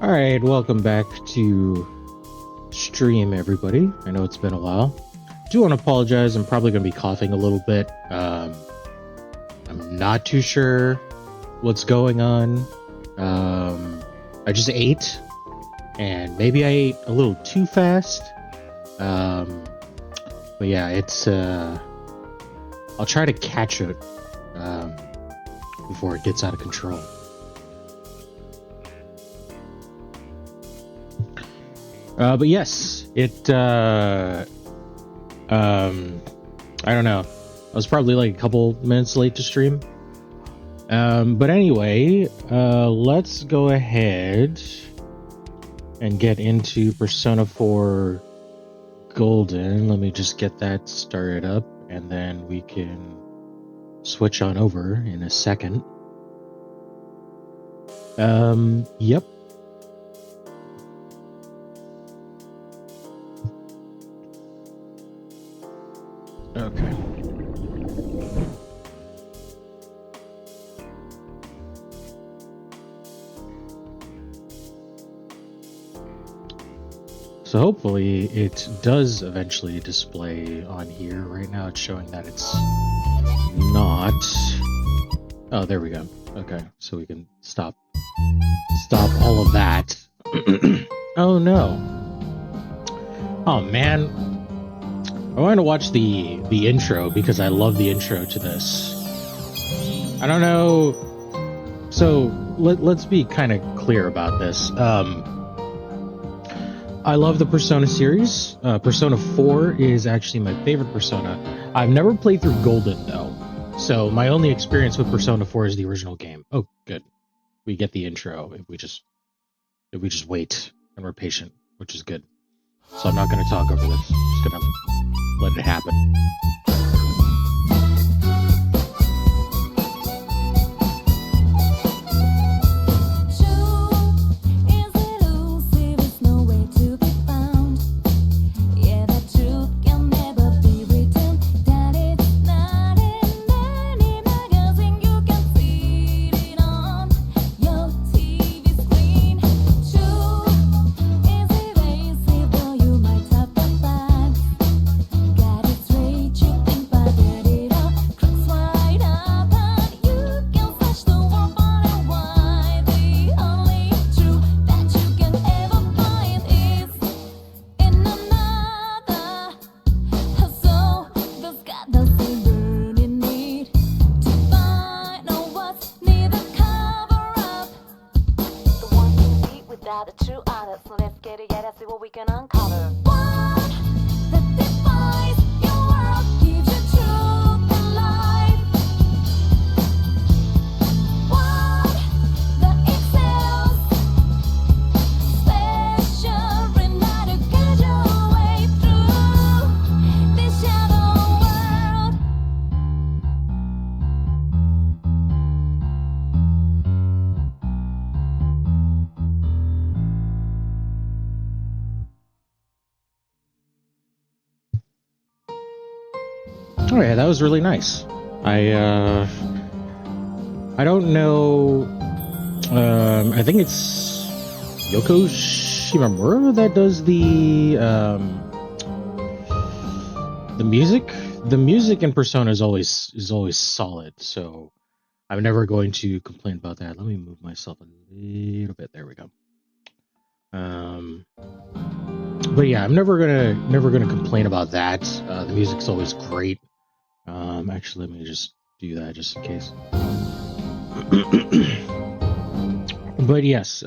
All right, welcome back to stream, everybody. I know it's been a while. Do want to apologize. I'm probably going to be coughing a little bit. I'm not too sure what's going on. I just ate, and maybe I ate a little too fast. But yeah, it's. I'll try to catch it before it gets out of control. But yes, it, I don't know. I was probably like a couple minutes late to stream. But anyway, let's go ahead and get into Persona 4 Golden. Let me just get that started up, and then we can switch on over in a second. Yep. Okay. So hopefully it does eventually display on here. Right now it's showing that it's not. Oh, there we go. Okay, so we can stop all of that. Oh no. Oh man. I want to watch the intro because I love the intro to this. I don't know. So let's be kind of clear about this. I love the Persona series. Persona 4 is actually my favorite Persona. I've never played through Golden though, so my only experience with Persona 4 is the original game. Oh, good. We get the intro if we just wait and we're patient, which is good. So I'm not going to talk over this. Just going to let it happen. Oh yeah, that was really nice. I don't know. I think it's Yoko Shimamura that does the music. The music in Persona is always solid, so I'm never going to complain about that. Let me move myself a little bit. There we go. But yeah, I'm never gonna complain about that. The music's always great. Actually, let me just do that just in case. But yes,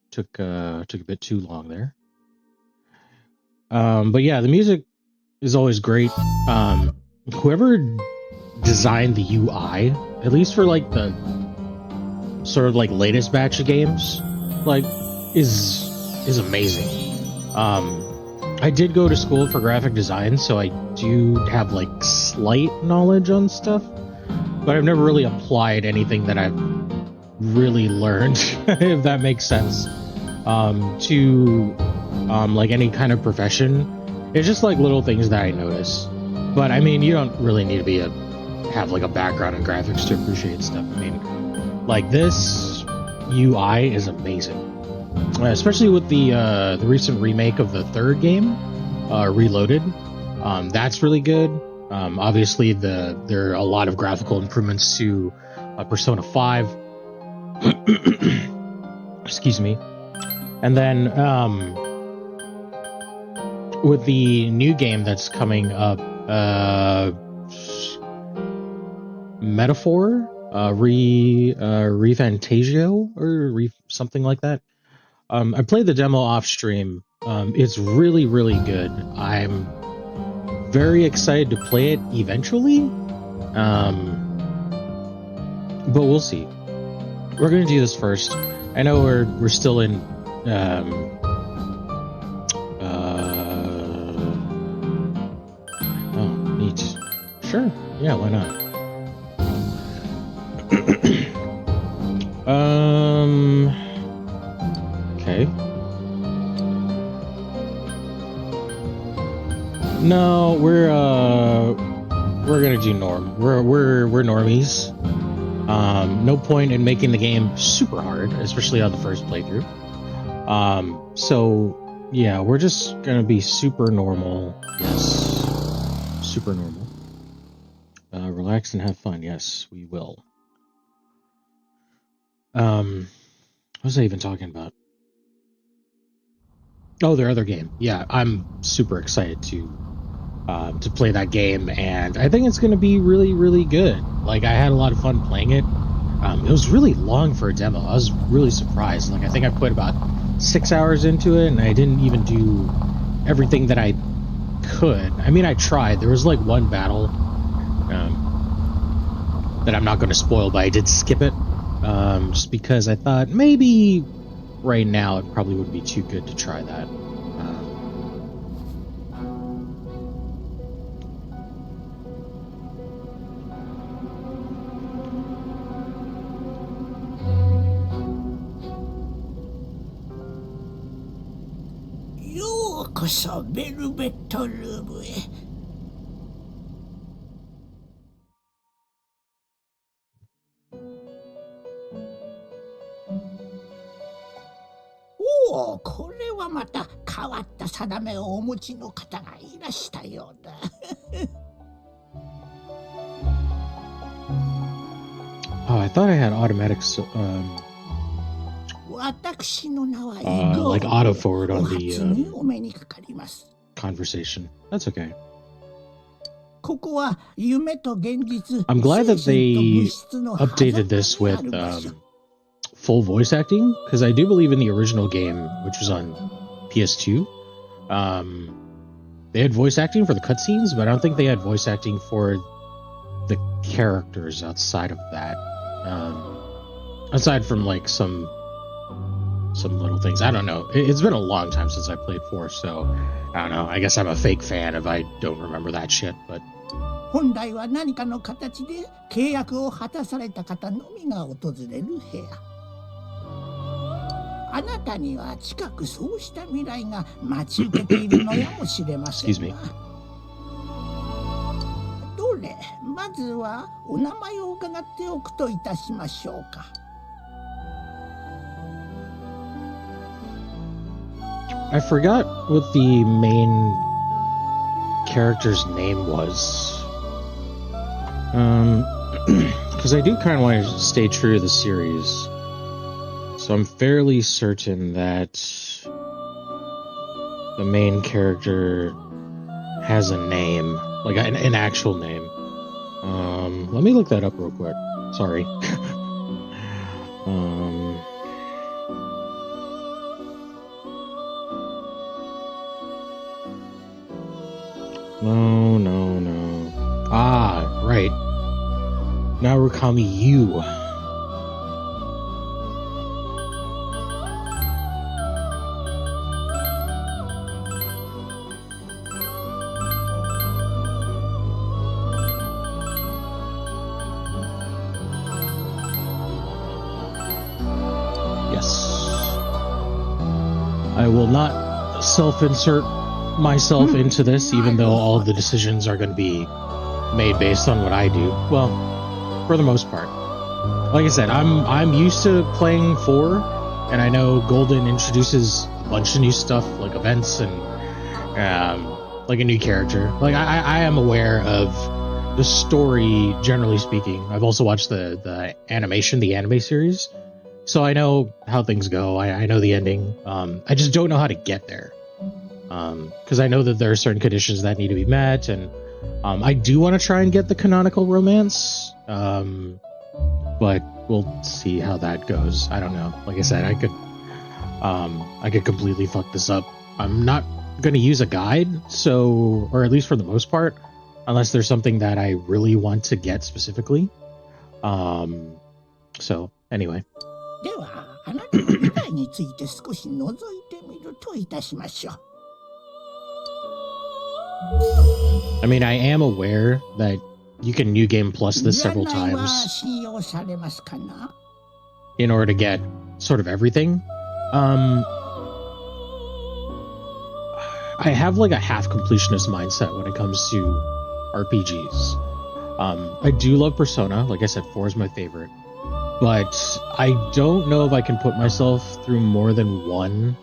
took a bit too long there. But yeah, the music is always great. Whoever designed the UI, at least for like the sort of like latest batch of games, like is amazing. I did go to school for graphic design, so I do have like slight knowledge on stuff, but I've never really applied anything that I've really learned, if that makes sense, to like any kind of profession. It's just like little things that I notice. But I mean, you don't really need to have like a background in graphics to appreciate stuff. I mean, like this UI is amazing. especially with the recent remake of the third game, Reloaded. That's really good. Obviously, there are a lot of graphical improvements to Persona 5. Excuse me. And then with the new game that's coming up, Metaphor, Refantasio, or something like that. I played the demo off stream. It's really, really good. I'm very excited to play it eventually. But we'll see. We're gonna do this first. I know we're still in oh, neat. Sure, yeah, why not? Okay. No, we're gonna do norm. We're normies. No point in making the game super hard, especially on the first playthrough. So yeah, we're just gonna be super normal. Yes, super normal. Relax and have fun. Yes, we will. What was I even talking about? Oh, their other game. Yeah, I'm super excited to play that game, and I think it's going to be really, really good. Like, I had a lot of fun playing it. It was really long for a demo. I was really surprised. Like, I think I put about 6 hours into it, and I didn't even do everything that I could. I mean, I tried. There was like one battle that I'm not going to spoil, but I did skip it just because I thought maybe right now it probably wouldn't be too good to try that. So Velvet Room へ。おお、これはまた変わった定めをお持ちの方がいらしたようだ。Oh, I thought I had automatic like auto forward on the conversation. That's okay. I'm glad that they updated this with full voice acting, because I do believe in the original game, which was on PS2, they had voice acting for the cutscenes, but I don't think they had voice acting for the characters outside of that. Aside from like some little things. I don't know. It's been a long time since I played 4, so I don't know. I guess I'm a fake fan if I don't remember that shit, but 本来は何かの形で契約を果たされた方のみが訪れる部屋。あなたには近くそうした未来が待ち受けているのやもしれませんが。どれ、まずはお名前を伺っておくといたしましょうか。I forgot what the main character's name was. Because I do kind of want to stay true to the series. So I'm fairly certain that the main character has a name, like an actual name. Let me look that up real quick. Sorry. No. Ah, right. Narukami Yu. Yes. I will not self-insert myself into this, even though all the decisions are going to be made based on what I do. Well, for the most part. Like I said, I'm used to playing 4 and I know Golden introduces a bunch of new stuff like events and like a new character. Like I am aware of the story generally speaking. I've also watched the animation, the anime series, so I know how things go. I know the ending. I just don't know how to get there, because I know that there are certain conditions that need to be met, and I do want to try and get the canonical romance, but we'll see how that goes. I don't know. Like I said, I could completely fuck this up. I'm not going to use a guide, so, or at least for the most part, unless there's something that I really want to get specifically. So anyway. では、あなたの未来について少し覗いてみるといたしましょう。I mean, I am aware that you can New Game Plus this several 占いは times 信用されますかな？ in order to get sort of everything. I have like a half completionist mindset when it comes to RPGs. I do love Persona. Like I said, 4 is my favorite. But I don't know if I can put myself through more than one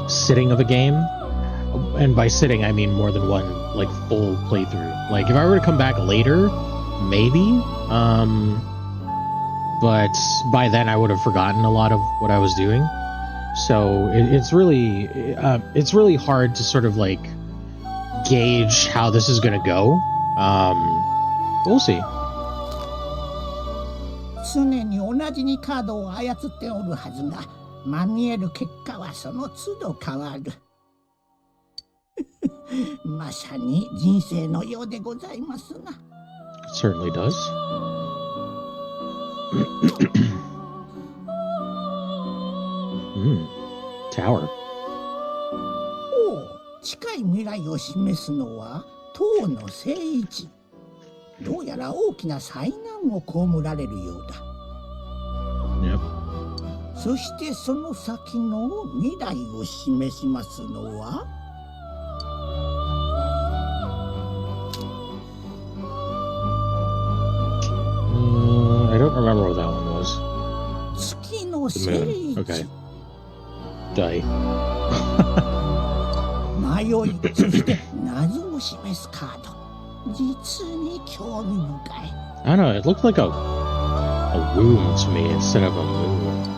sitting of a game. And by sitting, I mean more than one like full playthrough. Like if I were to come back later, maybe. But by then I would have forgotten a lot of what I was doing. So it's really hard to sort of like gauge how this is gonna go. We'll see. 常に同じにカードを操っておるはずが、見える結果はその都度変わる。まさに人生のようでございますな。It certainly does. Tower. おお、近い未来を示すのは唐の聖一。どうやら大きな災難を被られるようだ。Yep. そしてその先の未来を示しますのはI don't remember what that one was. 月の The 聖 moon. 一。 Okay. Die. 迷い、そして謎を示すカード。実に興味深い。I don't know. It looked like a womb to me instead of a moon.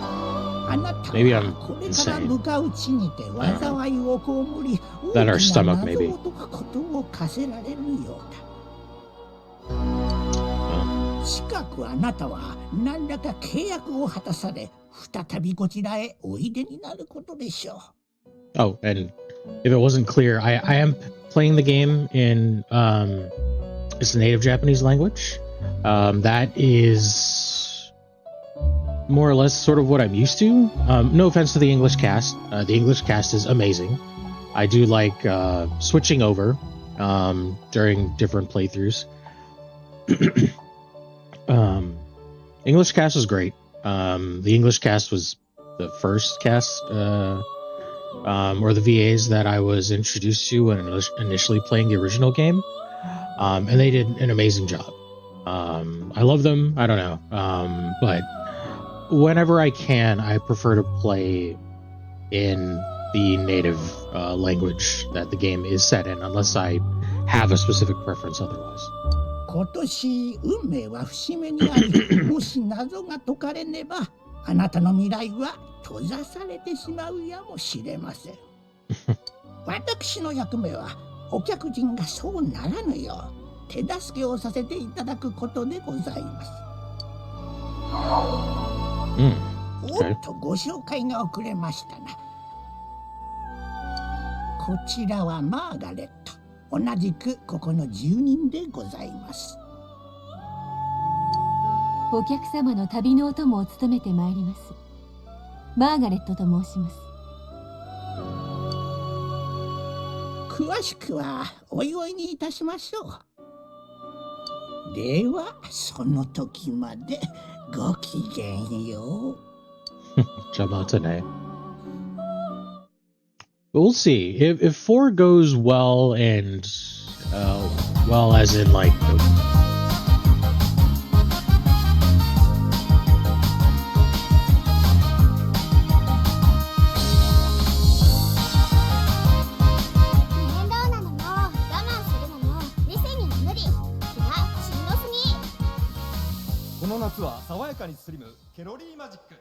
あなた Maybe は I'm これから向かう地にて災いを被り、 That 大 our きな stomach, maybe. 謎を解くことを課せられるようだ。近くあなたは何らか契約を果たされ、再びこちらへおいでになることでしょう。 Oh, and if it wasn't clear, I am playing the game in it's the native Japanese language. That is more or less sort of what I'm used to. No offense to the English cast. The English cast is amazing. I do like switching over during different playthroughs. English cast was great. The English cast was the first cast or the VAs that I was introduced to when initially playing the original game. And they did an amazing job. I love them. I don't know. But whenever I can, I prefer to play in the native language that the game is set in, unless I have a specific preference otherwise. 今年運命は節目にあり、もし謎が解かれねば、あなたの未来は閉ざされてしまうやもしれません。私の役目はお客人がそうならぬよう手助けをさせていただくことでございます。おっと、ご紹介が遅れましたな。こちらはマーガレット。同じくここの住人でございます。お客様の旅のお供を務めてまいります。マーガレットと申します。詳しくはおいおいにいたしましょう。ではその時までごきげんよう。Jamatane. We'll see if 4 goes well, and well as in like つは爽やかにスリムケロリーマジック。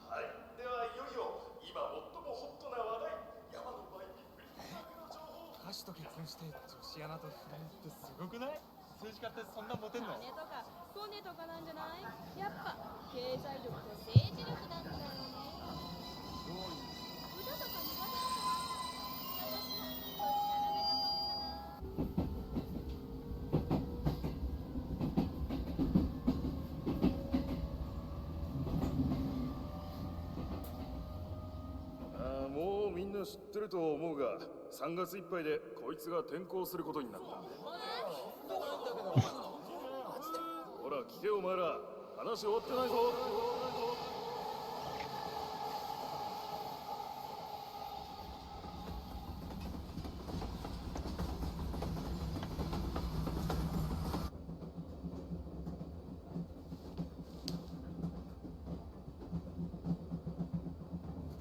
はい、ではいよいよ今最もホットな話題、山の前にフリーマークの情報。歌手と結婚して女子アナと不倫ってすごくない？政治家ってそんなモテんの？金とかコネとかなんじゃない？やっぱ経済力と政治力なんだよね。歌とか苦手だもうみんな知ってると思うが、3月いっぱいでこいつが転校することになった。ほら聞けお前ら、話終わってないぞ。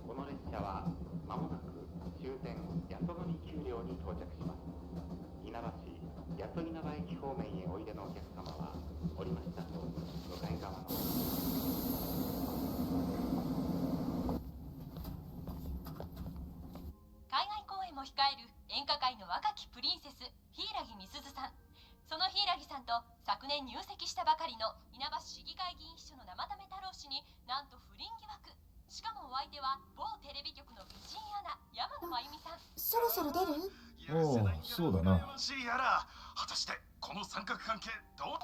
この列車はまもなく終点八十神丘陵に到着します。稲葉市八十稲葉駅方面へおいでのお客様は降りましたと向かい側の海外公演も控える演歌界の若きプリンセス柊美鈴さん。その柊さんと昨年入籍したばかりの稲葉市市議会議員秘書の生為太郎氏になんと不倫疑惑。しかもお相手は某テレビ局の美人アナ山野真由美さん。そろそろ出る？おお、そうだな。やら果たしてこの三角関係どう？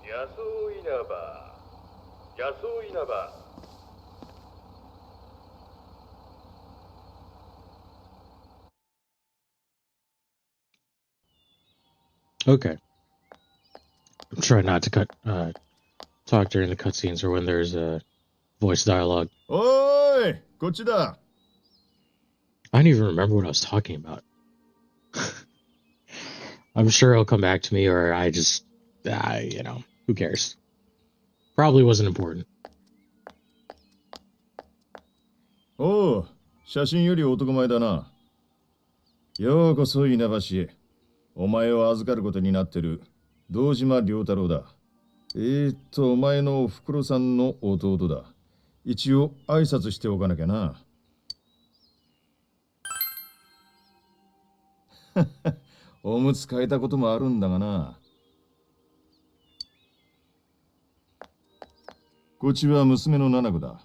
野草稲葉、野草稲葉。Okay. I'm trying not to talk during the cutscenes or when there's voice dialogue. おーい、こっちだ。I don't even remember what I was talking about. I'm sure it'll come back to me, or I just, who cares? Probably wasn't important. おう、写真より男前だな。ようこそ稲葉市へ。お前を預かることになってる堂島良太郎だ。お前のおふくろさんの弟だ。一応挨拶しておかなきゃな。おむつ変えたこともあるんだがな。こっちは娘の七子だ。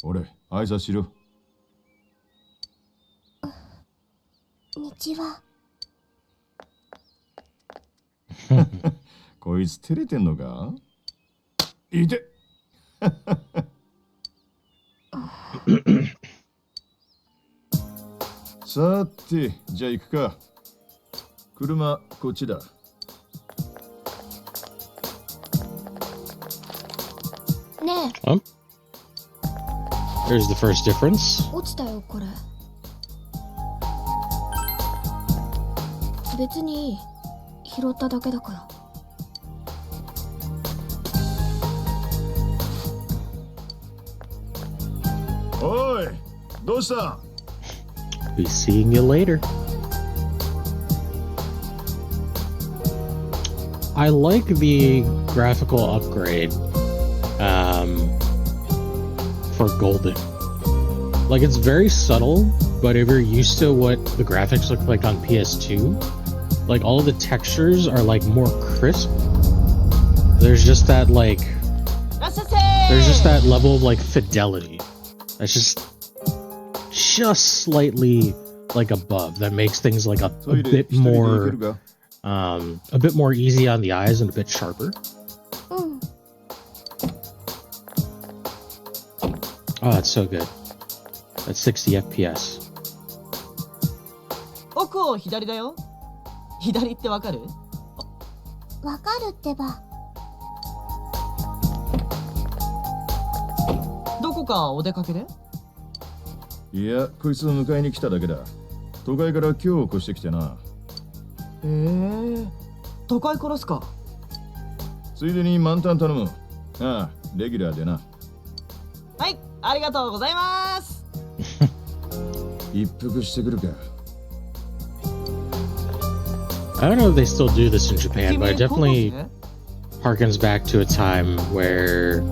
俺、挨拶しろ。日は。こいつ照れてんのか？いてさて、じゃあ行くか。車、こっちだ。ねえ。Oh? There's the first difference. 落ちたよこれ。別にいい。拾っただけだから。おい、どうした？ Be seeing you later. I like the graphical upgrade for Golden. Like, it's very subtle, but if you're used to what the graphics look like on PS2, like all the textures are like more crisp. There's just that level of like fidelity that's just slightly like above, that makes things like a bit more easy on the eyes and a bit sharper. Oh, that's so good. That's 60 FPS. 奥を左だよ。左ってわかる？わかるってば。どこかお出かけで？いや、こいつを迎えに来ただけだ。都会から今日を越してきてな。都会からっすか。ついでに満タン頼む。ああ、レギュラーでな。はい、ありがとうございます。一服してくるか。I don't know if they still do this in Japan, but it definitely harkens back to a time where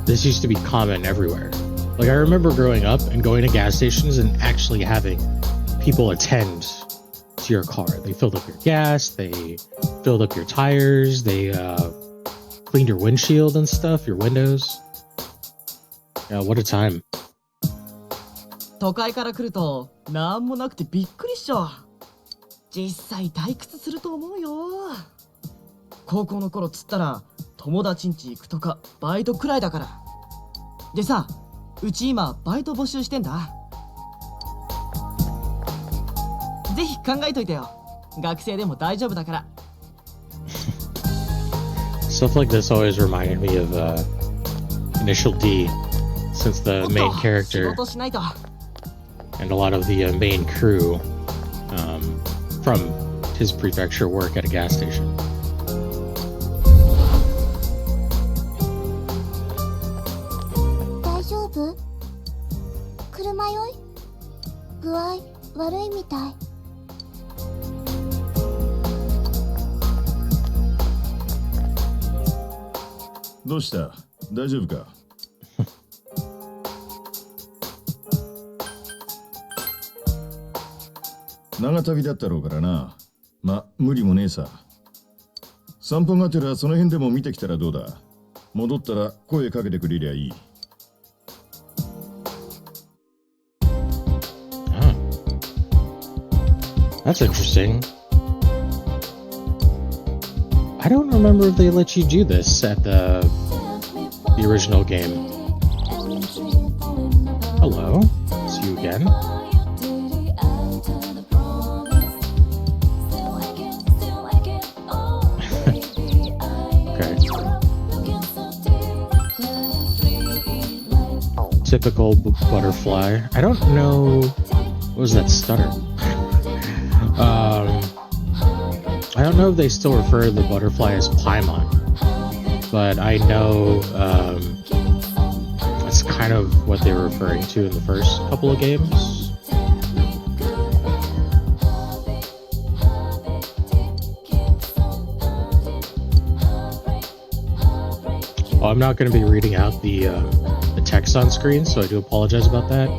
this used to be common everywhere. Like, I remember growing up and going to gas stations and actually having people attend to your car. They filled up your gas, they filled up your tires, they cleaned your windshield and stuff, your windows. Yeah, what a time. 都会から来るとなんもなくてびっくりっしょ。実際退屈すると思うよ。高校の頃つったら友達ん家行くとかバイトくらいだから。でさ、うち今バイト募集してんだ。ぜひ考えといてよ。学生でも大丈夫だから。Stuff like this always reminded me of Initial D, since the main character and a lot of the main crew from his prefecture work at a gas station. 大丈夫？車酔い？具合悪いみたい。どうした？大丈夫か？長旅だったろうからな。ま、無理もねえさ。散歩がてらその辺でも見てきたらどうだ？戻ったら声かけてくれりゃいい。That's interesting. I don't remember if they let you do this at the original game. Hello, it's you again. Okay. Typical butterfly. I don't know. What was that stutter? I don't know if they still refer to the butterfly as Paimon, but I know that's kind of what they were referring to in the first couple of games. Oh, I'm not going to be reading out the text on screen, so I do apologize about that.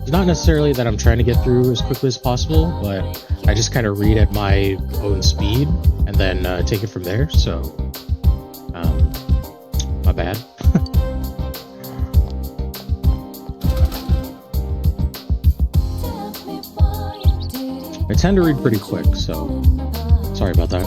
It's not necessarily that I'm trying to get through as quickly as possible, but I just kind of read at my own speed and then take it from there, so my bad. I tend to read pretty quick, so sorry about that.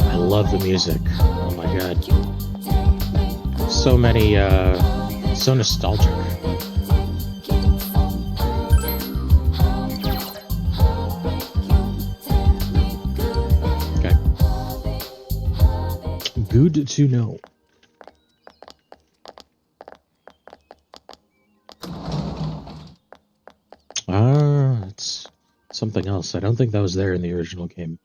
I love the music. Oh my god. So many, so nostalgic. Okay. Good to know. Ah, it's something else. I don't think that was there in the original game.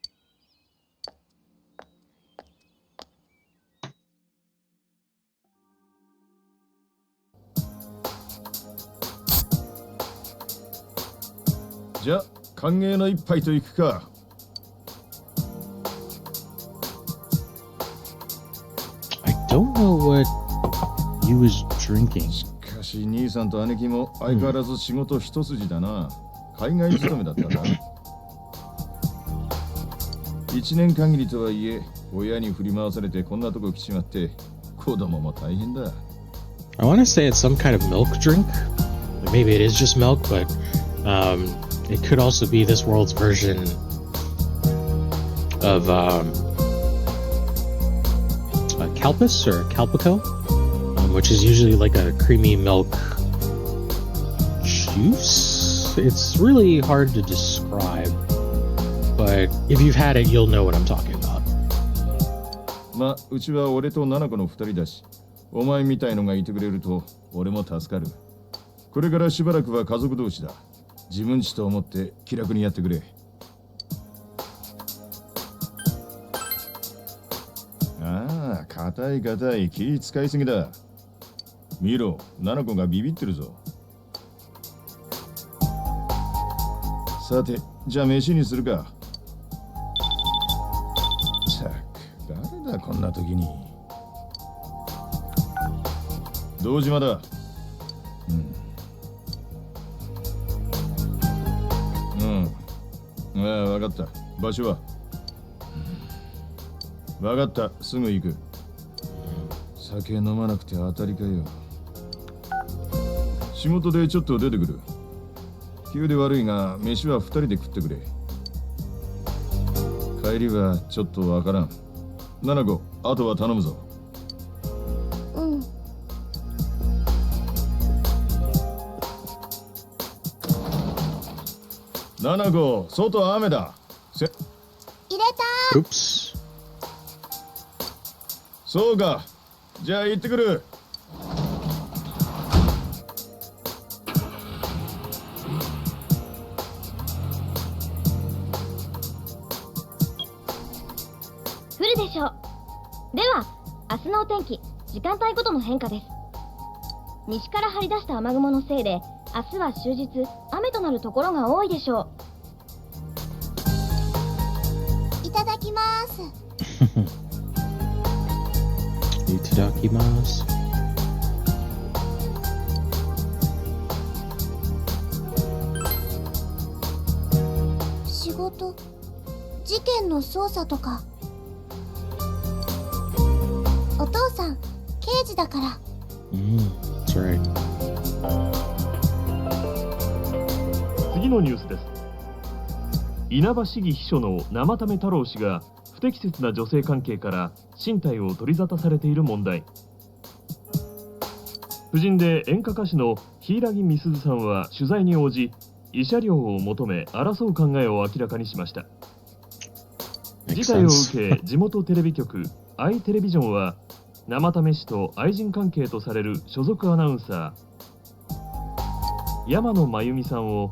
Ja, 歓迎の一杯といくか。I don't know what he was drinking. しかし兄さんと姉貴も相変わらず仕事一筋だな。海外勤めだったんだ。一年限りとはいえ、親に振り回されてこんなとこ来ちまって、子供も大変だ。I want to say it's some kind of milk drink. Maybe it is just milk, but it could also be this world's version of Calpis or Calpico, which is usually like a creamy milk juice. It's really hard to describe, but if you've had it, you'll know what I'm talking about. まあ、うちは俺と七子の二人だし、お前みたいのがいてくれると俺も助かる。これからしばらくは家族同士だ。自分ちと思って気楽にやってくれ。ああ、硬い硬い、気使いすぎだ。見ろ、七子がビビってるぞ。さて、じゃあ飯にするか。ったく、誰だこんな時に。堂島だ。ああ、わかった。場所は？わかった。すぐ行く。酒飲まなくて当たりかよ。仕事でちょっと出てくる。急で悪いが、飯は二人で食ってくれ。帰りはちょっとわからん。七子、あとは頼むぞ。うん。七子、外雨だ。入れた。 Oops. そうか。じゃあ行ってくる。降るでしょう。では、明日のお天気、時間帯ごとの変化です。西から張り出した雨雲のせいで、明日は終日雨となるところが多いでしょう。いただきます。いただきます。仕事、事件の捜査とか。お父さん、刑事だから。That's right. 次のニュースです。稲葉市議秘書の生為太郎氏が不適切な女性関係から進退を取り沙汰されている問題。夫人で演歌歌手の柊美鈴さんは取材に応じ、慰謝料を求め争う考えを明らかにしました。事態を受け、地元テレビ局アイテレビジョンは生為氏と愛人関係とされる所属アナウンサー山野真由美さんを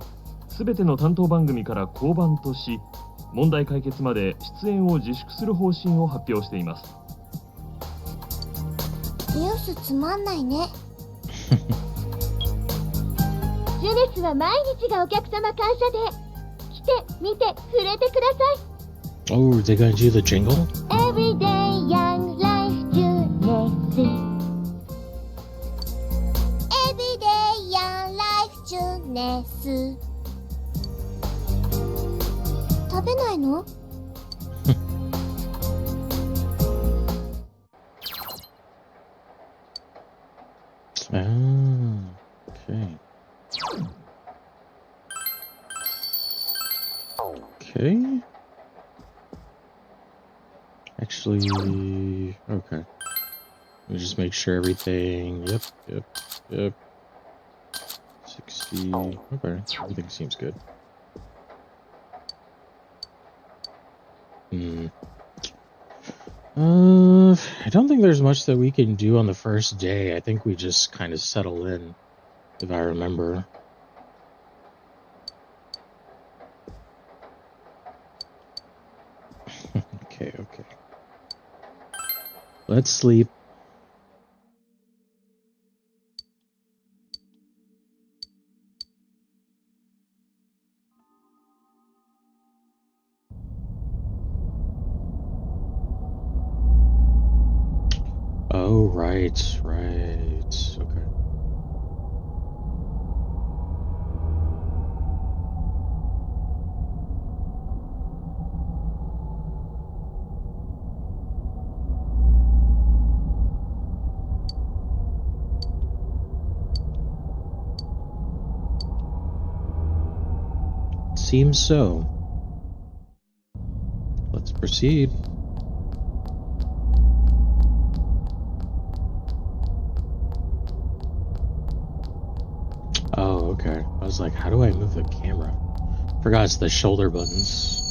全ての担当番組から降板とし、問題解決まで出演を自粛する方針を発表しています。ニュースつまんないね。ジュネスは毎日がお客様感謝で、来て、見て、触れてください。Oh, they're gonna do the jingle? Everyday young life ジュネス。Everyday young life ジュネス。食べないの？Okay. Okay. Actually, okay. Let me just make sure everything. Yep. 60. Okay, everything seems good. I don't think there's much that we can do on the first day. I think we just kind of settle in, if I remember. Okay. Let's sleep. Oh, right. Okay. Seems so. Let's proceed. Okay. I was like, how do I move the camera? Forgot it's the shoulder buttons.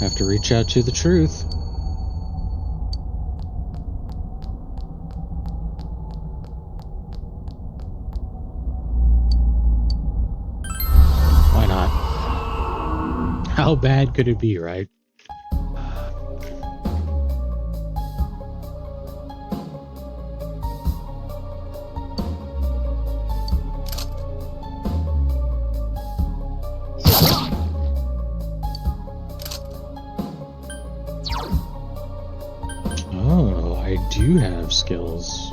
Have to reach out to the truth. Why not? How bad could it be, right? Oh, I do have skills.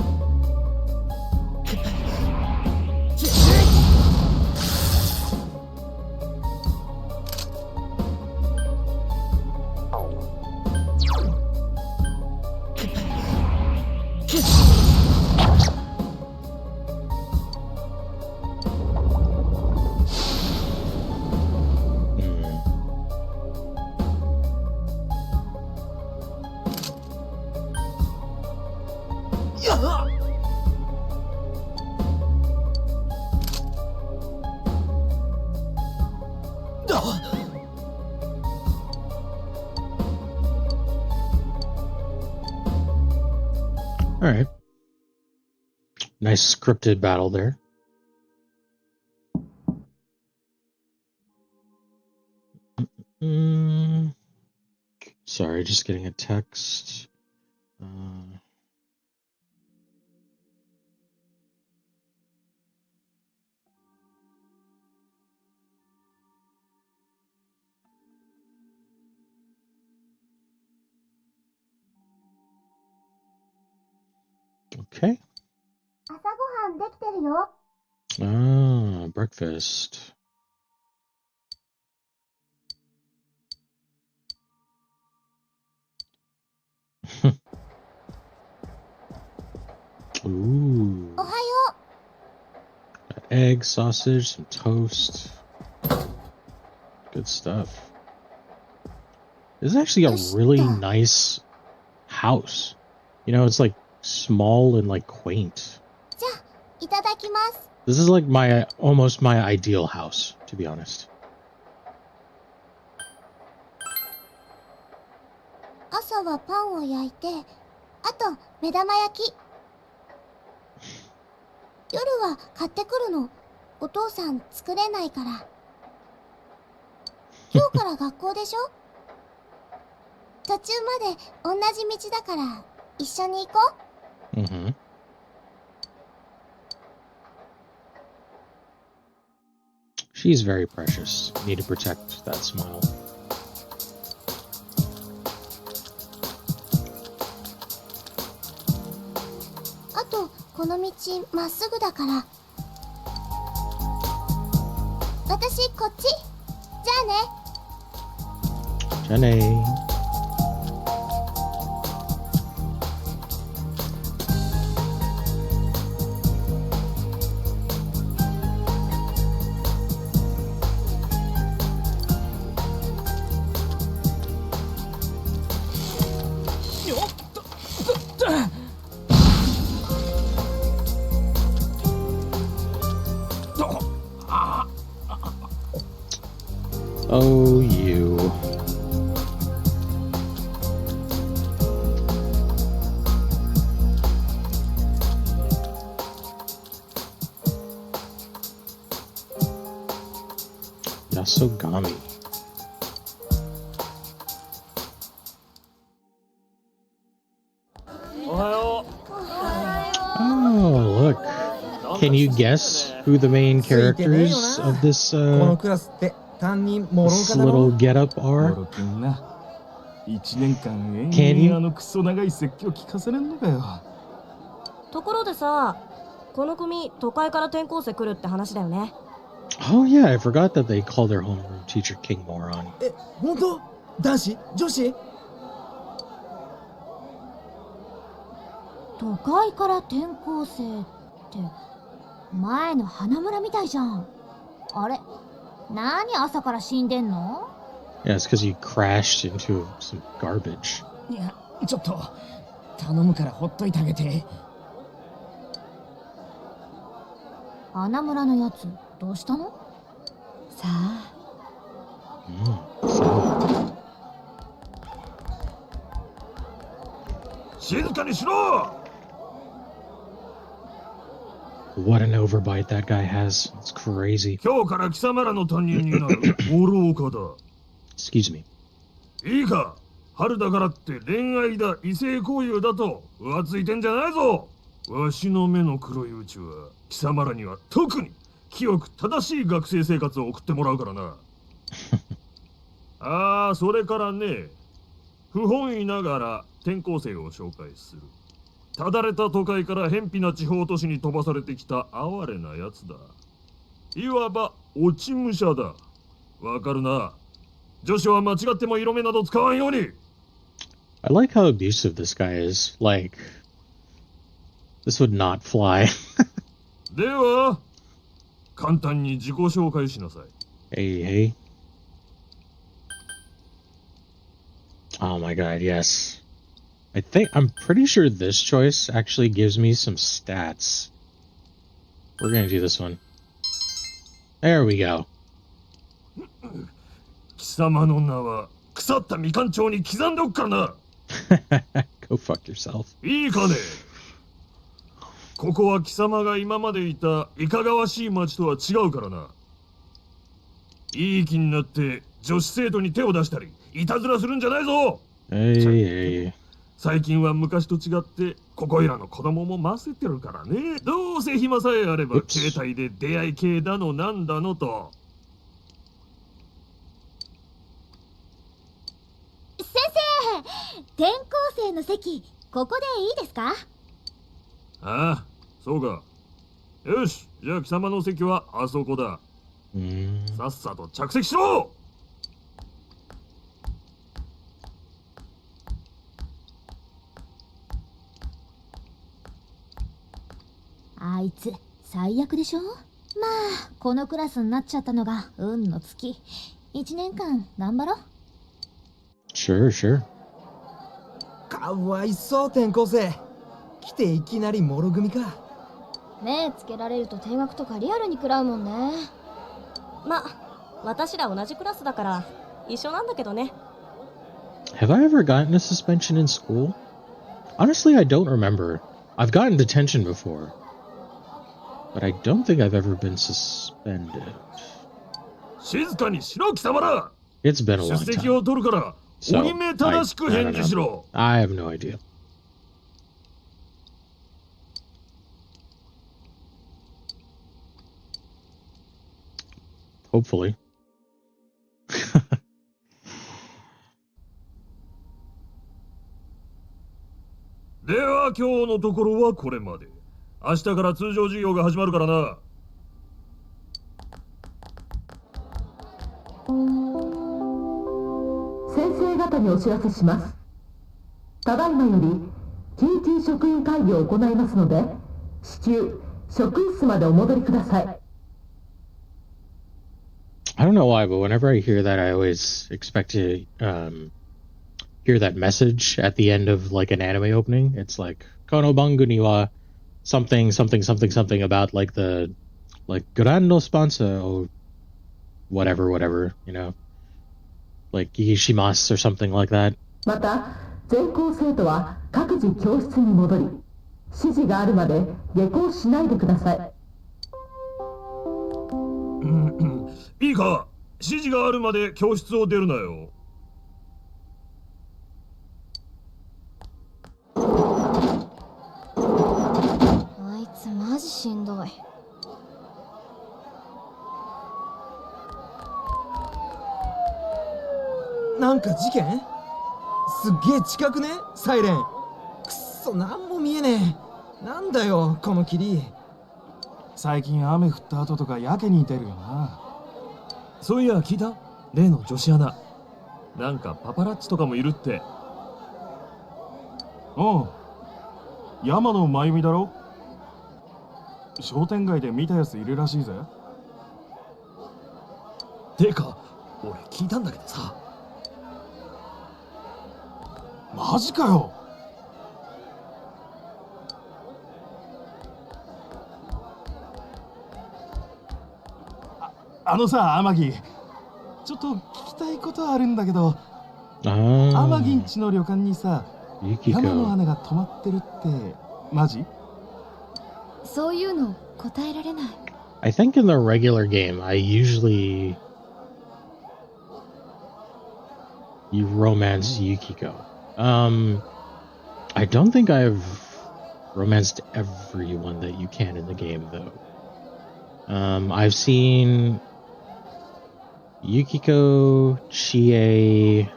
Alright. Nice scripted battle there. Sorry, just getting a text. Okay. 朝ごはんできてるよ。 Ah, breakfast. Ooh. おはよ Got egg, sausage, some toast. Good stuff. This is actually a really nice house. You know, it's like small and like quaint. う。じゃあ、いただきます。 This is like almost my ideal house, to be honest. 朝はパンを焼いて、あと目玉焼き。夜は買ってくるの。お父さん作れないから。今日から学校でしょ？途中まで同じ道だから一緒に行こう。Mm-hmm. She's very precious. Need to protect that smile. あとこの道まっすぐだから。私こっち。じゃあね。 Jenny. Oh, you. Yasogami. Oh, look. Can you guess who the main characters of this little getup are? Can you? ところでさ、この組都会から転校生来るって話だよね。 Oh yeah, I forgot that they call their homeroom teacher King Moron. 本当？男子？女子？都会から転校生って前の花村みたいじゃん。あれ、何朝から死んでんの？ Yeah, it's because you crashed into some garbage. いや、ちょっと頼むからほっといてあげて。穴村のやつどうしたの？さあ。静かにしろ。 What an overbite that guy has. It's crazy. 今日から貴様らの担任になる愚岡だ。Excuse me. いいか、春だからって恋愛だ異性交友だと浮ついてんじゃないぞ。わしの目の黒いうちは貴様らには特に清く正しい学生生活を送ってもらうからな。ああ、それからね、不本意ながら転校生を紹介する。ただれた都会から偏僻な地方都市に飛ばされてきた哀れなやつだ。いわば落ち武者だ。わかるな。女子は間違っても色目など使わんように。I like how abusive this guy is. Like, this would not fly. では、簡単に自己紹介しなさい。Hey, hey. Oh my god, yes. I'm pretty sure this choice actually gives me some stats. We're gonna do this one. There we go. 貴様の名は腐ったみかん町に刻んでおくからな。Go fuck yourself. いいかね。ここは貴様が今までいたいかがわしい町とは違うからな。いい気になって女子生徒に手を出したりいたずらするんじゃないぞ。Hey, hey. 最近は昔と違ってここいらの子供もませてるからね。どうせ暇さえあれば携帯で出会い系だのなんだのと。先生、転校生の席ここでいいですか？ああ、そうか。よし、じゃあ貴様の席はあそこだ。さっさと着席しろ。あいつ最悪でしょ。まあこのクラスになっちゃったのが運の尽き。1年間頑張ろう。 Sure, sure. かわいそう転校生。来ていきなりもろ組か。目つけられると定額とかリアルに食らうもんね。ま、私ら同じクラスだから一緒なんだけどね。Have I ever gotten a suspension in school? Honestly, I don't remember. I've gotten detention before, but I don't think I've ever been suspended. 静かにしろ貴様ら。 It's been a 出 long 席 time. を取るから、 So, 折り目正しく返事しろ。 I have no idea. Hopefully. では今日のところはこれまで。明日から通常授業が始まるからな。先生方にお知らせします。ただいまより緊急職員会議を行いますので、至急職員室までお戻りください。 I don't know why, but whenever I hear that, I always expect to hear that message at the end of like an anime opening. It's like Kono Bangu ni wa something something something something about like the like Grando sponsor or whatever, you know, like Yishimas or something like that. また全校生徒は各自教室に戻り、指示があるまで下校しないでください。いいか、指示があるまで教室を出るなよ。あいつマジしんどい。なんか事件？すっげえ近くね、サイレン。くっそ、なんも見えねえ。なんだよこの霧。最近雨降った後とかやけに出るよな。そういや聞いた？例の女子アナ。なんかパパラッチとかもいるって。うん。山野真由美だろ？商店街で見たやついるらしいぜ。てか、俺聞いたんだけどさ、マジかよ。あのさ、天城、ちょっと聞きたいことあるんだけど、天城んちの旅館にさ、山の姉が泊まってるってマジ？そういうの答えられない。I think in the regular game, I usually you romance Yukiko. I don't think I've romanced everyone that you can in the game, though. I've seen Yukiko, Chie.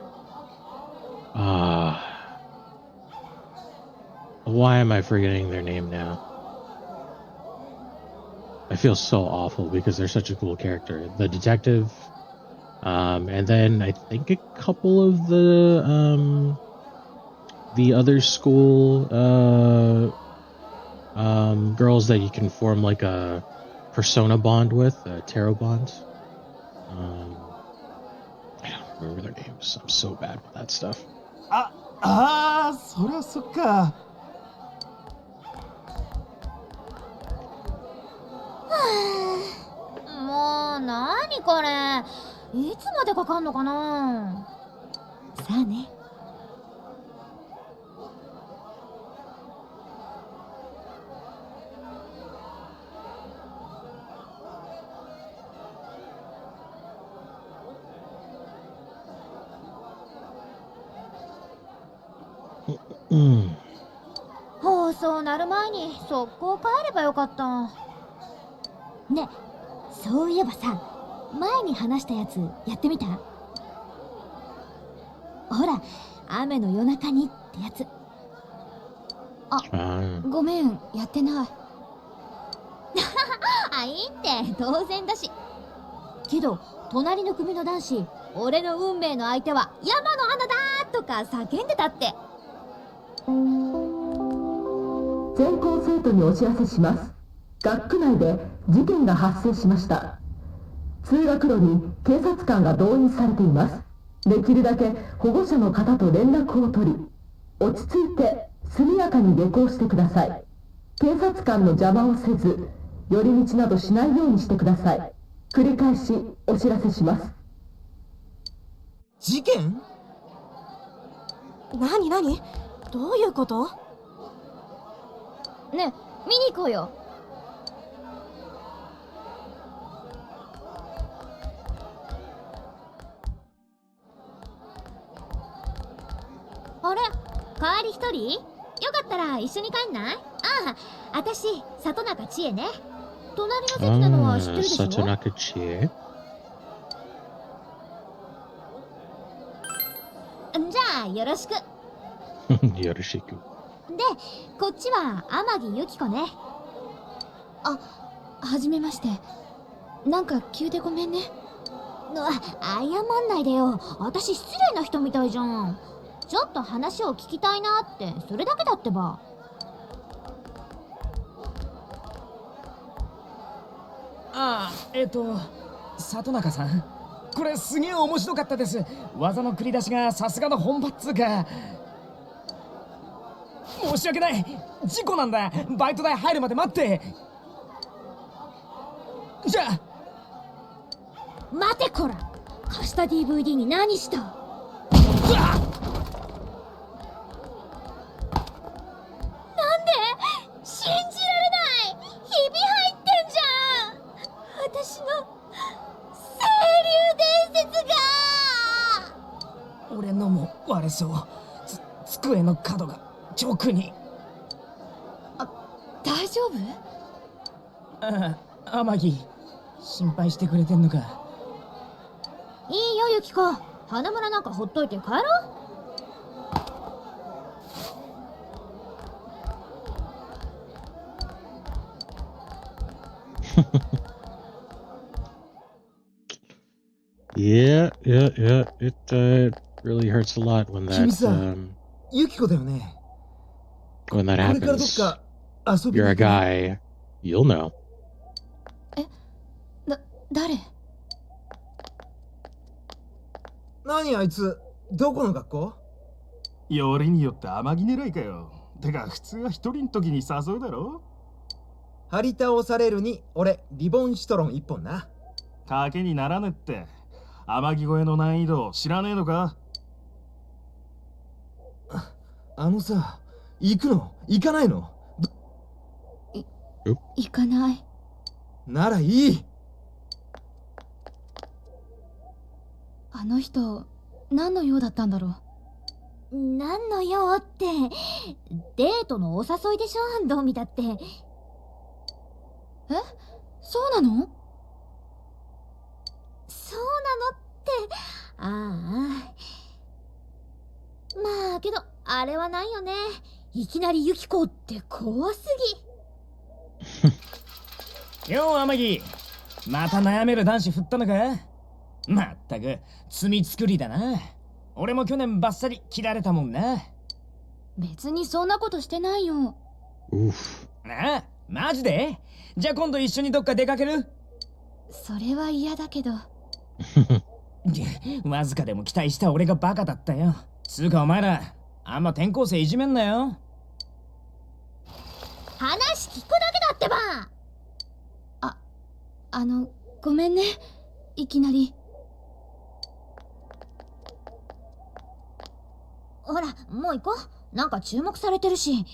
Why am I forgetting their name now? I feel so awful because they're such a cool character. The detective, and then I think a couple of the other school girls that you can form like a persona bond with, a tarot bond. I don't remember their names. I'm so bad with that stuff. そりゃそっか。もう何これ、いつまでかかんのかな。さあね。放送なる前に速攻帰ればよかった。ね、そういえばさ、前に話したやつやってみた？ほら、雨の夜中にってやつ。ごめん、やってない。いいって当然だし。けど隣の組の男子、俺の運命の相手は山の穴だとか叫んでたって。全校生徒にお知らせします。学区内で事件が発生しました。通学路に警察官が動員されています。できるだけ保護者の方と連絡を取り、落ち着いて速やかに下校してください。警察官の邪魔をせず、寄り道などしないようにしてください。繰り返しお知らせします。事件？何どういうこと？ね、見に行こうよ。あれ、帰り一人？よかったら一緒に帰んない？あたし、里中千恵ね。隣の席なのは知ってるでしょ？里中千恵。じゃあ、よろしく。よろしく。で、こっちは天城ゆき子ね。はじめまして。なんか急でごめんね。謝んないでよ。私失礼な人みたいじゃん。ちょっと話を聞きたいなって、それだけだってば。里中さん、これすげえ面白かったです。技の繰り出しがさすがの本場っつうか。申し訳ない、事故なんだ。バイト代入るまで待って。じゃあ。待てこら、貸した DVD に何した？なんで？信じられない！ひび入ってんじゃん！私の清流伝説が！俺のも割れそう。机の角が直に。大丈夫？天城、心配してくれてんのか。いいよ、ゆき子。花村なんかほっといて帰ろう。Yeah. It really hurts a lot when that 君さ、ゆき子だよね。when that これからどっ happens. か遊び You're に a 行かない？ guy. You'll know. 誰？何あいつ、どこの学校？よりによって天城狙いかよ。てか普通は一人の時に誘うだろ。張り倒されるに俺リボンシトロン1本な。賭けにならねって。天城越えの難易度知らねえのか？あのさ、行くの？行かないの？行かない。ならいい。あの人何の用だったんだろう。何の用ってデートのお誘いでしょ、どう見たって。そうなの？そうなのって。ああ、まあけどあれはないよね。いきなりユキコって怖すぎ。よう天城、また悩める男子振ったのか？まったく罪作りだな。俺も去年バッサリ切られたもんな。別にそんなことしてないよ。なあ、マジで？じゃあ今度一緒にどっか出かける？それは嫌だけど。わずかでも期待した俺がバカだったよ。つうかお前らあんま転校生いじめんなよ。話聞くだけだってば。ごめんね、いきなり。ほらもう行こう。なんか注目されてるし。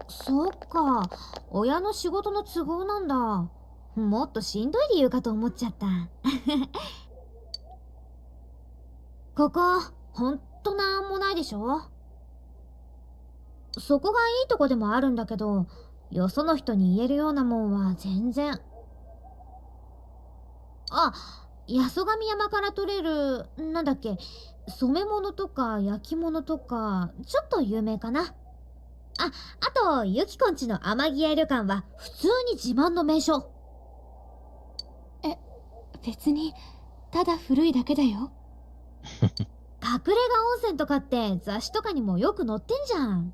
そっか、親の仕事の都合なんだ。もっとしんどい理由かと思っちゃった。ここほんとなんもないでしょ。そこがいいとこでもあるんだけど、よその人に言えるようなもんは全然。あ、八十神山から取れるなんだっけ、染め物とか焼き物とかちょっと有名かな。あとユキコんちの天城屋旅館は普通に自慢の名所。別にただ古いだけだよ。隠れ家温泉とかって雑誌とかにもよく載ってんじゃん。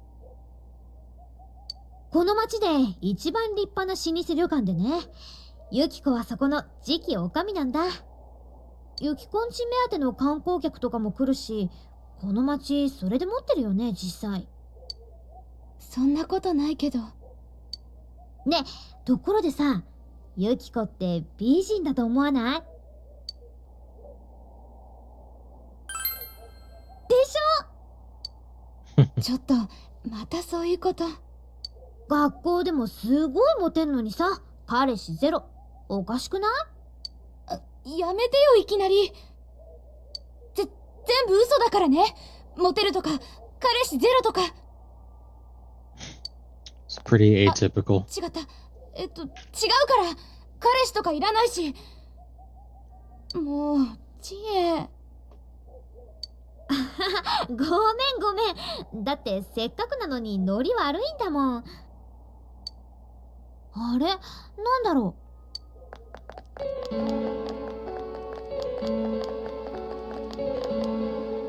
この町で一番立派な老舗旅館でね、ユキコはそこの次期女将なんだ。ユキコんち目当ての観光客とかも来るし、この町それで持ってるよね実際。そんなことないけど。ね、ところでさ、ユキコって美人だと思わない？でしょ？ちょっとまたそういうこと。学校でもすごいモテんのにさ、彼氏ゼロ。おかしくない？やめてよいきなり。全部嘘だからね。モテるとか彼氏ゼロとか。It's pretty atypical. 違った。違うから。彼氏とかいらないし。もう、知恵。ごめん。だってせっかくなのにノリ悪いんだもん。あれ、なんだろう。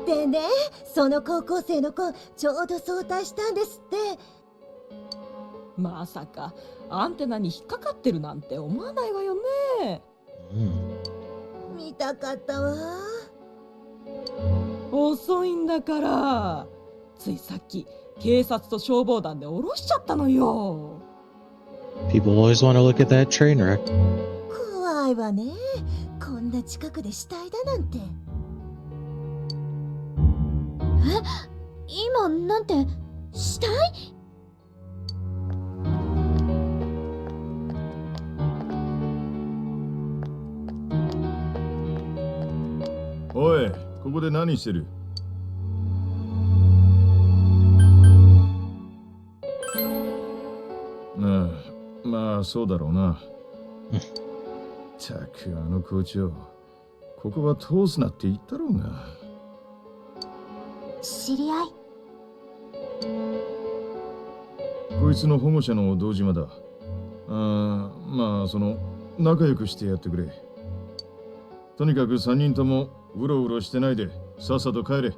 でね、その高校生の子ちょうど早退したんですって。まさかアンテナに引っかかってるなんて思わないわよね。見たかったわ。遅いんだから。ついさっき警察と消防団で降ろしちゃったのよ。People always want to look at that train wreck. 怖いわね。こんな近くで死体だなんて。今なんて死体？おい、ここで何してる？まあそうだろうな。ったくあの校長、ここは通すなって言ったろうが。知り合い？こいつの保護者の堂島だ。まあその仲良くしてやってくれ。とにかく3人ともうろうろしてないでさっさと帰れ。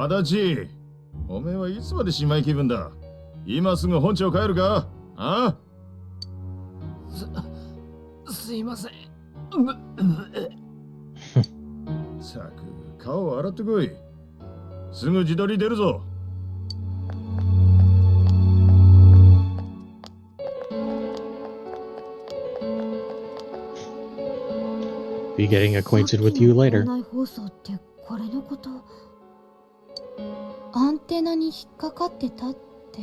足立、おめえはいつまで姉妹気分だ。今すぐ本庁帰るか？あ？すいません。さく、顔を洗ってこい。すぐ自撮り出るぞ。Be getting acquainted with you later. 放送ってこれのこと。アンテナに引っかかってたって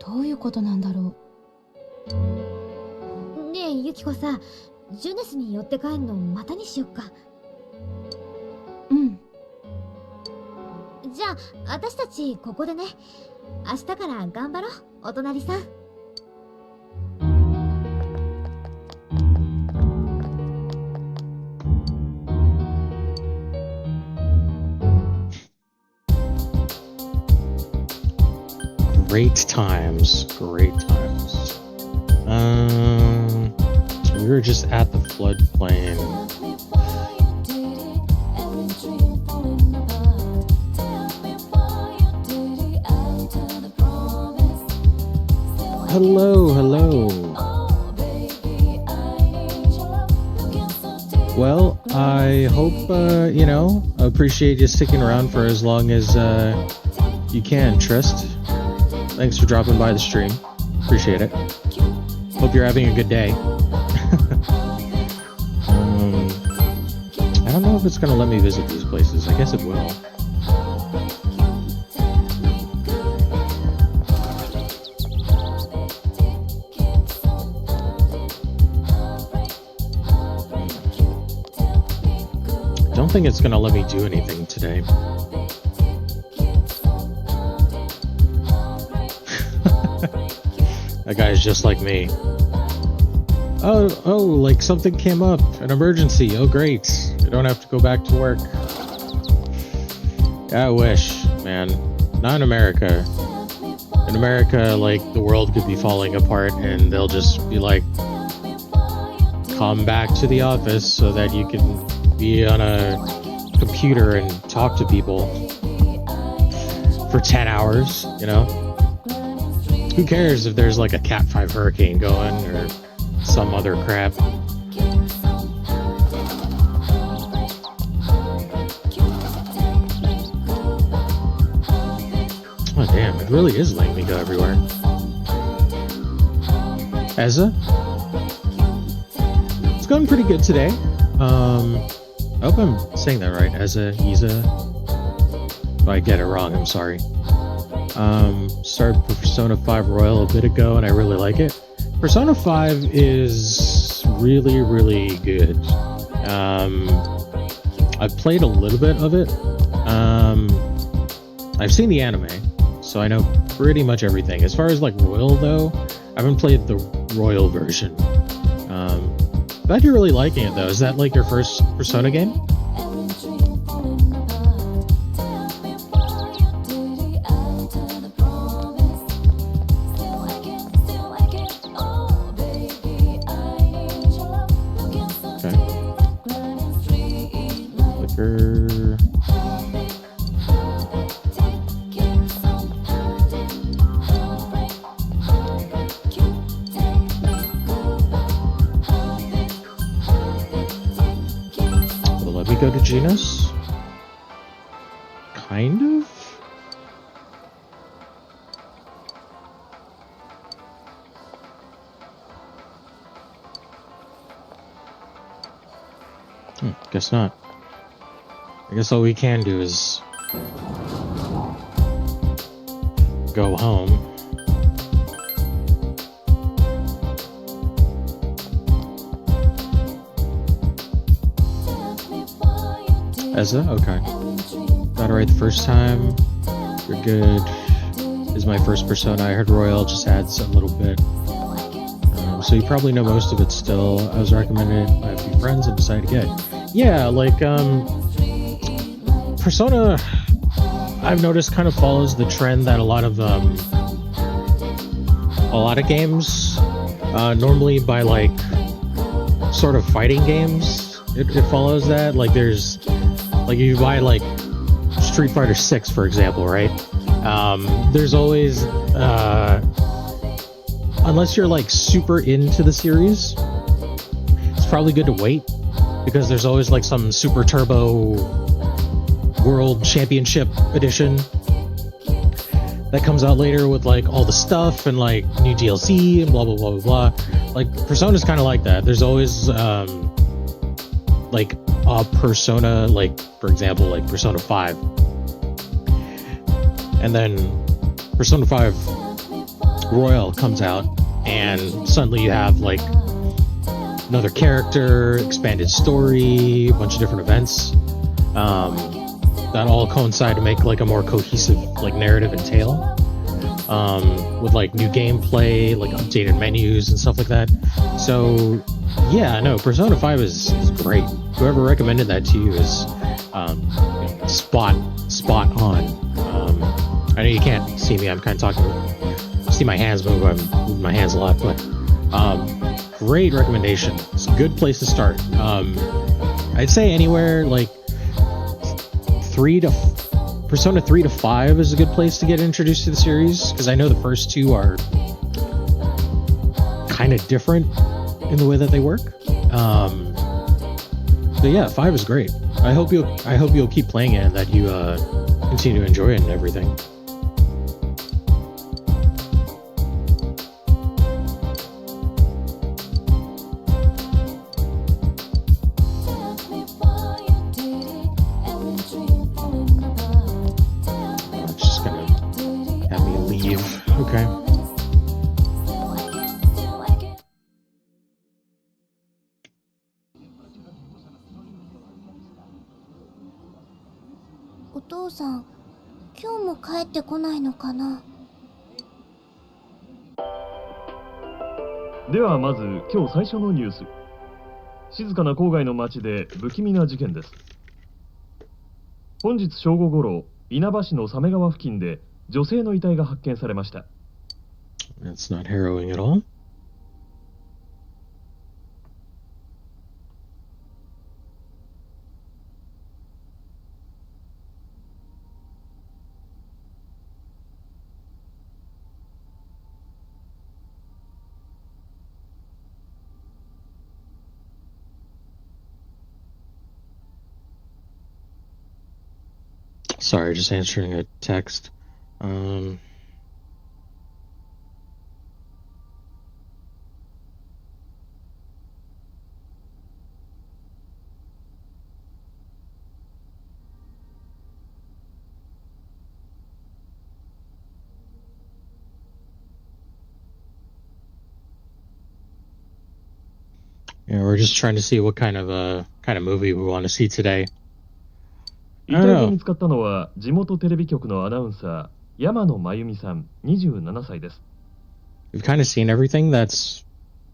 どういうことなんだろう。ねえユキコさ、ジュネスに寄って帰るのまたにしよっか。うん。じゃあ私たちここでね。明日から頑張ろう、お隣さん。Great times. Great times. We were just at the floodplain. Hello, hello. Well, I hope, I appreciate you sticking around for as long as you can, Trist. Thanks for dropping by the stream. Appreciate it. Hope you're having a good day. I don't know if it's gonna let me visit these places. I guess it will. Don't think it's gonna let me do anything today. That guy's just like me. Oh, like something came up, an emergency. Oh, great. I don't have to go back to work. Yeah, I wish, man. Not in America. In America, like, the world could be falling apart and they'll just be like, come back to the office so that you can be on a computer and talk to people for 10 hours, you know? Who cares if there's like a Cat 5 hurricane going or some other crap? Oh damn, it really is letting me go everywhere. Ezza? It's going pretty good today. I hope I'm saying that right. Ezza, Iza. If I get it wrong, I'm sorry. Started Persona 5 Royal a bit ago and I really like it. Persona 5 is really, really good. I've played a little bit of it. I've seen the anime, so I know pretty much everything. As far as like Royal though, I haven't played the Royal version. Glad you're really liking it though. Is that like your first Persona game? Go to Genus? Kind of? Guess not. I guess all we can do is go home. Ezza? Okay. Got it right the first time. You're good. This is my first Persona. I heard Royal just adds a little bit. So you probably know most of it still. I was recommended by a few friends and decided to get it. Yeah, like, Persona, I've noticed, kind of follows the trend that a lot of games, normally by, like, sort of fighting games, it follows that. Like, there's, like, you buy, like, Street Fighter 6, for example, right? There's always, unless you're like super into the series, it's probably good to wait because there's always like some Super Turbo World Championship edition that comes out later with like all the stuff and like new DLC and blah blah blah blah blah. Like Persona's kind of like that. There's always like a Persona, like for example, like Persona 5, and then Persona 5 Royal comes out, and suddenly you have like another character, expanded story, a bunch of different events that all coincide to make like a more cohesive like narrative and tale, with like new gameplay, like updated menus and stuff like that. So yeah, no, Persona 5 is great. Whoever recommended that to you is spot on. I know you can't see me, I'm kind of talking, see my hands move, I'm moving my hands a lot, but great recommendation. It's a good place to start. I'd say anywhere like Persona 3 to 5 is a good place to get introduced to the series, because I know the first two are kind of different in the way that they work. But yeah, 5 is great. I hope you'll keep playing it and that you continue to enjoy it and everything. Okay.お父さん、今日も帰ってこないのかな。ではまず今日最初のニュース。静かな郊外の町で不気味な事件です。本日正午ごろ、稲葉市の鮫川付近で女性の遺体が発見されました。That's not harrowing at all. 'Sorry, just answering a text. Yeah, we're just trying to see what kind of movie we want to see today. 遺体が見つかったのは地元テレビ局のアナウンサー山野真由美さん、27歳です。We've kind of seen everything that's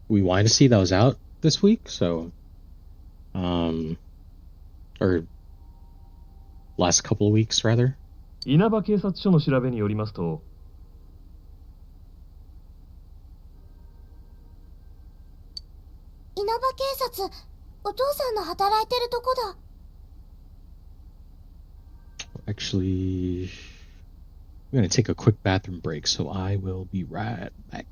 we wanted to see that was out this week, so or last couple of weeks rather. 稲葉警察署の調べによりますと、稲葉警察、お父さんの働いてるとこだ。Actually, I'm gonna take a quick bathroom break, so I will be right back.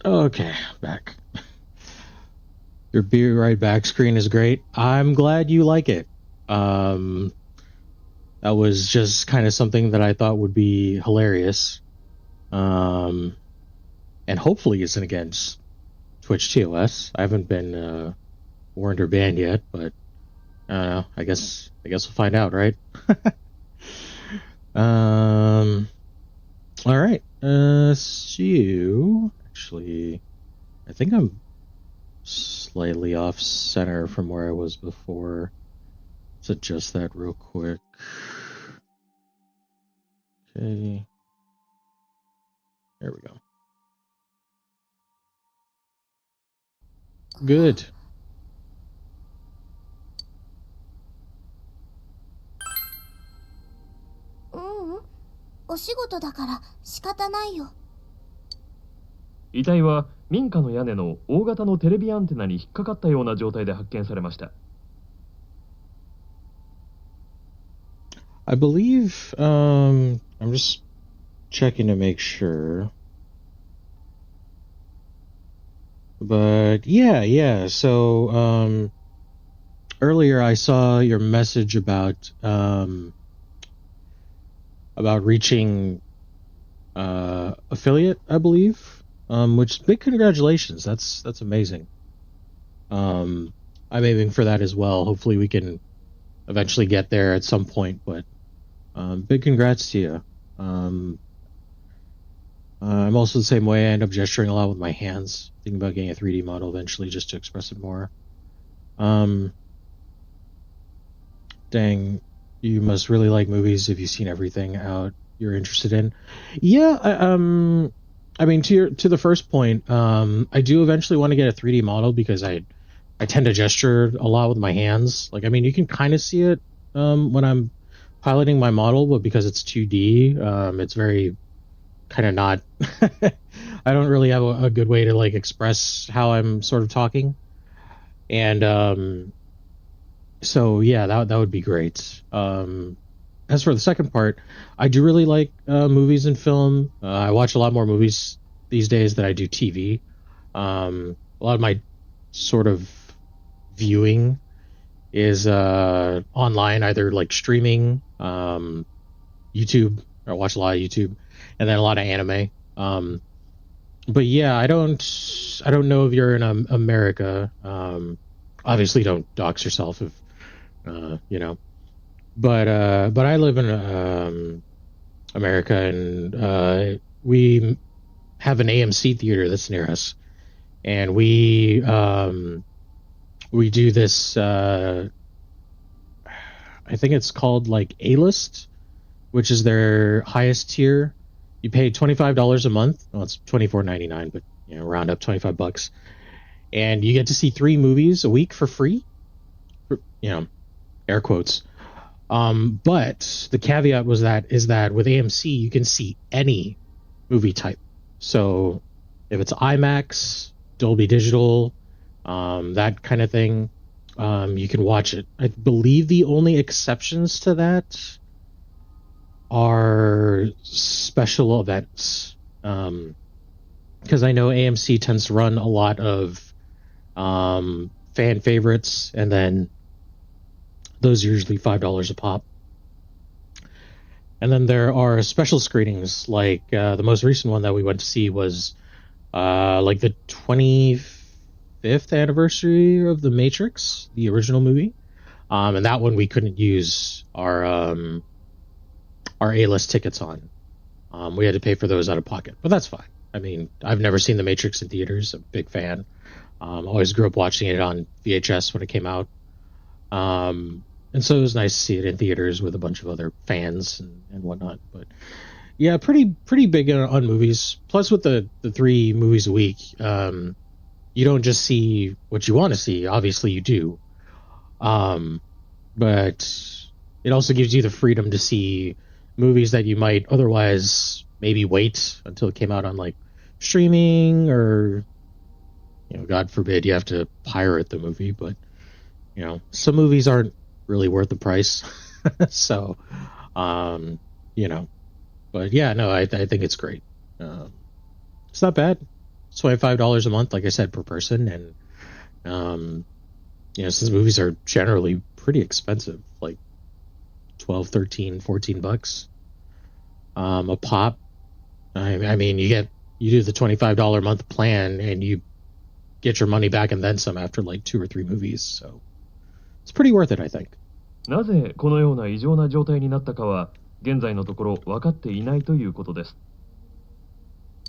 Okay, back. Your Be Right Back screen is great. I'm glad you like it. That was just kind of something that I thought would be hilarious. And hopefully isn't against Twitch TOS. I haven't been warned or banned yet, but I guess we'll find out, right? All right. So actually, I think I'm slightly off center from where I was before. Let's adjust that real quick. Okay. There we go. Good.ううん、お仕事だから仕方ないよ。遺体は民家の屋根の大型のテレビアンテナに引っかかったような状態で発見されました。I believe, I'm just checking to make sure. But yeah. So, earlier I saw your message about reaching, affiliate, I believe. Which big congratulations. That's amazing. I'm aiming for that as well. Hopefully we can eventually get there at some point, but big congrats to you. I'm also the same way. I end up gesturing a lot with my hands, thinking about getting a 3D model eventually just to express it more. Dang, you must really like movies if you've seen everything out you're interested in. Yeah, I mean, to the first point, I do eventually want to get a 3D model because I tend to gesture a lot with my hands. Like, I mean, you can kind of see it when I'm piloting my model, but because it's 2D, it's very kind of not. I don't really have a good way to like express how I'm sort of talking, and so yeah, that would be great. As for the second part, I do really like movies and film. I watch a lot more movies these days than I do TV. A lot of my sort of viewing is online, either like streaming, YouTube. I watch a lot of YouTube, and then a lot of anime. But yeah, I don't know if you're in America. Obviously, don't dox yourself if you know. But I live in America, and we have an AMC theater that's near us, and we do this. I think it's called like A-list, which is their highest tier. You pay $25 a month. Well, it's $24.99, but you know, round up $25, and you get to see 3 movies a week for free. You know, air quotes. But the caveat is that with AMC you can see any movie type. So if it's IMAX, Dolby Digital, that kind of thing, you can watch it. I believe the only exceptions to that are special events. Because I know AMC tends to run a lot of fan favorites, and then those are usually $5 a pop. And then there are special screenings, like the most recent one that we went to see was like the 25th anniversary of The Matrix, the original movie. And that one we couldn't use our A-list tickets on. We had to pay for those out of pocket, but that's fine. I mean, I've never seen The Matrix in theaters. I'm a big fan. Always grew up watching it on VHS when it came out. And so it was nice to see it in theaters with a bunch of other fans and whatnot. But yeah, pretty big on movies. Plus with the 3 movies a week, you don't just see what you want to see. Obviously you do. But it also gives you the freedom to see movies that you might otherwise maybe wait until it came out on like streaming, or, you know, God forbid you have to pirate the movie. But, you know, some movies aren't really worth the price. So you know, but yeah, no, I think it's great. It's not bad. It's $25 a month, like I said, per person, and you know, since movies are generally pretty expensive, like 12, 13, 14 bucks a pop. I mean, you do the $25 a month plan, and you get your money back and then some after like 2 or 3 movies. So it's pretty worth it, I think. なぜこのような異常な状態になったかは現在のところ分かっていないということです。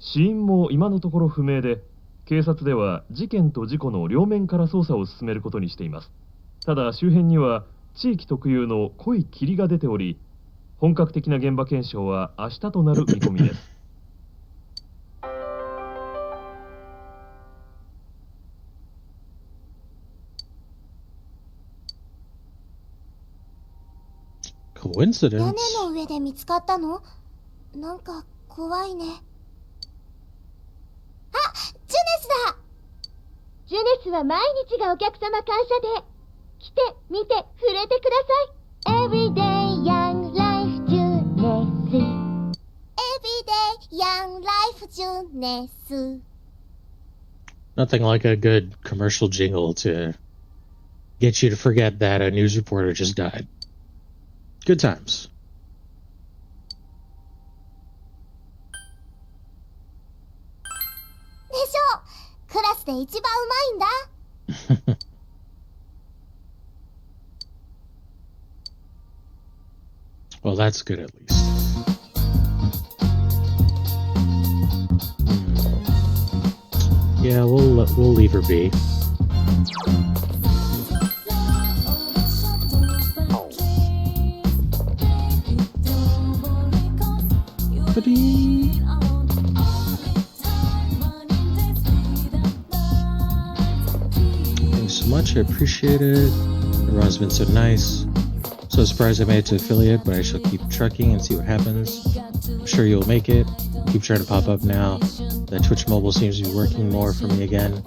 死因も今のところ不明で、警察では事件と事故の両面から捜査を進めることにしています。ただ周辺には地域特有の濃い霧が出ており、本格的な現場検証は明日となる見込みです。Coincidence? 屋根の上で見つかったの？なんか怖いね。あ、ジュネスだ！ジュネスは毎日がお客様感謝で。来て、見て、触れてください。Everyday Young Life ジュネス。Everyday Young Life ジュネス。 Nothing like a good commercial jingle to get you to forget that a news reporter just died. Good times. でしょう。クラスで一番うまいんだ。Well, that's good at least. Yeah, we'll leave her be. Thanks so much, I appreciate it. Everyone's been so nice. So surprised I made it to affiliate, but I shall keep trucking and see what happens. I'm sure you'll make it. Keep trying to pop up now that Twitch Mobile seems to be working more for me again.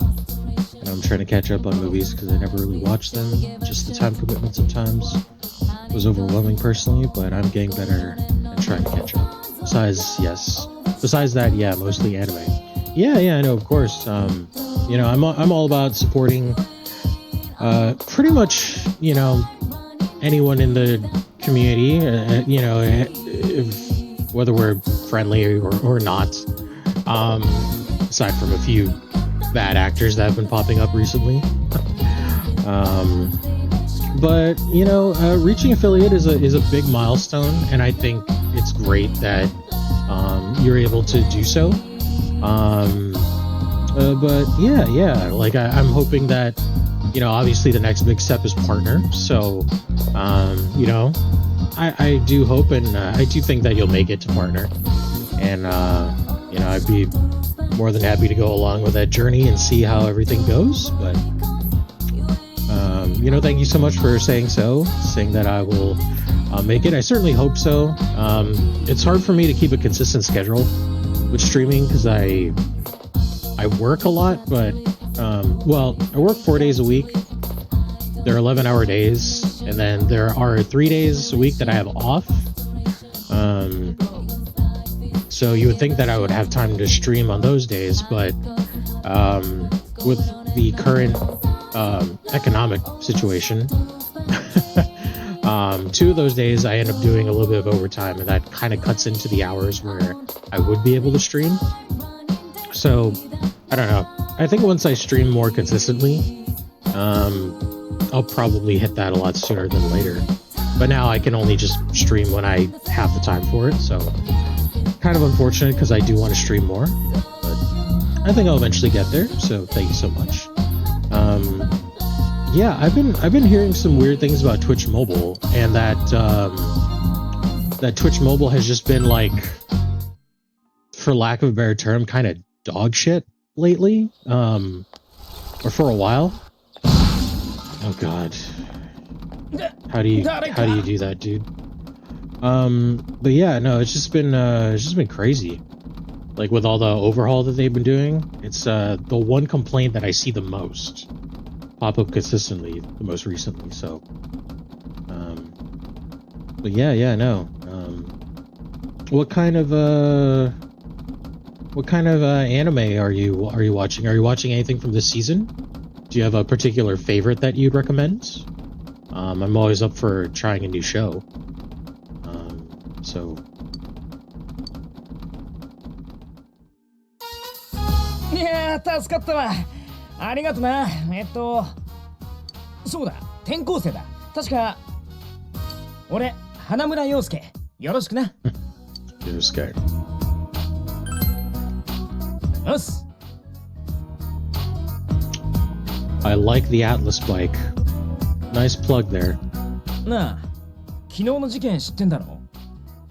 And I'm trying to catch up on movies because I never really watched them. Just the time commitment sometimes was overwhelming personally, but I'm getting better and trying to catch up. Besides that, yeah, mostly anime. Yeah, I know, of course. You know, I'm all about supporting pretty much, you know, anyone in the community, you know, whether we're friendly or not, aside from a few bad actors that have been popping up recently. But you know, reaching affiliate is a big milestone, and I think it's great that you're able to do so. But yeah, like I'm hoping that, you know, obviously the next big step is partner. So, you know, I do hope and I do think that you'll make it to partner. And, you know, I'd be more than happy to go along with that journey and see how everything goes. But, you know, thank you so much for saying that I will make it. I certainly hope so. It's hard for me to keep a consistent schedule with streaming because I work a lot, but well, I work 4 days a week. They're 11-hour days, and then there are 3 days a week that I have off. So you would think that I would have time to stream on those days, but with the current economic situation, 2 of those days I end up doing a little bit of overtime, and that kind of cuts into the hours where I would be able to stream. So I don't know. I think once I stream more consistently, I'll probably hit that a lot sooner than later. But now I can only just stream when I have the time for it, so kind of unfortunate because I do want to stream more. But I think I'll eventually get there, so thank you so much. Yeah, I've been hearing some weird things about Twitch Mobile, and that that Twitch Mobile has just been like, for lack of a better term, kind of dog shit lately, or for a while. Oh god, how do you do that, dude? But yeah, no, it's just been crazy. Like with all the overhaul that they've been doing, it's the one complaint that I see the most pop up consistently the most recently. So, but yeah, no. What kind of What kind of anime are you watching? Are you watching anything from this season? Do you have a particular favorite that you'd recommend? I'm always up for trying a new show. So. いやー、助かったわ。ありがとな。そうだ、転校生だ。確か、俺、花村陽介。よろしくな。陽介。よし。I like the Atlas bike. Nice plug there. なあ、昨日の事件知ってんだろ？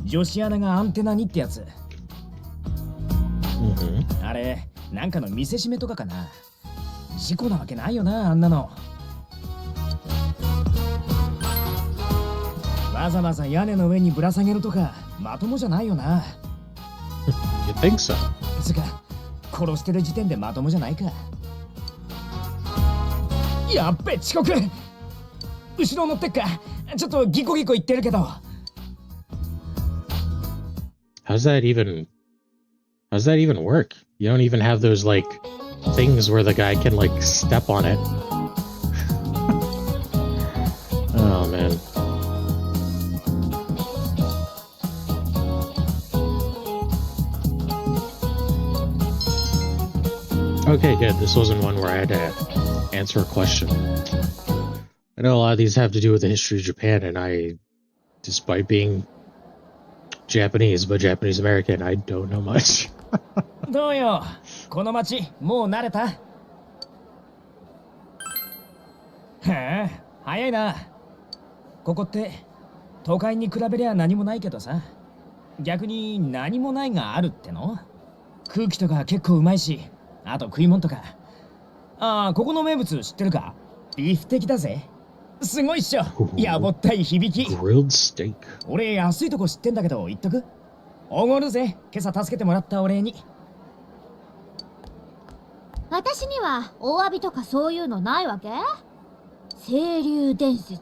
女子アナがアンテナにってやつ。あれ、なんかの見せしめとかかな。事故なわけないよな、あんなの。わざわざ屋根の上にぶら下げるとかまともじゃないよな。You think so? つか、殺してる時点でまともじゃないか。やっべ、遅刻。後ろ乗ってっか。ちょっとギコギコ言ってるけど。How's that even work? You don't even have those like things where the guy can like step on it. Oh man. Okay, good. This wasn't one where I had to answer a question. I know a lot of these have to do with the history of Japan, and I, despite being Japanese, but Japanese American, I don't know much. どうよ、この町もう慣れた？へえ、早いな。ここって都会に比べりゃ何もないけどさ、逆に何もないがあるっての？空気とか結構うまいし、あと食い物とか。ああ、ここの名物知ってるか？ビーフ的だぜ。すごいっしょ。やぼったい響き。Grilled steak。俺安いとこ知ってんだけど言っとく？おごるぜ、今朝助けてもらったお礼に。私には大詫びとかそういうのないわけ？清流伝説。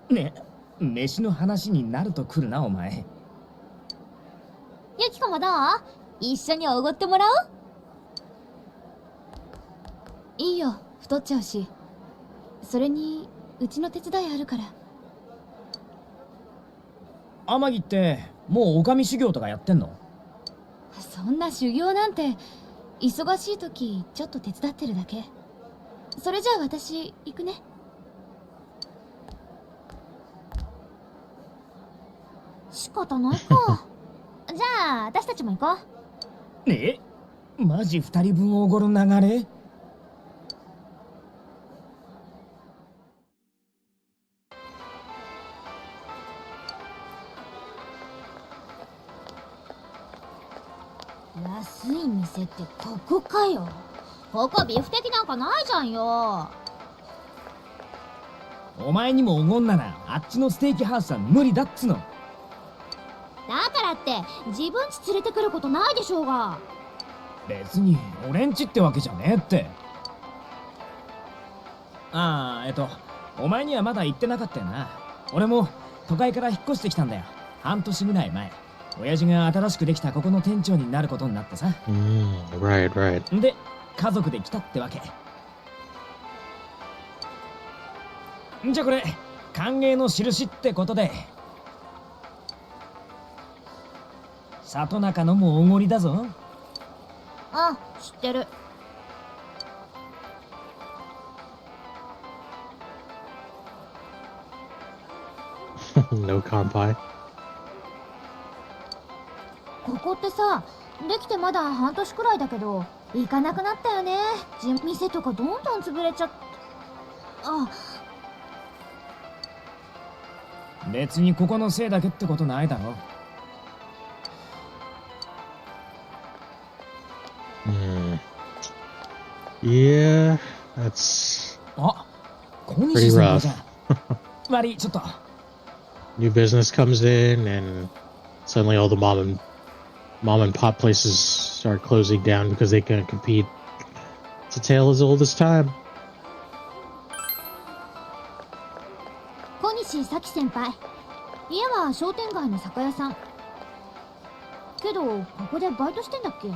ね、飯の話になると来るなお前。ユキコもどう？一緒におごってもらおう？いいよ、太っちゃうし。それにうちの手伝いあるから。天城ってもう女将修行とかやってんの？そんな修行なんて忙しい時ちょっと手伝ってるだけ。それじゃあ私行くね。仕方ないか。じゃあ私たちも行こう。え？マジ2人分おごる流れ？安い店ってここかよ。ここビフ的なんかないじゃんよ。お前にもおごんならあっちのステーキハウスは無理だっつの。だからって自分家連れてくることないでしょうが。別に俺んちってわけじゃねえって。ああ、お前にはまだ言ってなかったよな。俺も都会から引っ越してきたんだよ。半年ぐらい前。親父が新しくできたここの店長になることになってさ。Right, right. で、家族で来たってわけ。じゃあこれ、歓迎の印ってことで。里中のもおごりだぞ。あ、知ってる。No kanpai. ここってさ、できてまだ半年くらいだけど行かなくなったよね。店とかどんどん潰れちゃっ。あ、別にここのせいだけってことないだろ。Yeah, that's あ、小西さんじゃん。悪い、ちょっと。New business comes in and suddenly all the mom and pop places start closing down because they can't compete. It's a tale as old as time. 小西咲先輩。家は商店街の酒屋さん。けどここでバイトしてんだっけ？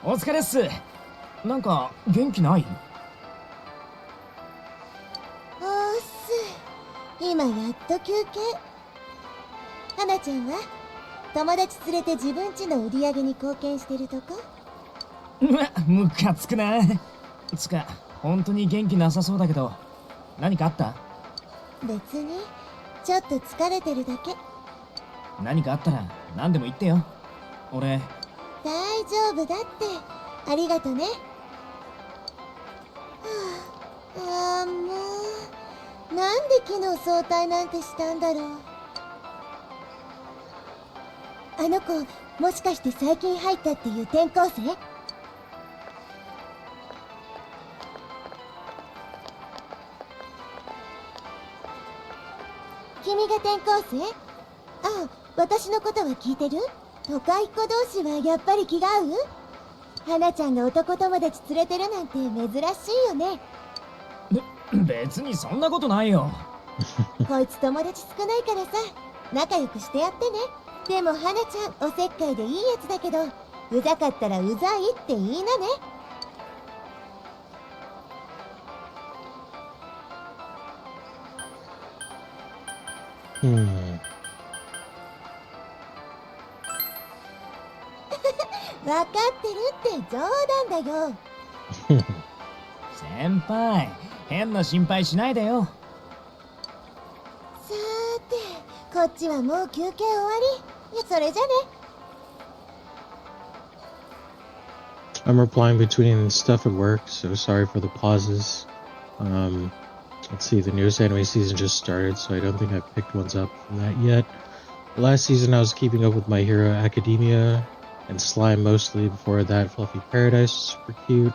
お疲れっす。なんか元気ない？おーっす。今やっと休憩。花ちゃんは友達連れて自分家の売り上げに貢献してるとこ？ムカつくな。つか本当に元気なさそうだけど、何かあった？別にちょっと疲れてるだけ。何かあったら何でも言ってよ。俺。大丈夫だって。ありがとね。はあ、もうなんで昨日早退なんてしたんだろう。あの子もしかして最近入ったっていう転校生？君が転校生？ああ、私のことは聞いてる？都会っ子同士はやっぱり気が合う？花ちゃんが男友達連れてるなんて珍しいよね。別にそんなことないよ。こいつ友達少ないからさ、仲良くしてやってね。でも花ちゃんおせっかいでいいやつだけど、うざかったらうざいって言いなね。分かってるって冗談だよ。先輩、変な心配しないでよ。さーて、こっちはもう休憩終わり。それじゃね。I'm replying between stuff at work, so sorry for the pauses. Let's see, the newest anime season just started, so I don't think I've picked ones up from that yet. Last season I was keeping up with My Hero Academia and Slime mostly. Before that, Fluffy Paradise was super cute.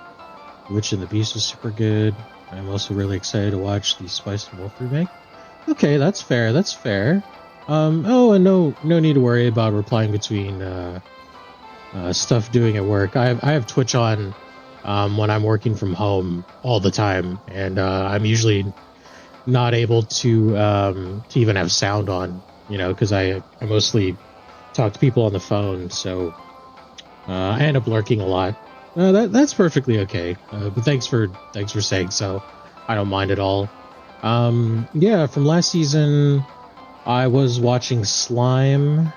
Witch and the Beast was super good. I'm also really excited to watch the Spice and Wolf remake. Okay, that's fair, that's fair. Oh, and no need to worry about replying between stuff doing at work. I have Twitch on when I'm working from home all the time, and I'm usually not able to even have sound on, you know, because I mostly talk to people on the phone, so I end up lurking a lot. That's perfectly okay. But thanks for saying so. I don't mind at all. Yeah, from last season, I was watching Slime.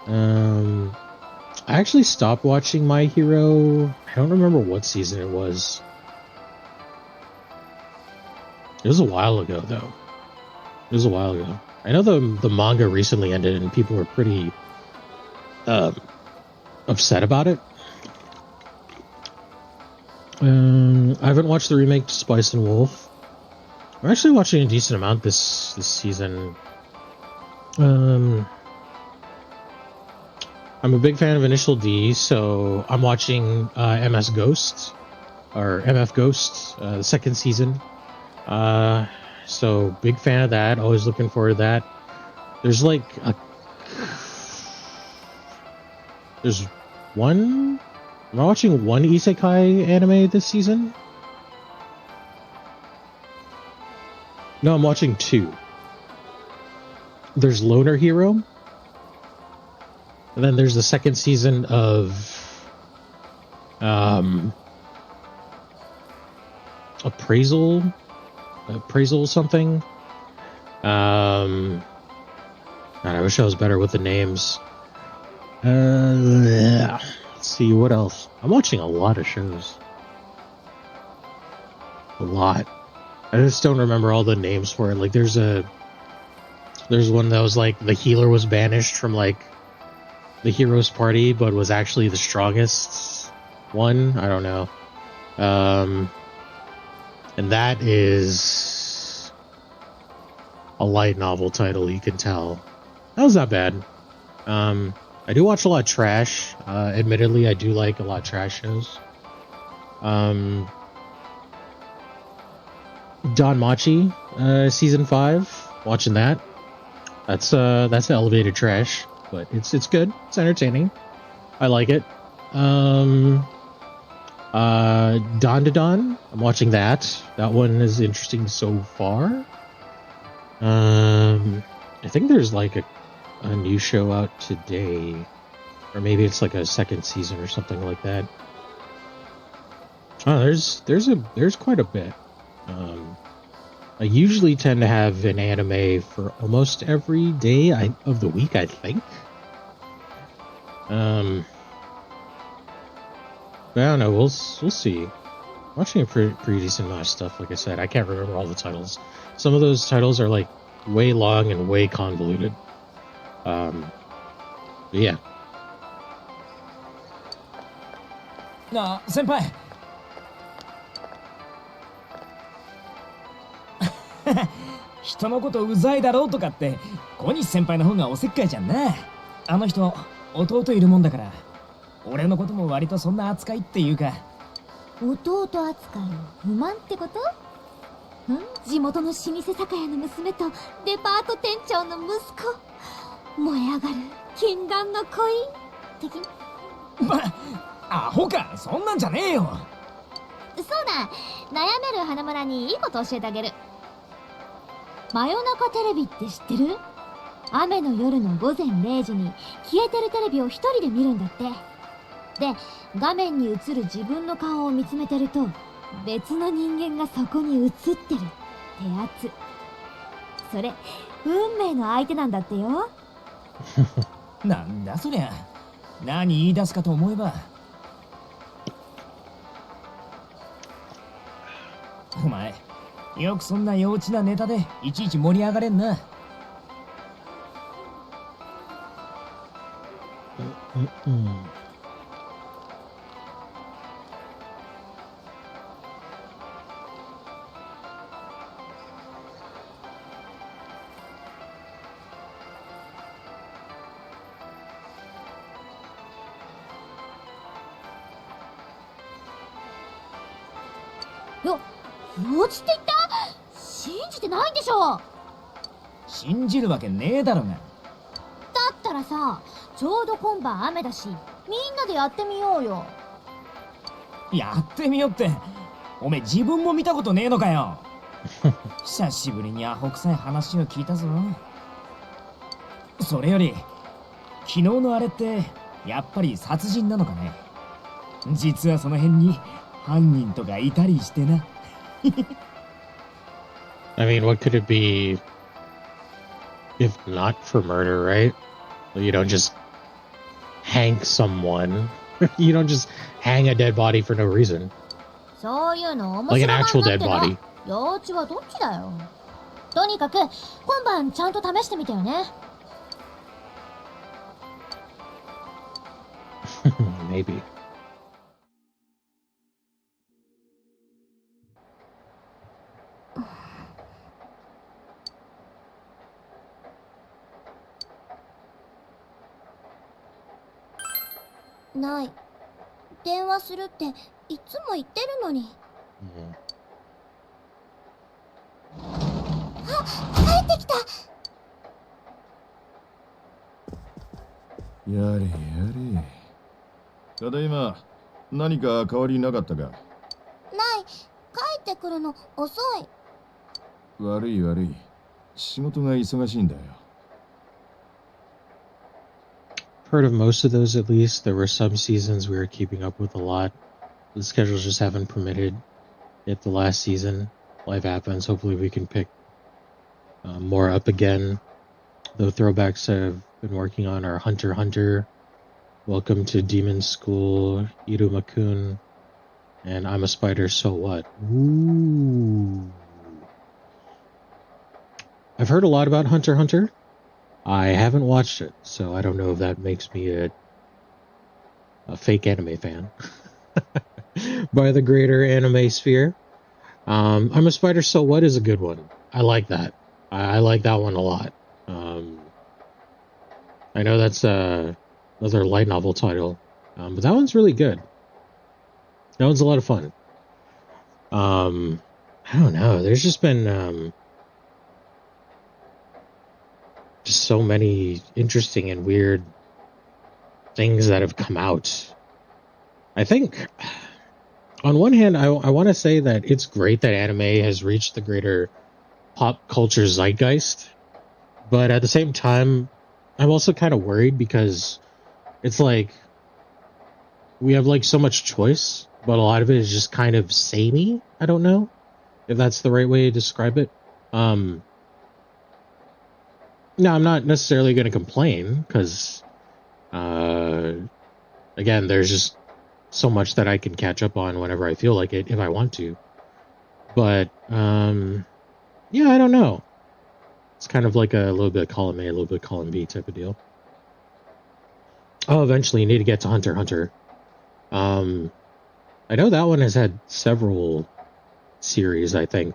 I actually stopped watching My Hero. I don't remember what season it was. It was a while ago, though. It was a while ago. I know the manga recently ended, and people were pretty upset about it. I haven't watched the remake to Spice and Wolf. I'm actually watching a decent amount this season. I'm a big fan of Initial D, so I'm watching MF Ghost, the second season. So big fan of that. Always looking forward to that. There's one. Am I watching one isekai anime this season? No, I'm watching two. There's Loner Hero. And then there's the second season of Appraisal something. God, I wish I was better with the names. Let's see, what else? I'm watching a lot of shows. A lot. I just don't remember all the names for it. Like, there's one that was like the healer was banished from like the hero's party, but was actually the strongest one. I don't know. And that is a light novel title, you can tell. That was not bad. I do watch a lot of trash. Admittedly, I do like a lot of trash shows. Don Machi, season 5, watching that. That's elevated trash, but it's good. It's entertaining. I like it. Don to Don, I'm watching that. That one is interesting so far. I think there's like a a new show out today. Or maybe it's like a second season or something like that. Oh, there's quite a bit. I usually tend to have an anime for almost every day of the week, I think. But I don't know, we'll see. Watching a pretty decent amount of stuff, like I said. I can't remember all the titles. Some of those titles are like way long and way convoluted. But yeah. なあ先輩人のことうざいだろうとかって小西先輩の方がおせっかいじゃんな。あの人弟いるもんだから俺のことも割とそんな扱いっていうか。弟扱い不満ってこと？地元の老舗酒屋の娘とデパート店長の息子、燃え上がる禁断の恋的に。アホか、そんなんじゃねえよ。そうだ、悩める花村にいいこと教えてあげる。真夜中テレビって知ってる？雨の夜の午前0時に消えてるテレビを一人で見るんだって。で、画面に映る自分の顔を見つめてると別の人間がそこに映ってるってやつ。それ運命の相手なんだってよ。なんだそりゃ。何言い出すかと思えば。お前よくそんな幼稚なネタでいちいち盛り上がれんな。幼稚って言った？信じてないんでしょ。信じるわけねえだろが。だったらさ、ちょうど今晩雨だしみんなでやってみようよ。やってみよっておめえ自分も見たことねえのかよ。久しぶりにアホ臭い話を聞いたぞ。それより昨日のあれってやっぱり殺人なのかね。実はその辺に犯人とかいたりしてな。I mean, what could it be if not for murder, right? You don't just hang someone. You don't just hang a dead body for no reason. そういうの面 Like 白 an が actual んな dead ってね。 body. 幼稚はどっちだよ。とにかく今晩ちゃんと試してみてよね。Maybe. .ない。電話するっていつも言ってるのに。あ、帰ってきた。やれやれ。ただいま、何か変わりなかったか？ない。帰ってくるの遅い。悪い悪い。仕事が忙しいんだよ。Heard of most of those at least. There were some seasons we were keeping up with a lot. The schedules just haven't permitted it the last season. Life happens. Hopefully we can pick more up again. The throwbacks I've been working on are Hunter x Hunter, Welcome to Demon School, Irumakun, and I'm a Spider, So What? Ooh. I've heard a lot about Hunter x Hunter. I haven't watched it, so I don't know if that makes me a fake anime fan by the greater anime sphere. I'm a Spider, So What is a good one. I like that. I like that one a lot. I know that's another light novel title, but that one's really good. That one's a lot of fun. I don't know. There's just been just so many interesting and weird things that have come out. I think, on one hand, I want to say that it's great that anime has reached the greater pop culture zeitgeist, but at the same time, I'm also kind of worried because it's like we have like so much choice, but a lot of it is just kind of samey. I don't know if that's the right way to describe it. No, I'm not necessarily going to complain because, again, there's just so much that I can catch up on whenever I feel like it, if I want to. But, yeah, I don't know. It's kind of like a little bit of column A, a little bit of column B type of deal. Oh, eventually you need to get to Hunter x Hunter. I know that one has had several series, I think.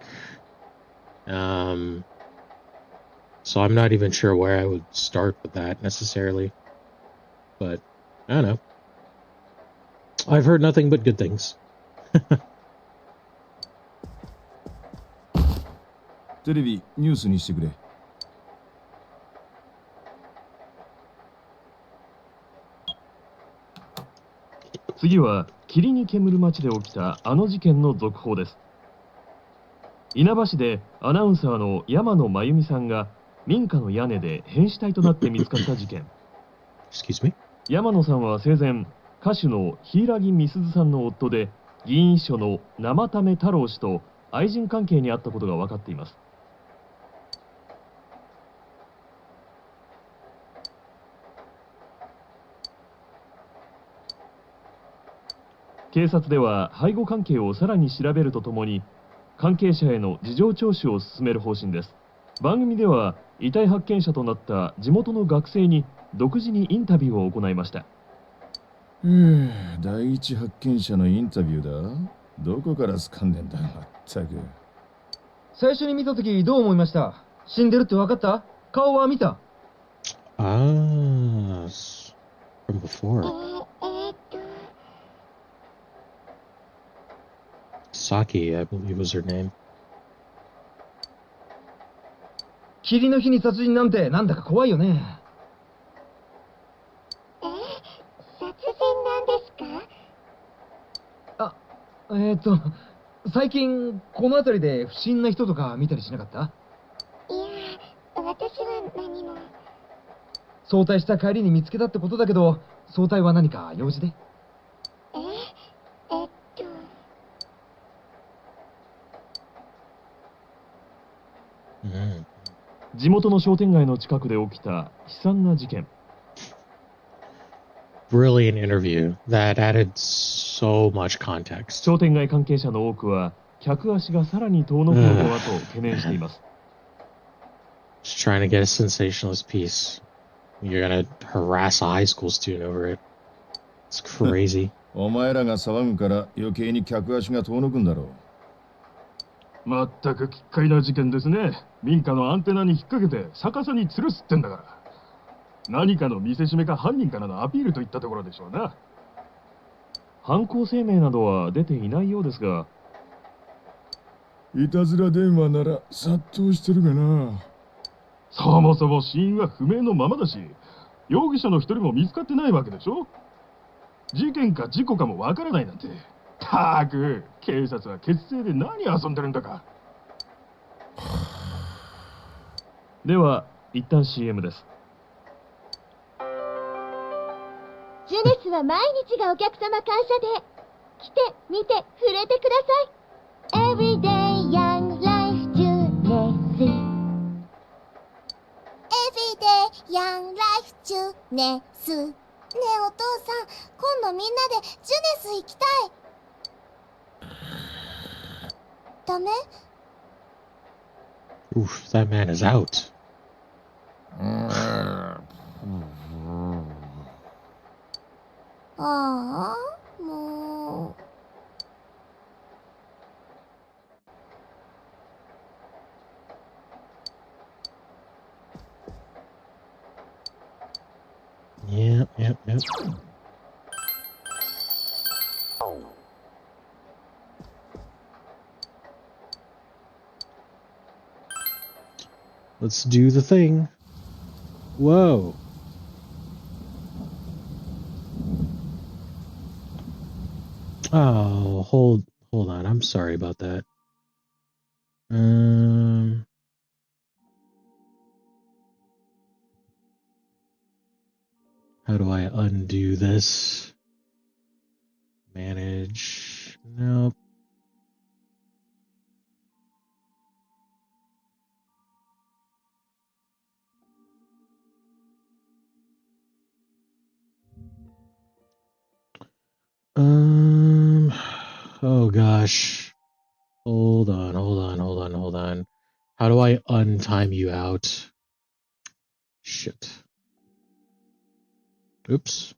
So I'm not even sure where I would start with that necessarily. But, I don't know. I've heard nothing but good things. テレビニュースにしてくれ。次は霧に煙る町で起きたあの事件の続報です。稲葉市でアナウンサーの山野真由美さんが民家の屋根で変死体となって見つかった事件。Excuse me? 山野さんは生前、歌手の柊美鈴さんの夫で議員秘書の生為太郎氏と愛人関係にあったことが分かっています。警察では背後関係をさらに調べるとともに関係者への事情聴取を進める方針です。番組では遺体発見者となった地元の学生に独自にインタビューを行いました。第一発見者のインタビューだ。どこから掴んでんだ、まったく。最初に見たときどう思いました？死んでるって分かった？顔は見た？ Ah, from before. Saki, I believe was her name. 霧の日に殺人なんてなんだか怖いよね。殺人なんですか？最近この辺りで不審な人とか見たりしなかった？いや、私は何も。早退した帰りに見つけたってことだけど、早退は何か用事で？地元の商店街の近くで起きた悲惨な事件。Brilliant interview that added so much context. 商店街関係者の多くは客足がさらに遠のくのではと懸念しています。Just trying to get a sensationalist piece. You're gonna harass a high school student over it. It's crazy. お前らが騒ぐから余計に客足が遠のくんだろう。まったく奇怪な事件ですね。民家のアンテナに引っ掛けて逆さに吊るすってんだから。何かの見せしめか犯人からのアピールといったところでしょうな。犯行声明などは出ていないようですが、いたずら電話なら殺到してるがな。そもそも死因は不明のままだし、容疑者の一人も見つかってないわけでしょ。事件か事故かもわからないなんて。たく、警察は血清で何遊んでるんだか。では一旦 CM です。ジュネスは毎日がお客様感謝で来て見て触れてください。 Everyday Young Life ジュネス Everyday Young Life ジュネス。ねえお父さん、今度みんなでジュネス行きたい。ダメ？ Oof, that man is out. ああ、もう。Yep, yep, yep. Let's do the thing. Whoa. Oh, hold on. I'm sorry about that. How do I undo this? Manage. Nope. Oh gosh. Hold on. How do I untime you out? Shit. Oops.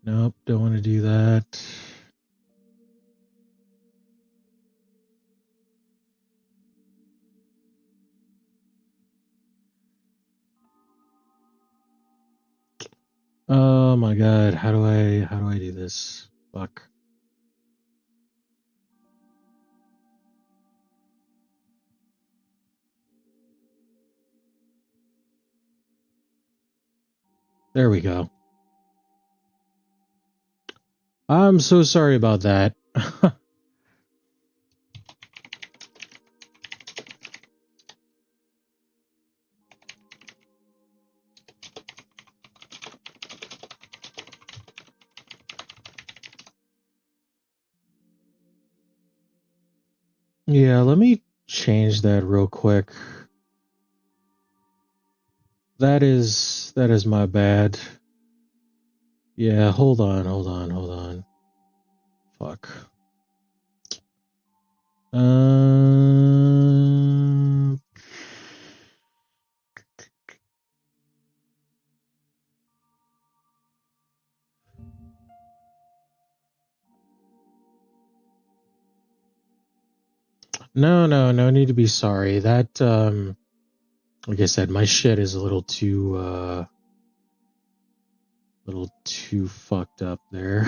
Nope, don't want to do that. Oh my god, how do I do this? Fuck. There we go. I'm so sorry about that. Yeah, let me change that real quick. That is my bad. Yeah, hold on. Fuck. No need to be sorry. That like I said, my shit is a little too fucked up there.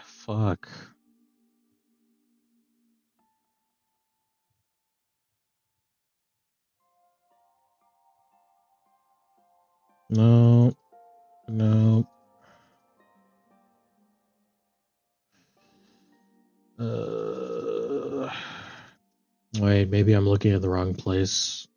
Fuck. No. Wait, maybe I'm looking at the wrong place.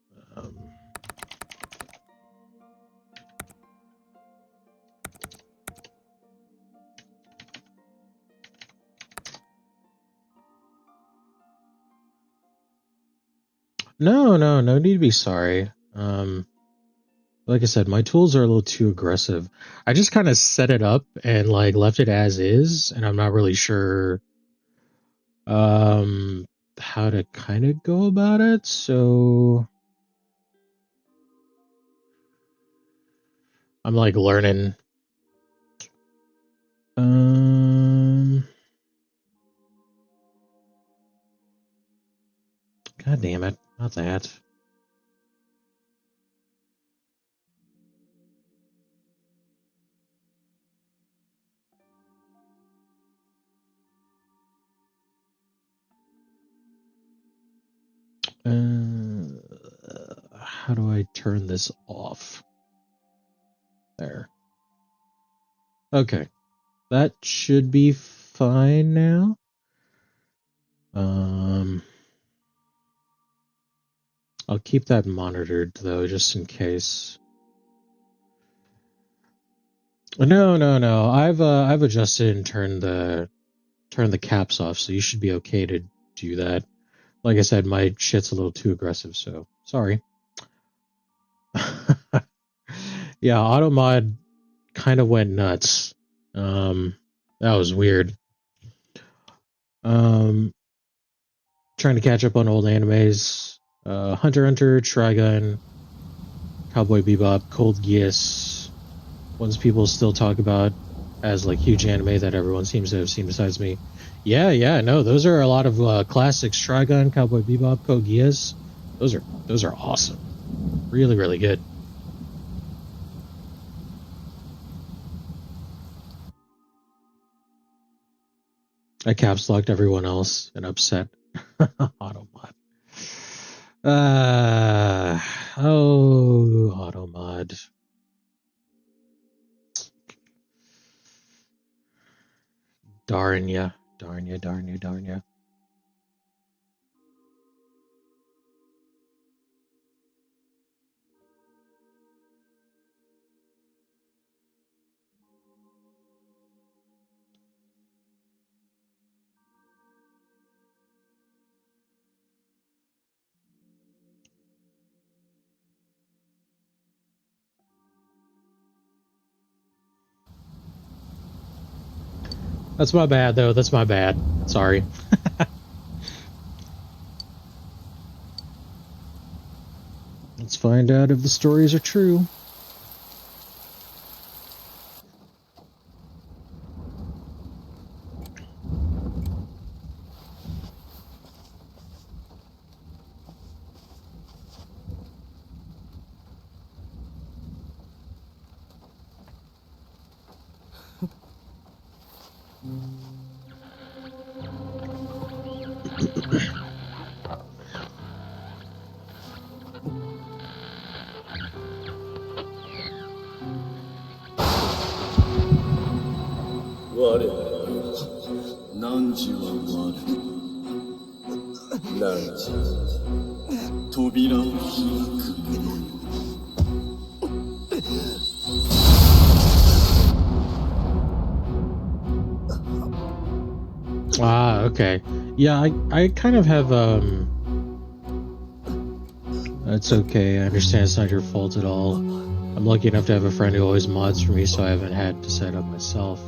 No need to be sorry. Like I said, my tools are a little too aggressive. I just kind of set it up and like left it as is, and I'm not really sure how to kind of go about it. So I'm like learning. God damn it, not that. How do I turn this off? There. Okay. That should be fine now. I'll keep that monitored though, just in case. No. I've adjusted and turned the caps off, so you should be okay to do that. Like I said, my shit's a little too aggressive, so sorry. Yeah, AutoMod kind of went nuts. That was weird. Trying to catch up on old animes. Hunter x Hunter, Trigun, Cowboy Bebop, Code Geass. Ones people still talk about as like huge anime that everyone seems to have seen besides me. Yeah, no, those are a lot of classics. Trigun, Cowboy Bebop, Code Geass. Those are awesome. Really, really good. I caps locked everyone else and upset AutoMod. AutoMod. Darn ya. That's my bad, though. That's my bad. Sorry. Let's find out if the stories are true. Ah, okay. Yeah, I kind of have, That's okay, I understand it's not your fault at all. I'm lucky enough to have a friend who always mods for me, so I haven't had to set up myself.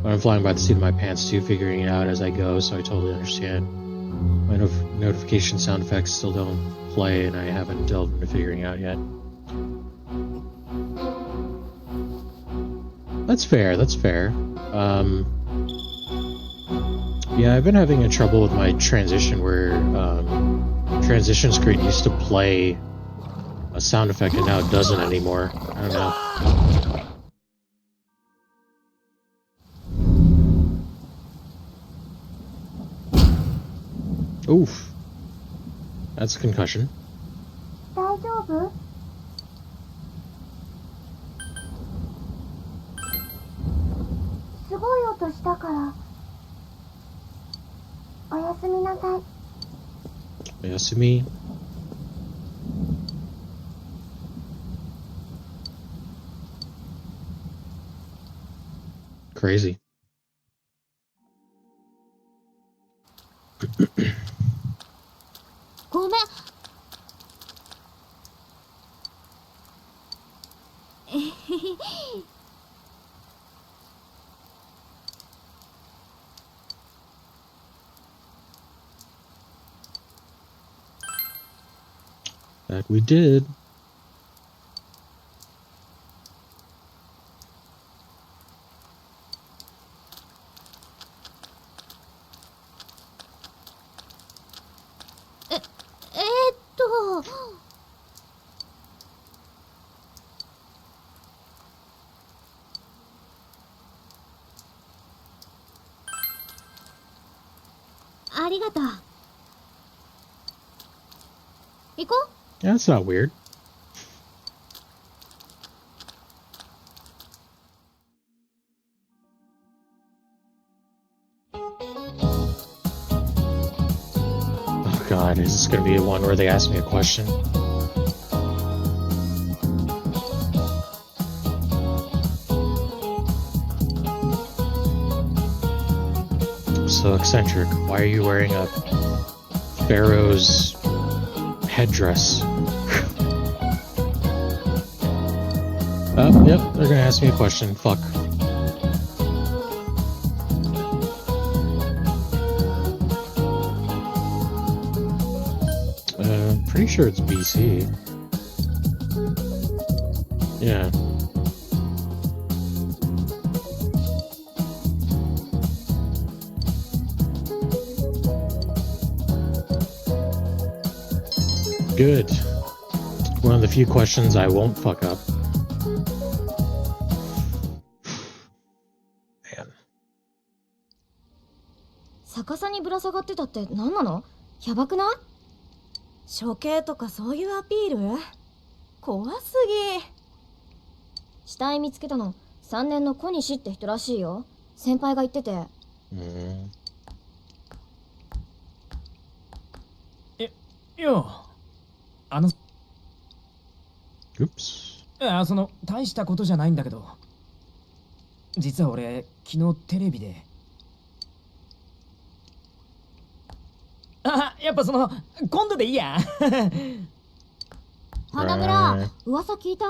But I'm flying by the seat of my pants too, figuring it out as I go, so I totally understand. My notification sound effects still don't play, and I haven't delved into figuring out yet. That's fair, that's fair. Yeah, I've been having a trouble with my transition where transition screen used to play a sound effect and now it doesn't anymore. I don't know. Oof. That's a concussion. 大丈夫？すごい音したから。おやすみなさい。おやすみ。Crazy. That we did. Yeah, that's not weird. Oh god, is this gonna be one where they ask me a question? So eccentric. Why are you wearing a pharaoh's headdress? Yep, they're gonna ask me a question. Fuck. Pretty sure it's BC. Yeah. Good. One of the few questions I won't fuck up. Man. 逆さにぶら下がってたって何なの？やばくない？処刑とかそういうアピール？怖すぎ。死体見つけたの3年の小西って人らしいよ。先輩が言ってて。その大したことじゃないんだけど、実は俺昨日テレビでやっぱその今度でいいや。花村、噂聞いた？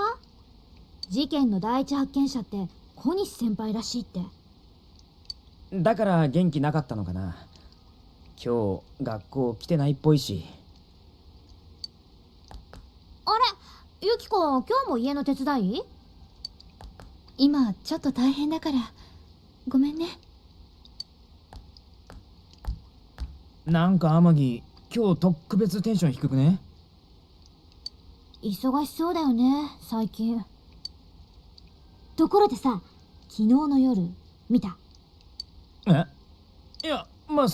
事件の第一発見者って小西先輩らしいって。だから元気なかったのかな。今日学校来てないっぽいし。あれ、ユキコ今日も家の手伝い？今ちょっと大変だからごめんね。なんか天城今日特別テンション低くね？忙しそうだよね最近。ところでさ、昨日の夜見た？え？いや、まあ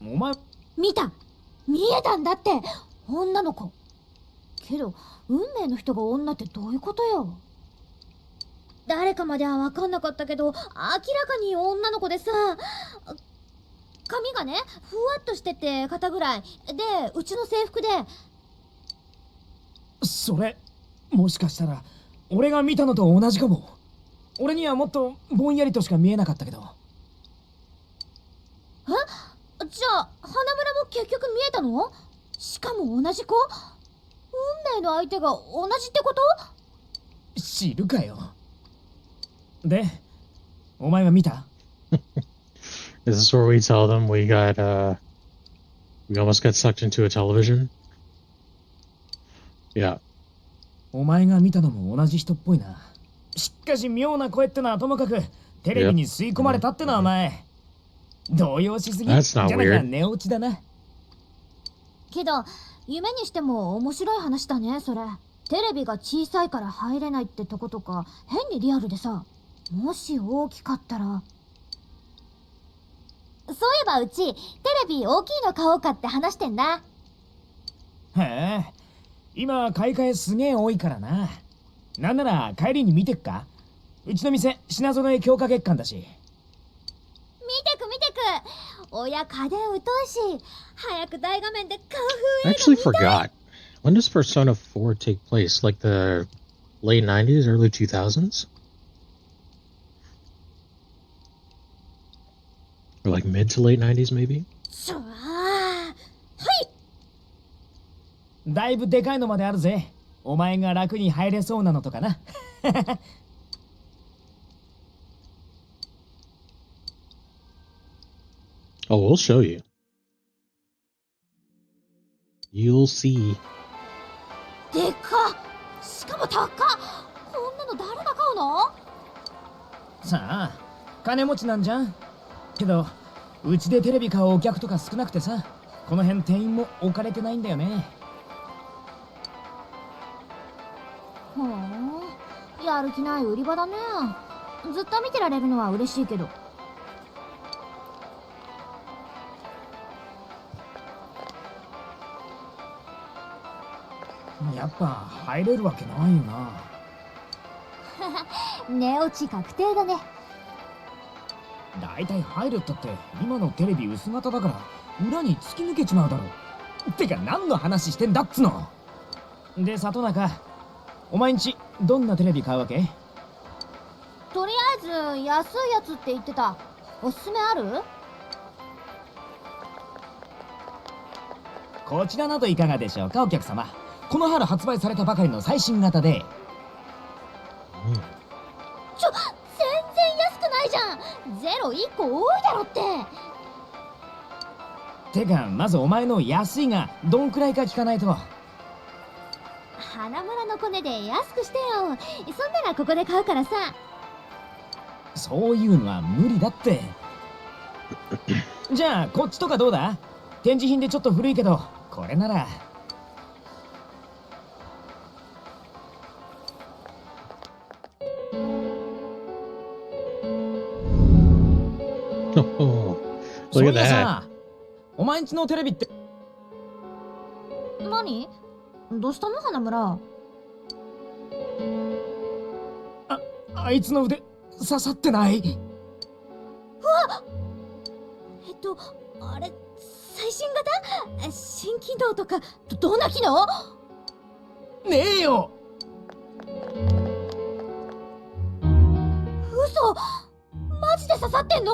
お前見えたんだって、女の子。けど運命の人が女ってどういうことよ。誰かまでは分かんなかったけど明らかに女の子でさ、髪がねふわっとしてて肩ぐらいで、うちの制服で。それもしかしたら俺が見たのと同じかも。俺にはもっとぼんやりとしか見えなかったけど。え？じゃあ花村も結局見えたの？しかも同じ子？運命の相手が同じってこと？知るかよ。で、お前は見た？ Is this where we tell them we almost got sucked into a television? Yeah. お前が見たのも同じ人っぽいな。しかし妙な声ってのはともかく、テレビに吸い込まれたってのはお前、動揺しすぎ。じゃなきゃ寝落ちだな。けど夢にしても面白い話だねそれ。テレビが小さいから入れないってとことか変にリアルでさ、もし大きかったら。そういえばうちテレビ大きいの買おうかって話してんだ。へえ、今買い替えすげえ多いからな。なんなら帰りに見てっか？うちの店品揃え強化月間だし。見てく親家電疎いし、早く大画面で買う I actually forgot. When does Persona 4 take place? Like the late 90s, early 2000s? Or like mid to late 90s, maybe? だいぶでかいのまであるぜ。お前が楽に入れそうなのとかな。Oh, we'll show you. You'll see. でかっ！しかも高っ！こんなの誰が買うの？さあ、金持ちなんじゃん。けど、うちでテレビ買うお客とか少なくてさ、この辺店員も置かれてないんだよね。ほん、やる気ない売り場だね。ずっと見てられるのは嬉しいけど。やっぱ入れるわけないよな。寝落ち確定だね。だいたい入るったって今のテレビ薄型だから裏に突き抜けちまうだろ。てか何の話してんだっつの。で里中、お前んちどんなテレビ買うわけ？とりあえず安いやつって言ってた。おすすめある？こちらなどいかがでしょうかお客様。この春発売されたばかりの最新型で。全然安くないじゃん。ゼロ1個多いだろって。てかまずお前の安いがどんくらいか聞かないと。花村のコネで安くしてよ。そんならここで買うからさ。そういうのは無理だって。じゃあこっちとかどうだ？展示品でちょっと古いけどこれなら。Look at that. お前んちのテレビって何？どうしたの花村？あいつの腕刺さってない？うわっ！あれ最新型？新機能とかどんな機能？ねえよ。嘘！マジで刺さってんの？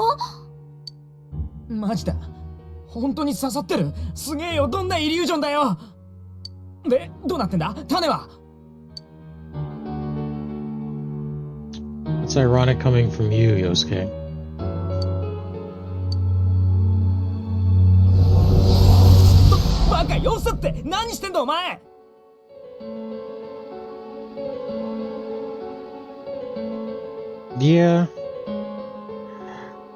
マジだ。本当に刺さってる。すげえよ。どんなイリュージョンだよ。で、どうなってんだ？種は。It's ironic coming from you, Yosuke. よせって何してんだお前。Yeah.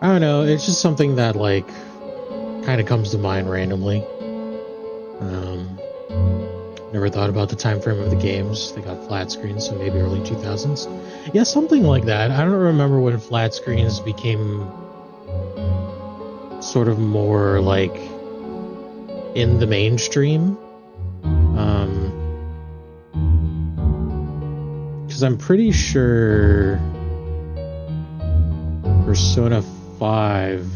I don't know, it's just something that, like, kind of comes to mind randomly. Never thought about the time frame of the games. They got flat screens, so maybe early 2000s. Yeah, something like that. I don't remember when flat screens became sort of more, like, in the mainstream. Because I'm pretty sure Persona 5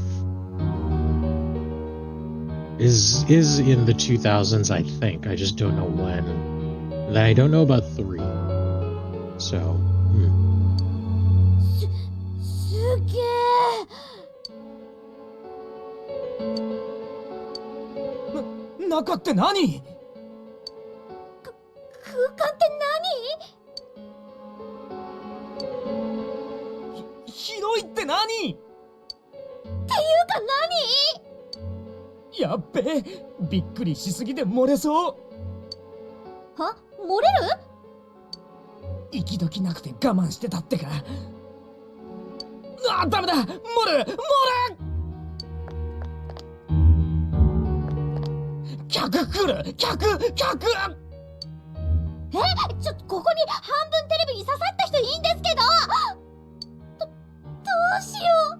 is in the 2000s, I think. I just don't know when. And then I don't know about 3. So, すげえ。中って何？空間って広いって何？っていうか何？やっべ、びっくりしすぎて漏れそう。は？漏れる？息どきなくて我慢してたってか。あ、ダメだ、漏れ客来る、客。ちょっとここに半分テレビに刺さった人いいんですけど。どうしよう。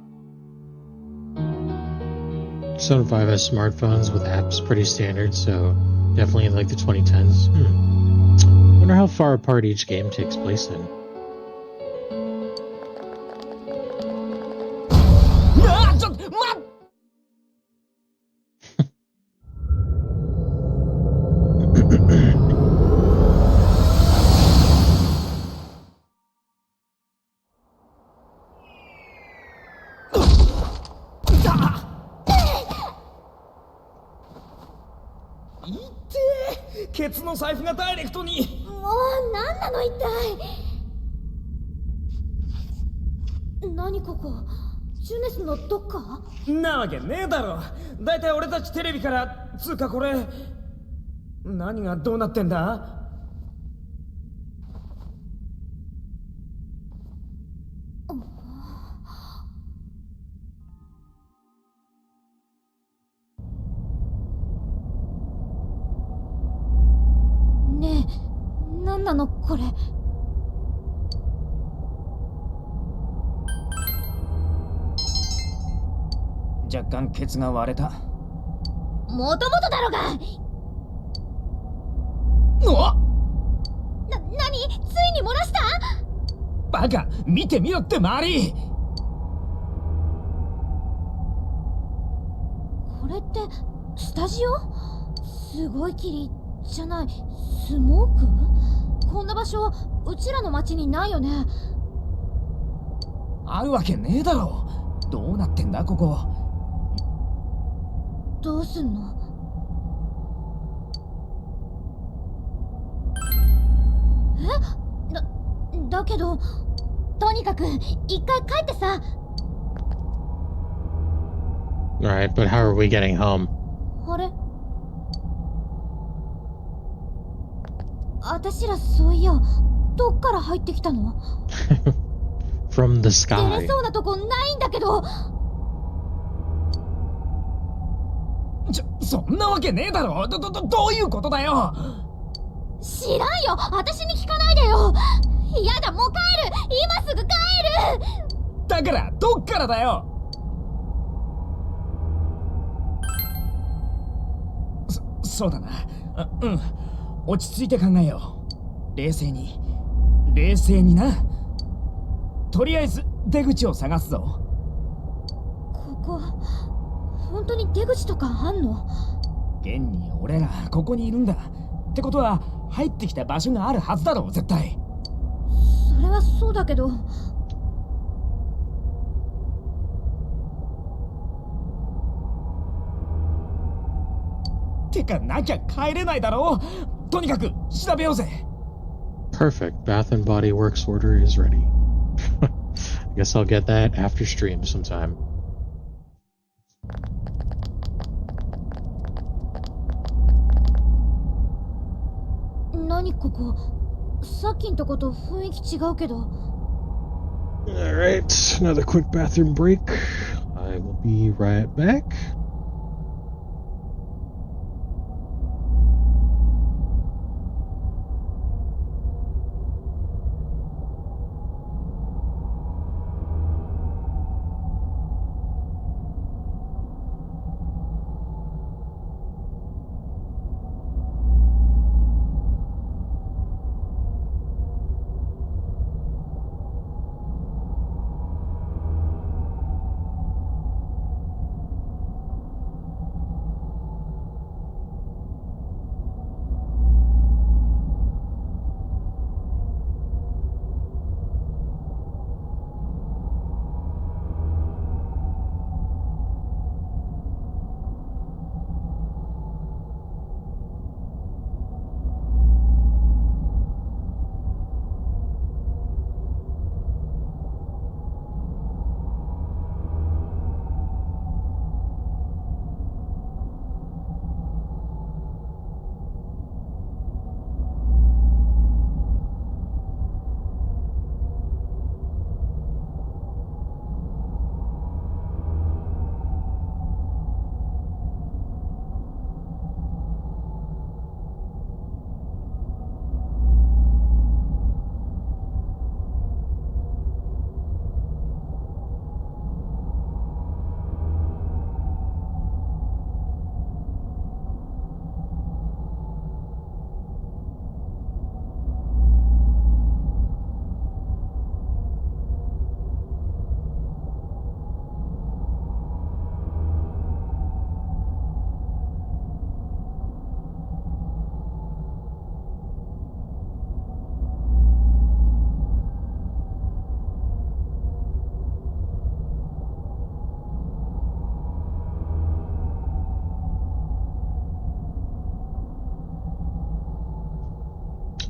Persona 5 has smartphones with apps, pretty standard, so definitely in like the 2010s. Wonder how far apart each game takes place in.いってー、ケツの財布がダイレクトに。もう何なの一体。何ここ、ジュネスのどっか？なわけねえだろ。だいたい俺たちテレビからつうかこれ何がどうなってんだ？ねえ、何なのこれ。若干ケツが割れた。もともとだろが。なに？ついに漏らした？バカ、見てみろって周り。これってスタジオ？すごい霧じゃない、スモーク？こんな場所うちらの町にないよね。あるわけねえだろ。どうなってんだここ。どうすんの？だけど、とにかく一回帰ってさ。Alright, but how are we getting home? あれ？あたしらそういや、どっから入ってきたの？ From the sky. 出れそうなとこないんだけど。そんなわけねえだろ。どういうことだよ。知らんよ、私に聞かないでよ。やだ、もう帰る、今すぐ帰る。だからどっからだよ。そうだな。うん、落ち着いて考えよう。冷静にな。とりあえず出口を探すぞ。ここ本当に出口とかあんの？現に俺らここにいるんだ。ってことは入ってきた場所があるはずだろう、絶対。それはそうだけど。てかなきゃ帰れないだろう。とにかく調べようぜ。Perfect. Bath and Body Works order is ready. I guess I'll get that after stream sometime. 何ここ、さっきんとこと雰囲気違うけど。Alright, another quick bathroom break. I will be right back.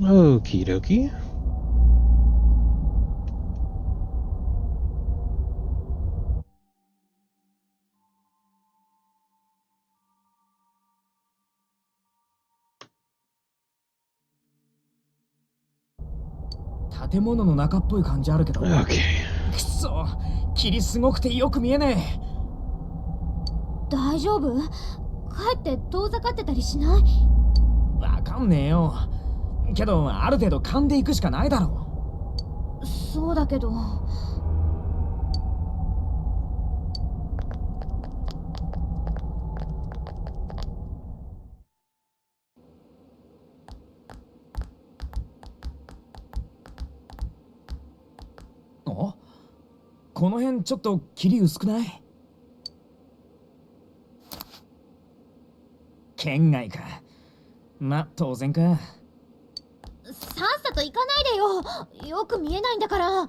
Okie dokie. Okay. 建物の中っぽい感じあるけど。Okay. くそ、霧すごくてよく見えねえ。大丈夫？かえって遠ざかってたりしない？わかんねえよ。けどある程度勘で行くしかないだろう。そうだけど。お？この辺ちょっと霧薄くない？県外か。ま、当然か。さっさと行かないでよ。よく見えないんだから。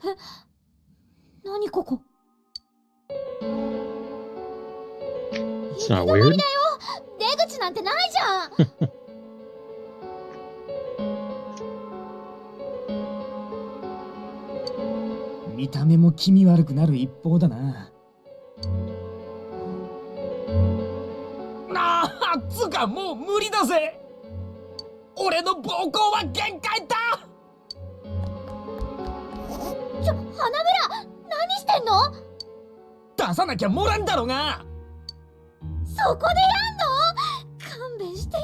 え、何ここ。It's not weird. 出口なんてないじゃん。見た目も気味悪くなる一方だな。つうかもう無理だぜ。俺の膀胱は限界だ。花村、何してんの？出さなきゃもらんだろが。そこでやんの？勘弁してよ。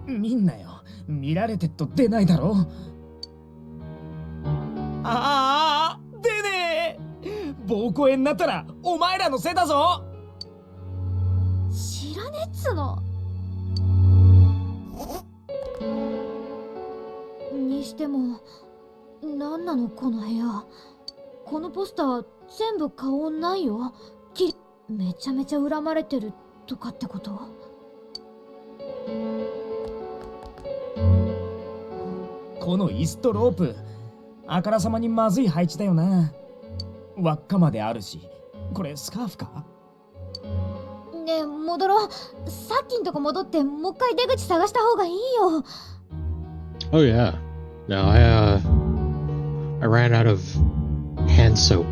見んなよ。見られてっと出ないだろ。ああ、出ねえ。膀胱炎になったらお前らのせいだぞ。知らねえっつの。にしても何なのこの部屋。このポスター全部顔ないよ。めちゃめちゃ恨まれてるとかってこと？この椅子とロープ、あからさまにまずい配置だよな。輪っかまであるし。これスカーフか？ねえ、戻ろう。さっきんとこ戻ってもう一回出口探した方がいいよ。Oh yeah. No, I ran out of hand soap.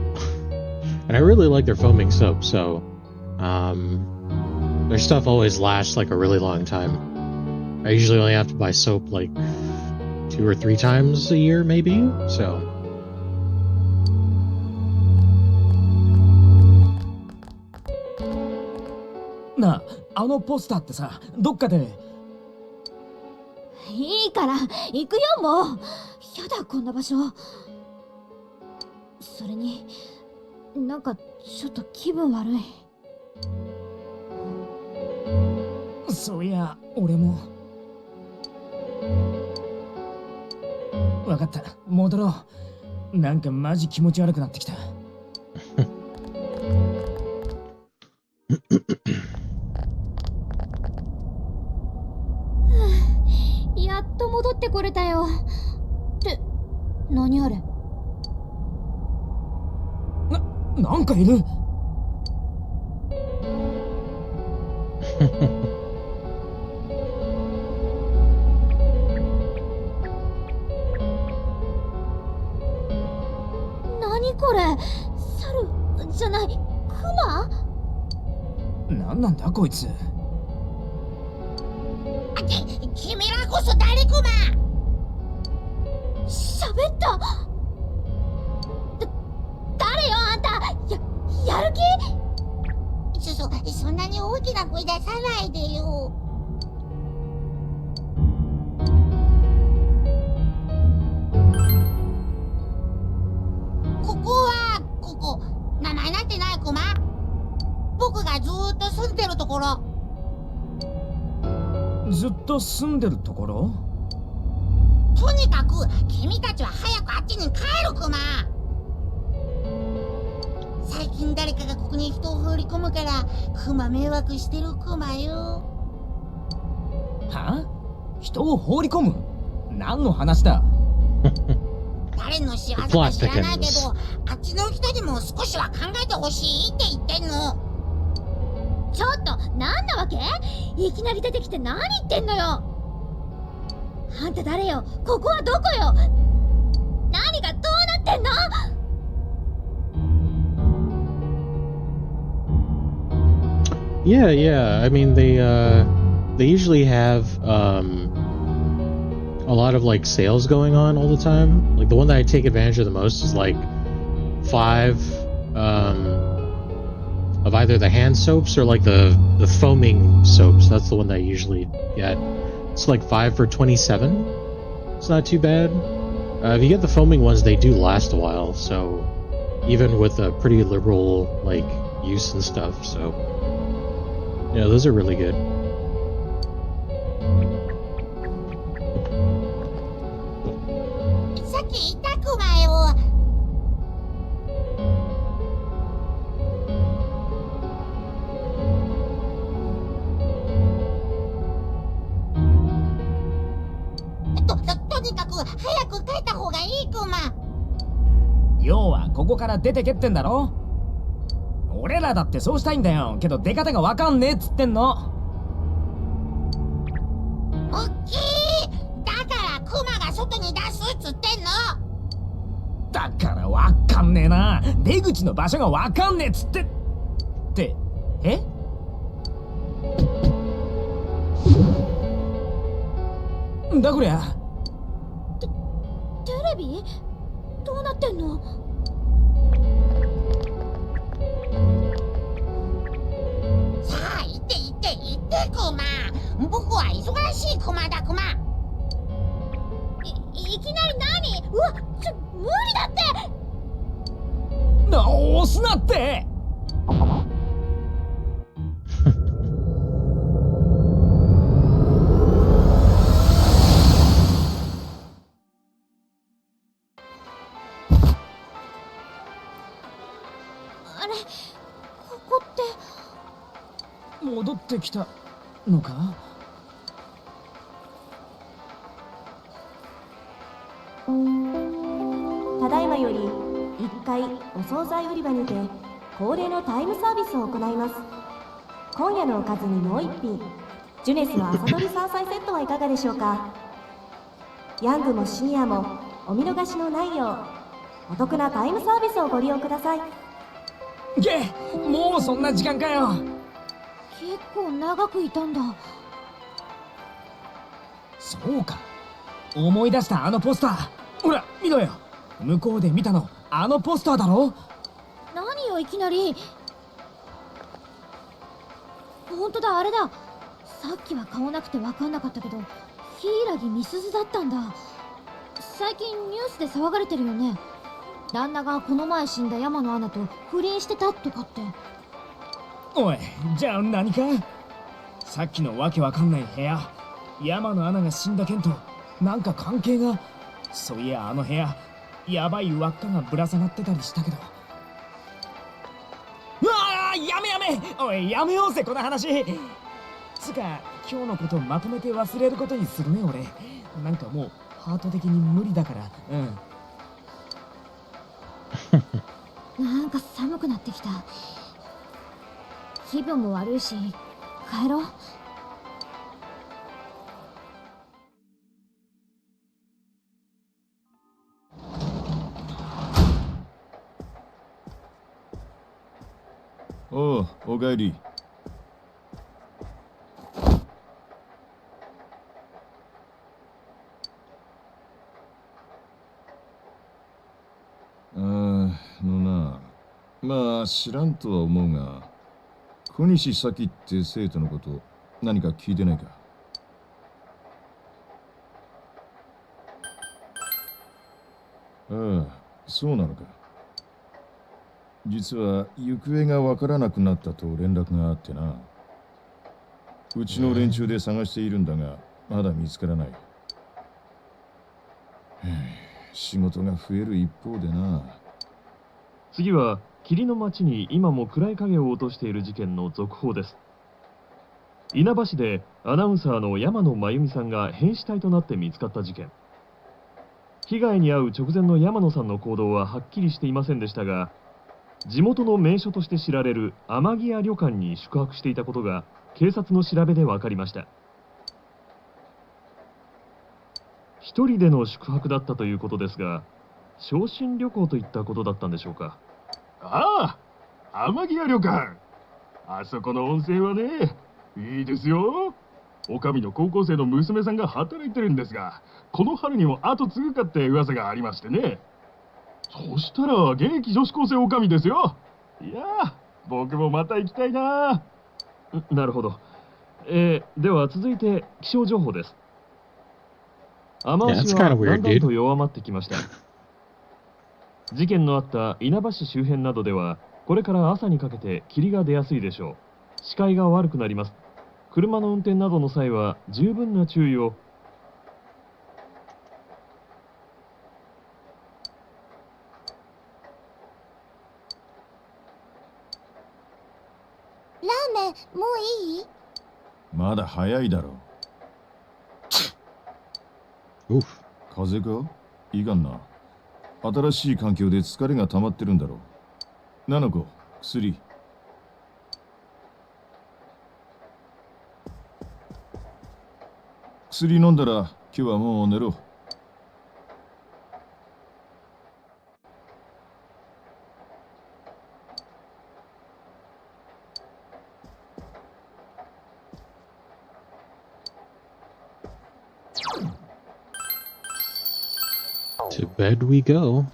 And And I really like their foaming soap, so their stuff always lasts like a really long time. I usually only have to buy soap like 2 or 3 times a year, maybe, so.なあ、あのポスターってさ、どっかで。いいから行くよ、もう。やだ、こんな場所。それになんかちょっと気分悪い。そういや、俺も。わかった、戻ろう。なんかマジ気持ち悪くなってきた。やっと戻ってこれたよ。って何あれ。なんかいる。何これ、猿じゃない、クマ。なんなんだこいつ。君らこそ誰クマ。喋った。誰よあんた。やる気。そんなに大きな声出さないでよ。ここ名前なんてないクマ。僕がずーっと住んでるところ。ずっと住んでるところ。とにかく君たちは早くあっちに帰るクマ。最近誰かがここに人を放り込むからクマ迷惑してるクマよ。は？人を放り込む？何の話だ？誰の仕業か知らないけど、あっちの人にも少しは考えてほしいって言ってんの。ちょっと何なわけ？いきなり出てきて何言ってんのよ。あんた誰よ？ここはどこよ？何がどうなってんの？Yeah. I mean, they usually have a lot of like sales going on all the time. Like the one that I take advantage of the most is like 5 of either the hand soaps or like the foaming soaps. That's the one that I usually get. It's like 5 for 27. It's not too bad. If you get the foaming ones, they do last a while. So even with a pretty liberal like use and stuff. So yeah, those are really good. さっき言ったクマよ。とにかく早く帰った方がいいクマ。要はここから出てけってんだろ。俺らだってそうしたいんだよ。けど出方がわかんねえっつってんの。おっきい。だからクマが外に出すっつってんの。だからわかんねえな。出口の場所がわかんねえっつって。ってえ？だこりゃ。テレビ？どうなってんの？さあ行ってクマ。僕は忙しいクマだクマ。いきなり何？うわ、無理だって。押すなって。あれ、ここって戻ってきたのか？ただいまより1階お惣菜売り場にて恒例のタイムサービスを行います。今夜のおかずにもう一品、ジュネスの朝どり山菜セットはいかがでしょうか。ヤングもシニアもお見逃しのないようお得なタイムサービスをご利用ください。もうそんな時間かよ。結構長くいたんだ。そうか、思い出した。あのポスター、ほら見ろよ。向こうで見たのあのポスターだろ。何よいきなり。本当だ、あれだ。さっきは顔なくて分かんなかったけど、柊美鈴だったんだ。最近ニュースで騒がれてるよね。旦那がこの前死んだ山野アナと不倫してたとかって。おい、じゃあ何か。さっきのわけわかんない部屋、山野アナが死んだ件となんか関係が。そういや、あの部屋やばい輪っかがぶら下がってたりしたけど。うわあ、やめやめ。おい、やめようぜこの話。つか今日のことまとめて忘れることにするね。俺なんかもうハート的に無理だから。なんか寒くなってきた。気分も悪いし帰ろう。おう、おかえり。まあ知らんとは思うが、小西咲って生徒のこと何か聞いてないか？ああ、そうなのか。実は行方がわからなくなったと連絡があってな。うちの連中で探しているんだが、まだ見つからない。仕事が増える一方でな。次は霧の町に今も暗い影を落としている事件の続報です。稲葉市でアナウンサーの山野真由美さんが変死体となって見つかった事件。被害に遭う直前の山野さんの行動ははっきりしていませんでしたが、地元の名所として知られる天城屋旅館に宿泊していたことが警察の調べで分かりました。一人での宿泊だったということですが、昇進旅行といったことだったんでしょうか。ああ、天城屋旅館。あそこの温泉はね、いいですよ。おかみの高校生の娘さんが働いてるんですが、この春にも後継ぐかって噂がありましてね。そしたら現役女子高生おかみですよ。いやあ、僕もまた行きたいな。なるほど。では続いて気象情報です。雨足はだんだんと弱まってきました。事件のあった稲葉市周辺などでは、これから朝にかけて霧が出やすいでしょう。視界が悪くなります。車の運転などの際は十分な注意を。ラーメンもういい？まだ早いだろう。風邪か？いいかんな。新しい環境で疲れが溜まってるんだろう。ナナコ、薬。薬飲んだら今日はもう寝ろ。To bed we go.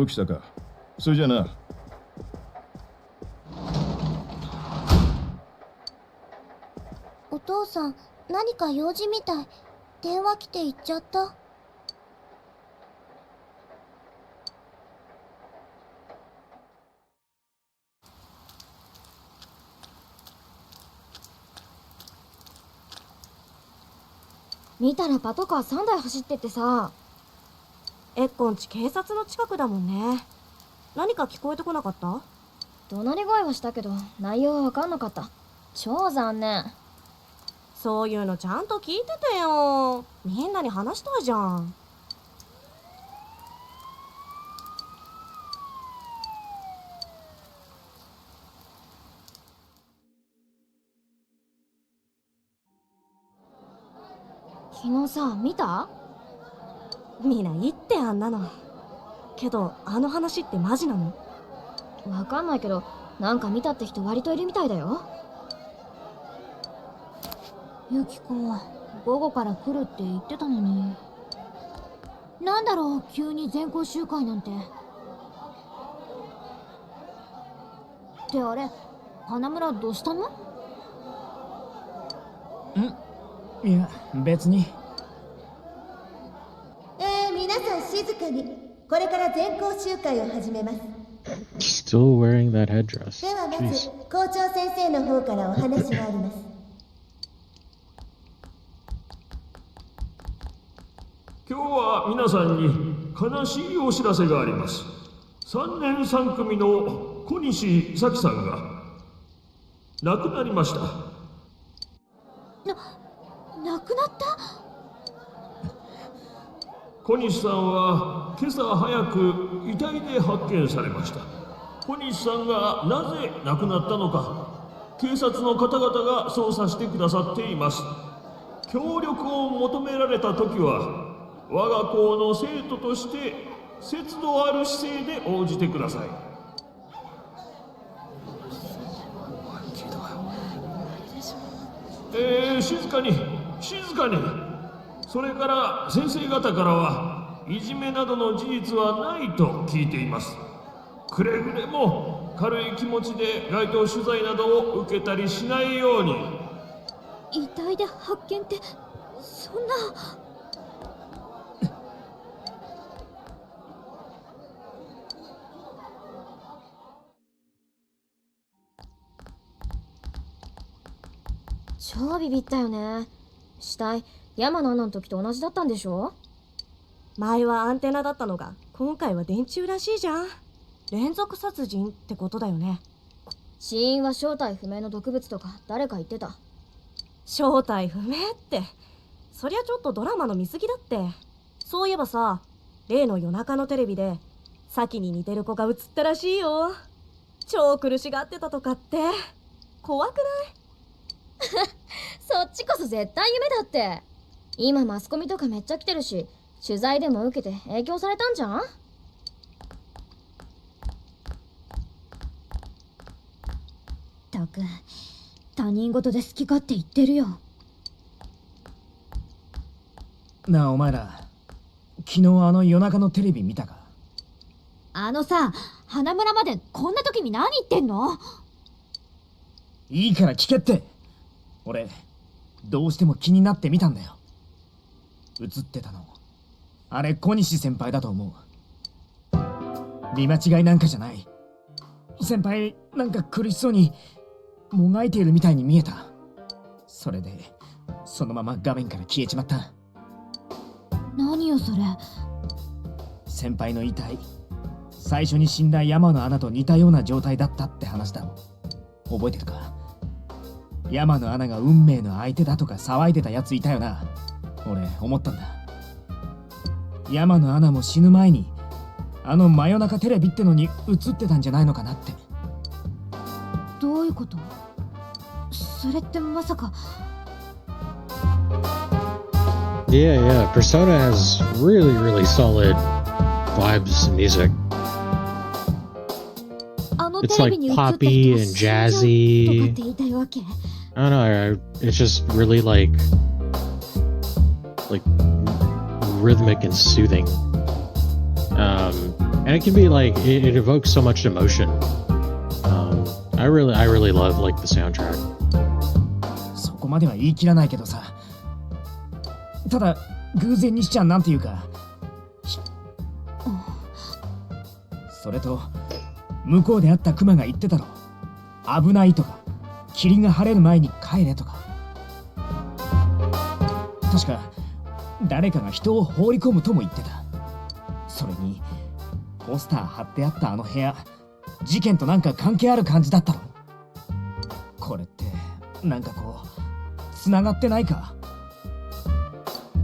起きたか。それじゃな。お父さん、何か用事みたい。電話来て行っちゃった。見たらパトカー3台走ってってさ。エッコンち警察の近くだもんね。何か聞こえてこなかった？怒鳴り声はしたけど内容は分かんなかった。超残念。そういうのちゃんと聞いててよ。みんなに話したいじゃん。昨日さ、見た？みんな言ってあんなの。けどあの話ってマジなの？わかんないけど、なんか見たって人割といるみたいだよ。ユキコ、午後から来るって言ってたのに。なんだろう、急に全校集会なんて。ってあれ、花村どうしたの？いや、別に。皆さん静かに。これから全校集会を始めます。Still wearing that headdress. ではまず校長先生の方からお話があります。今日は皆さんに悲しいお知らせがあります。3年3組の小西咲さんが亡くなりました。亡くなった？小西さんは今朝早く遺体で発見されました。小西さんがなぜ亡くなったのか、警察の方々が捜査してくださっています。協力を求められた時は我が校の生徒として節度ある姿勢で応じてください。静かに静かに。それから先生方からはいじめなどの事実はないと聞いています。くれぐれも軽い気持ちで街頭取材などを受けたりしないように。遺体で発見ってそんな。超ビビったよね。死体山の穴の時と同じだったんでしょ？前はアンテナだったのが今回は電柱らしいじゃん。連続殺人ってことだよね。死因は正体不明の毒物とか誰か言ってた。正体不明って、そりゃちょっとドラマの見過ぎだって。そういえばさ、例の夜中のテレビでサキに似てる子が映ったらしいよ。超苦しがってたとかって。怖くない？そっちこそ絶対夢だって。今マスコミとかめっちゃ来てるし、取材でも受けて影響されたんじゃん？たく、他人事で好き勝手言ってるよ。なあお前ら、昨日あの夜中のテレビ見たか？あのさ、花村までこんな時に何言ってんの？いいから聞けって。俺どうしても気になってみたんだよ。映ってたのあれ小西先輩だと思う。見間違いなんかじゃない。先輩なんか苦しそうにもがいているみたいに見えた。それでそのまま画面から消えちまった。何よそれ。先輩の遺体、最初に死んだ山の穴と似たような状態だったって話だろ。覚えてるか？山の穴が運命の相手だとか騒いでたやついたよな。俺思ったんだ。山の穴も死ぬ前にあの真夜中テレビってのに映ってたんじゃないのかなって。どういうこと？それってまさか。Yeah, Persona has really solid vibes and music. It's like poppy and jazzy. I don't know, it's just really like rhythmic and soothing. And it can be like, it evokes so much emotion. I really love like the soundtrack. そこまでは言い切らないけどさ。ただ偶然にしちゃなんていうか。それと向こうで会ったクマが言ってたろ。危ないとか霧が晴れる前に帰れとか。確か誰かが人を放り込むとも言ってた。それにポスター貼ってあったあの部屋、事件となんか関係ある感じだったの？これってなんかこうつながってないか？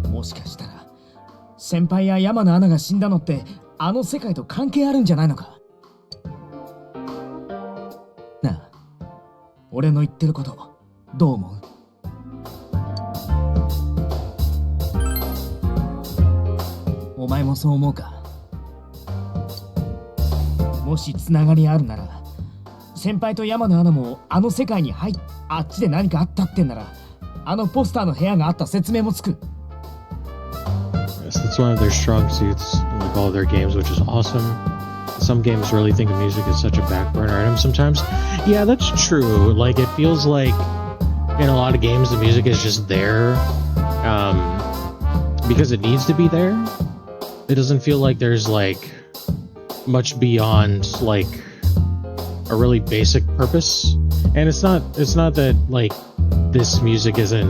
もしかしたら先輩や山野アナが死んだのってあの世界と関係あるんじゃないのか？なあ、俺の言ってることどう思う？お前もそう思うか？もしつながりあるなら先輩と山野アナもあの世界にあっちで何かあったってんならあのポスターの部屋があった説明もつく。Yes, that's one of their strong suits in like all of their games, which is awesome. Some games really think of music as such a back burner item sometimes. Yeah, that's true. Like it feels like in a lot of games the music is just there because it needs to be there. It doesn't feel like there's like much beyond like a really basic purpose. And it's not that like this music isn't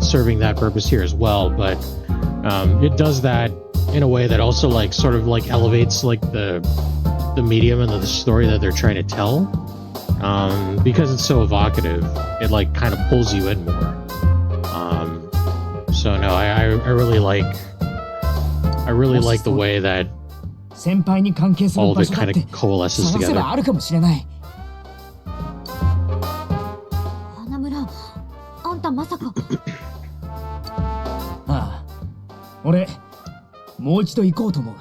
serving that purpose here as well, but it does that in a way that also like sort of like elevates like the medium and the story that they're trying to tell, because it's so evocative. It like kind of pulls you in more. So no, I really like the way that 先輩に関係する all 場 of 所 it だっ kind て of coalesces 探せ together. ばあるかもしれない。花村、あんたまさか。ああ、俺もう一度行こうと思う。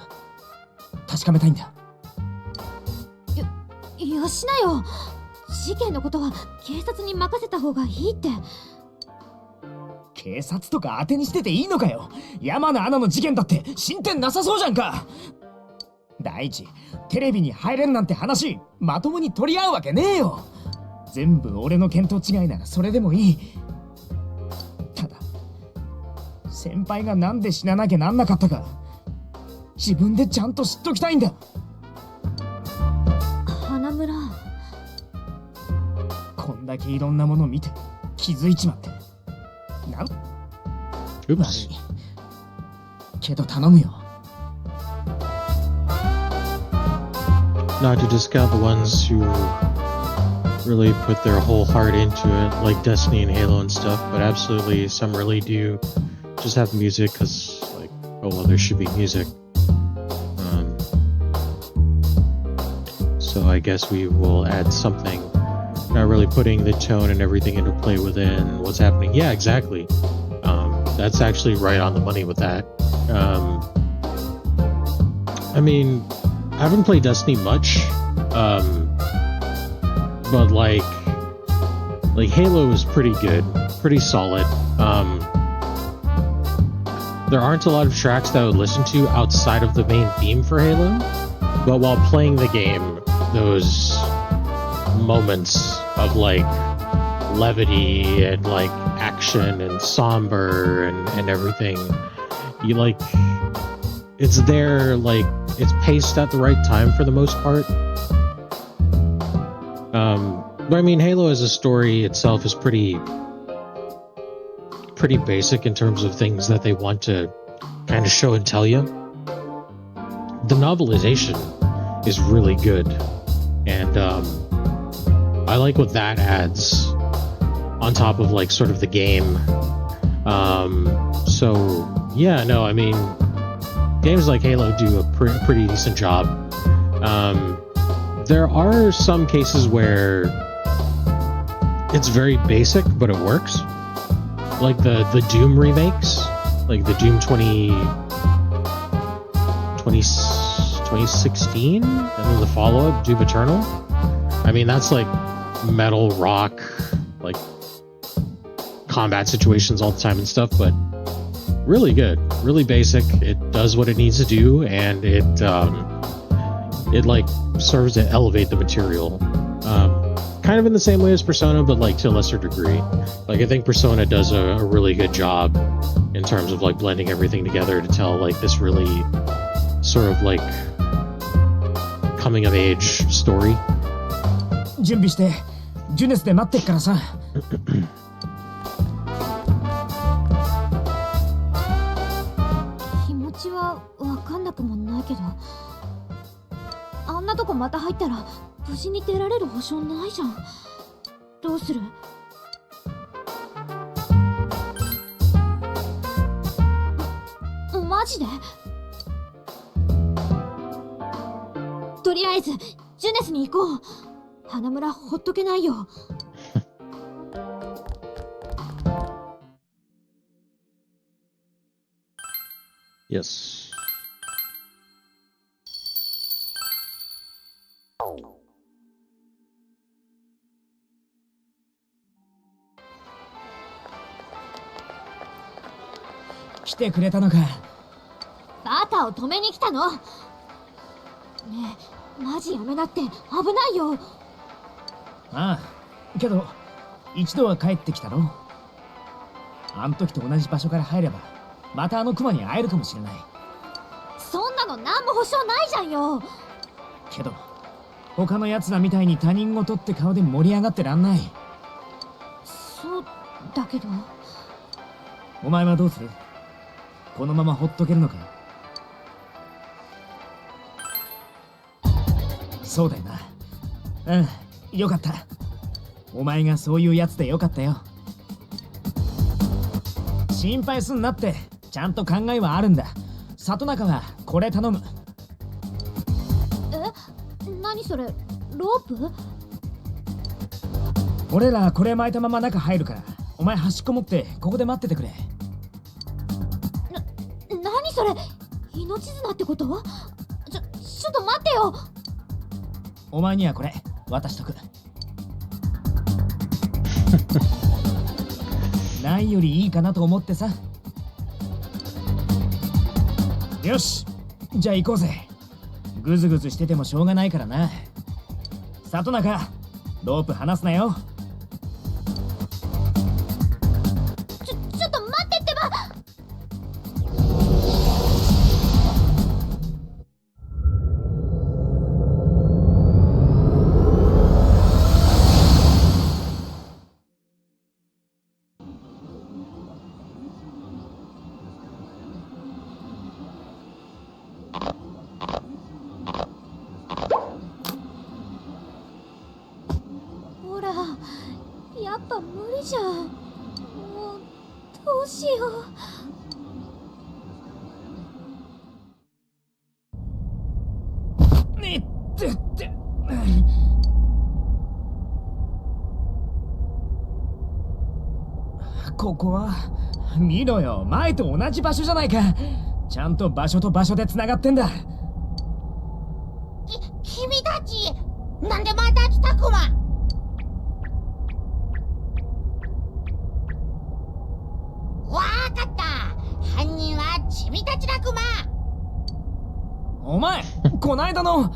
確かめたいんだ。よしなよ。事件のことは警察に任せた方がいいって。警察とか当てにしてていいのかよ。山野アナの事件だって進展なさそうじゃんか。第一、テレビに入れんなんて話まともに取り合うわけねえよ。全部俺の見当違いならそれでもいい。ただ先輩がなんで死ななきゃなんなかったか自分でちゃんと知っときたいんだ。花村、こんだけいろんなもの見て気づいちまって悪いけど頼むよ。Not to discount the ones who really put their whole heart into it, like Destiny and Halo and stuff, but absolutely some really do just have music because, like, oh well, there should be music. So I guess we will add something, not really putting the tone and everything into play within what's happening. Yeah, exactly. That's actually right on the money with that. I mean, I haven't played Destiny much, but like Halo is pretty good, pretty solid. There aren't a lot of tracks that I would listen to outside of the main theme for Halo, but while playing the game, those moments of like levity and like action and somber and everything, you like, it's there, like it's paced at the right time for the most part. But I mean, Halo as a story itself is pretty basic in terms of things that they want to kind of show and tell you. The novelization is really good, and I like what that adds on top of like sort of the game. So yeah, no, I mean, games like Halo do a pretty decent job. There are some cases where it's very basic, but it works. Like the Doom remakes, like the Doom 2016, and then the follow-up, Doom Eternal. I mean, that's like metal, rock, like combat situations all the time and stuff, but really good, really basic. It does what it needs to do, and it like serves to elevate the material. Kind of in the same way as Persona, but like to a lesser degree. Like I think Persona does a really good job in terms of like blending everything together to tell like this really sort of like coming of age story. 準備してジュネスで待ってっからさ。気持ちはわかんなくもないけど、あんなとこまた入ったら無事に出られる保証ないじゃん。どうする？マジで？とりあえずジュネスに行こう。花村ほっとけないよ。Yes.来てくれたのか。バタを止めに来たの。ねえ、マジやめなって危ないよ。ああ、けど一度は帰ってきたろ。あん時と同じ場所から入ればまたあのクマに会えるかもしれない。そんなの何も保証ないじゃんよ。けど他のやつらみたいに他人事って顔で盛り上がってらんない。そうだけど。お前はどうする？このままほっとけるのか？そうだよな。うん、よかった。お前がそういうやつでよかったよ。心配すんなって、ちゃんと考えはあるんだ。里中はこれ頼む。何それ、ロープ？俺らこれ巻いたまま中入るから、お前端っこ持ってここで待っててくれ。何それ、命綱ってこと？ちょっと待ってよ。お前にはこれ渡しとく。ないよりいいかなと思ってさ。よし、じゃあ行こうぜ。グズグズしててもしょうがないからな。里中、ロープ離すなよ。ちょっと待ってってば。ほら、やっぱ無理じゃん。もうどうしよう。ねってって。ここは見ろよ、前と同じ場所じゃないか。ちゃんと場所と場所でつながってんだ。君たちなんでまた来たクマ？わかった、犯人は君たちだクマ。お前こないだの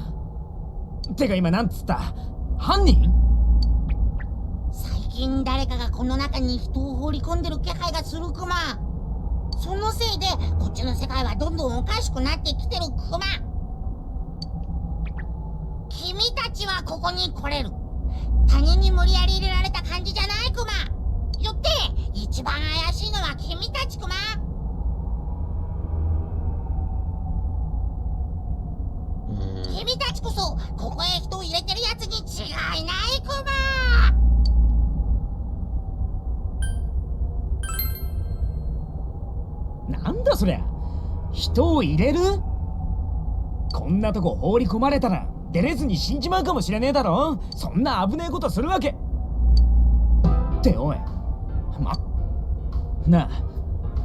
てか今なんつった？犯人？最近誰かがこの中に人を放り込んでる気配がするクマ。そのせいでこっちの世界はどんどんおかしくなってきてるクマ。君たちはここに来れる。他人に無理やり入れられた感じじゃないクマ。よって一番怪しいのは君たちクマ。君たちこそここへ人を入れてるやつに違いないクマ。なんだそりゃ、人を入れる？こんなとこ放り込まれたら出れずに死んじまうかもしれねえだろ。そんな危ねえことするわけっておい、なあ、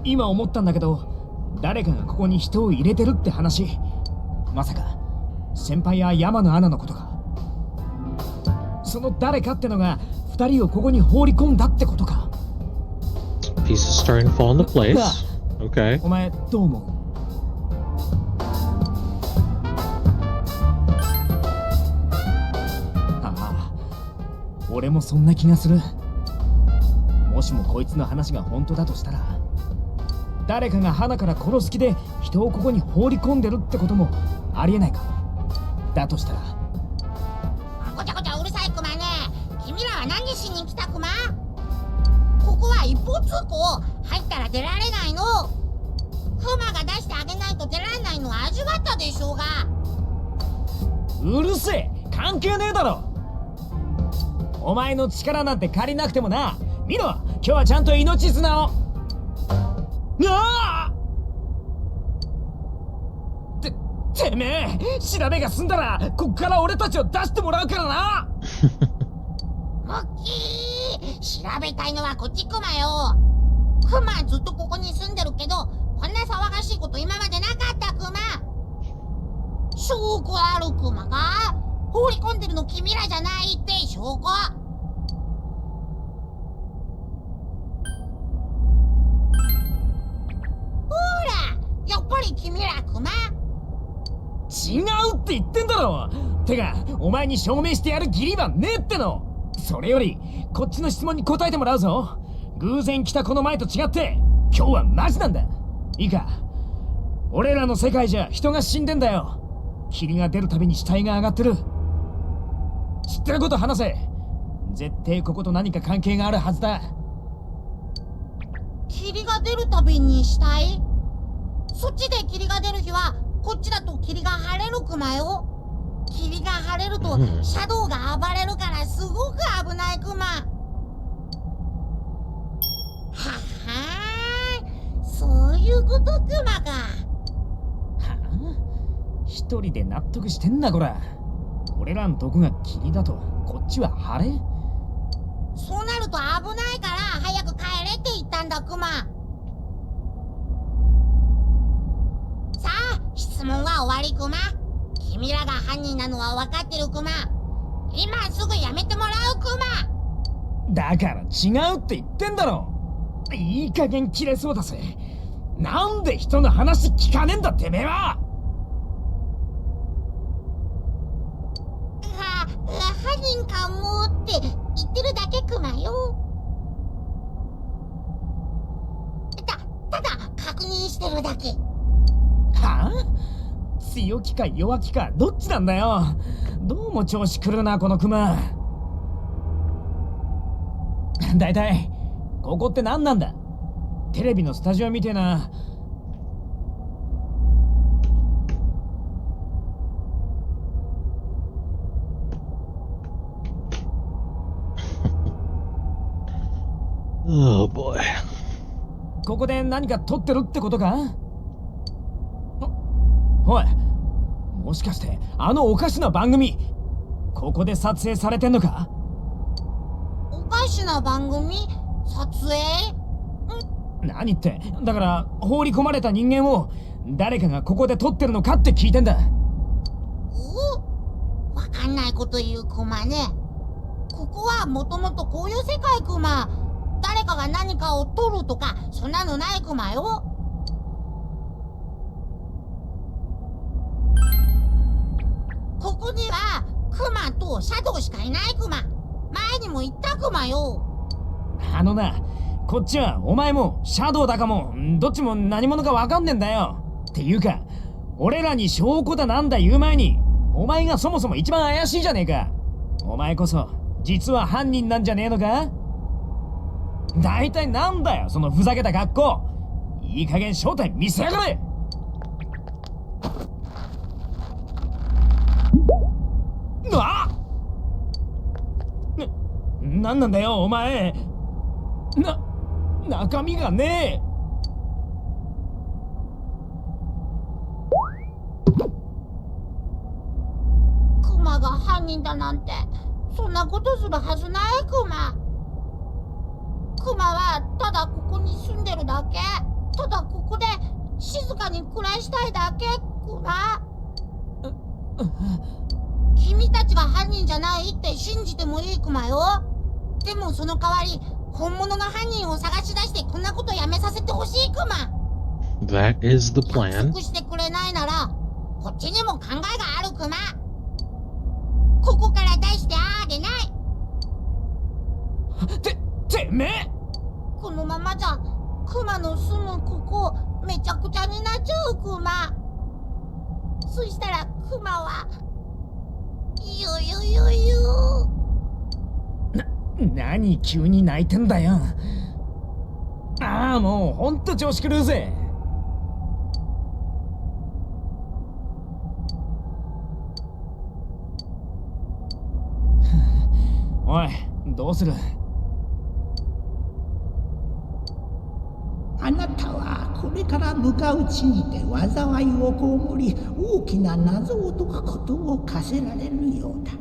今思ったんだけど、誰かがここに人を入れてるって話、まさか先輩や山野アナのことか？その誰かってのが2人をここに放り込んだってことか？Pieces starting to fall into place. Okay. お前どう思う？ああ、俺もそんな気がする。もしもこいつの話が本当だとしたら、誰かが花から殺す気で人をここに放り込んでるってこともありえないか？だとしたら。ごちゃごちゃうるさいクマね。君らは何しに来たクマ？ここは一方通行。入ったら出られないの。クマが出してあげないと出られないのは味わったでしょうが。うるせえ、関係ねえだろ。お前の力なんて借りなくてもな。見ろ、今日はちゃんと命綱を。ああ！てめえ、調べが済んだらこっから俺たちを出してもらうからな。モッキー、調べたいのはこっちクマよ。クマずっとここに住んでるけど、こんな騒がしいこと今までなかったクマ。証拠あるクマが放り込んでるの君らじゃないって証拠。ほら、やっぱり君らクマ。違うって言ってんだろ。てかお前に証明してやる義理はねえっての。それよりこっちの質問に答えてもらうぞ。偶然来たこの前と違って今日はマジなんだ。いいか、俺らの世界じゃ人が死んでんだよ。霧が出るたびに死体が上がってる。知ってること話せ。絶対ここと何か関係があるはずだ。霧が出るたびに死体？そっちで霧が出る日はこっちだと霧が晴れるクマよ。霧が晴れるとシャドウが暴れるからすごく危ないクマ。ははー、そういうことクマか。はあ、一人で納得してんなこら。俺らんとこが霧だとこっちは晴れ。そうなると危ないから早く帰れって言ったんだクマ。さあ、質問は終わりクマ。君らが犯人なのは分かってるクマ。今すぐやめてもらうクマ。だから違うって言ってんだろ。いい加減切れそうだぜ。なんで人の話聞かねえんだてめえは。犯人かもって言ってるだけクマよ。ただ確認してるだけ。はあ？強気か弱気かどっちなんだよ。どうも調子狂うなこのクマ。だいたいここって何なんだ。テレビのスタジオみてえな。Oh boy。ここで何か撮ってるってことか？おい、もしかしてあのおかしな番組ここで撮影されてんのか？おかしな番組？撮影？何って、だから放り込まれた人間を誰かがここで撮ってるのかって聞いてんだ。わかんないこと言うクマね。ここはもともとこういう世界クマ。誰かが何かを撮るとかそんなのないクマよ。ここにはクマとシャドウしかいないクマ。前にも言ったクマよ。あのな、こっちはお前もシャドウだかもどっちも何者かわかんねえんだよ。っていうか俺らに証拠だなんだ言う前にお前がそもそも一番怪しいじゃねえか。お前こそ実は犯人なんじゃねえのか？大体なんだよそのふざけた格好。いい加減正体見せやがれ。なんなんだよお前。中身がねえ。クマが犯人だなんてそんなことするはずないクマ。クマはただここに住んでるだけ。ただここで静かに暮らしたいだけクマ。君たちが犯人じゃないって信じてもいいクマよ。でもその代わり本物の犯人を探し出してこんなことやめさせてほしいクマ。That is the plan. 約束してくれないならこっちにも考えがあるクマ。ここから出してあげない。てめえ、このままじゃクマの住むここめちゃくちゃになっちゃうクマ。そしたらクマは何急に泣いてんだよ。ああ、もうほんと調子狂うぜ。おい、どうする？あなたはこれから向かう地にて災いを被り、大きな謎を解くことを課せられるようだ。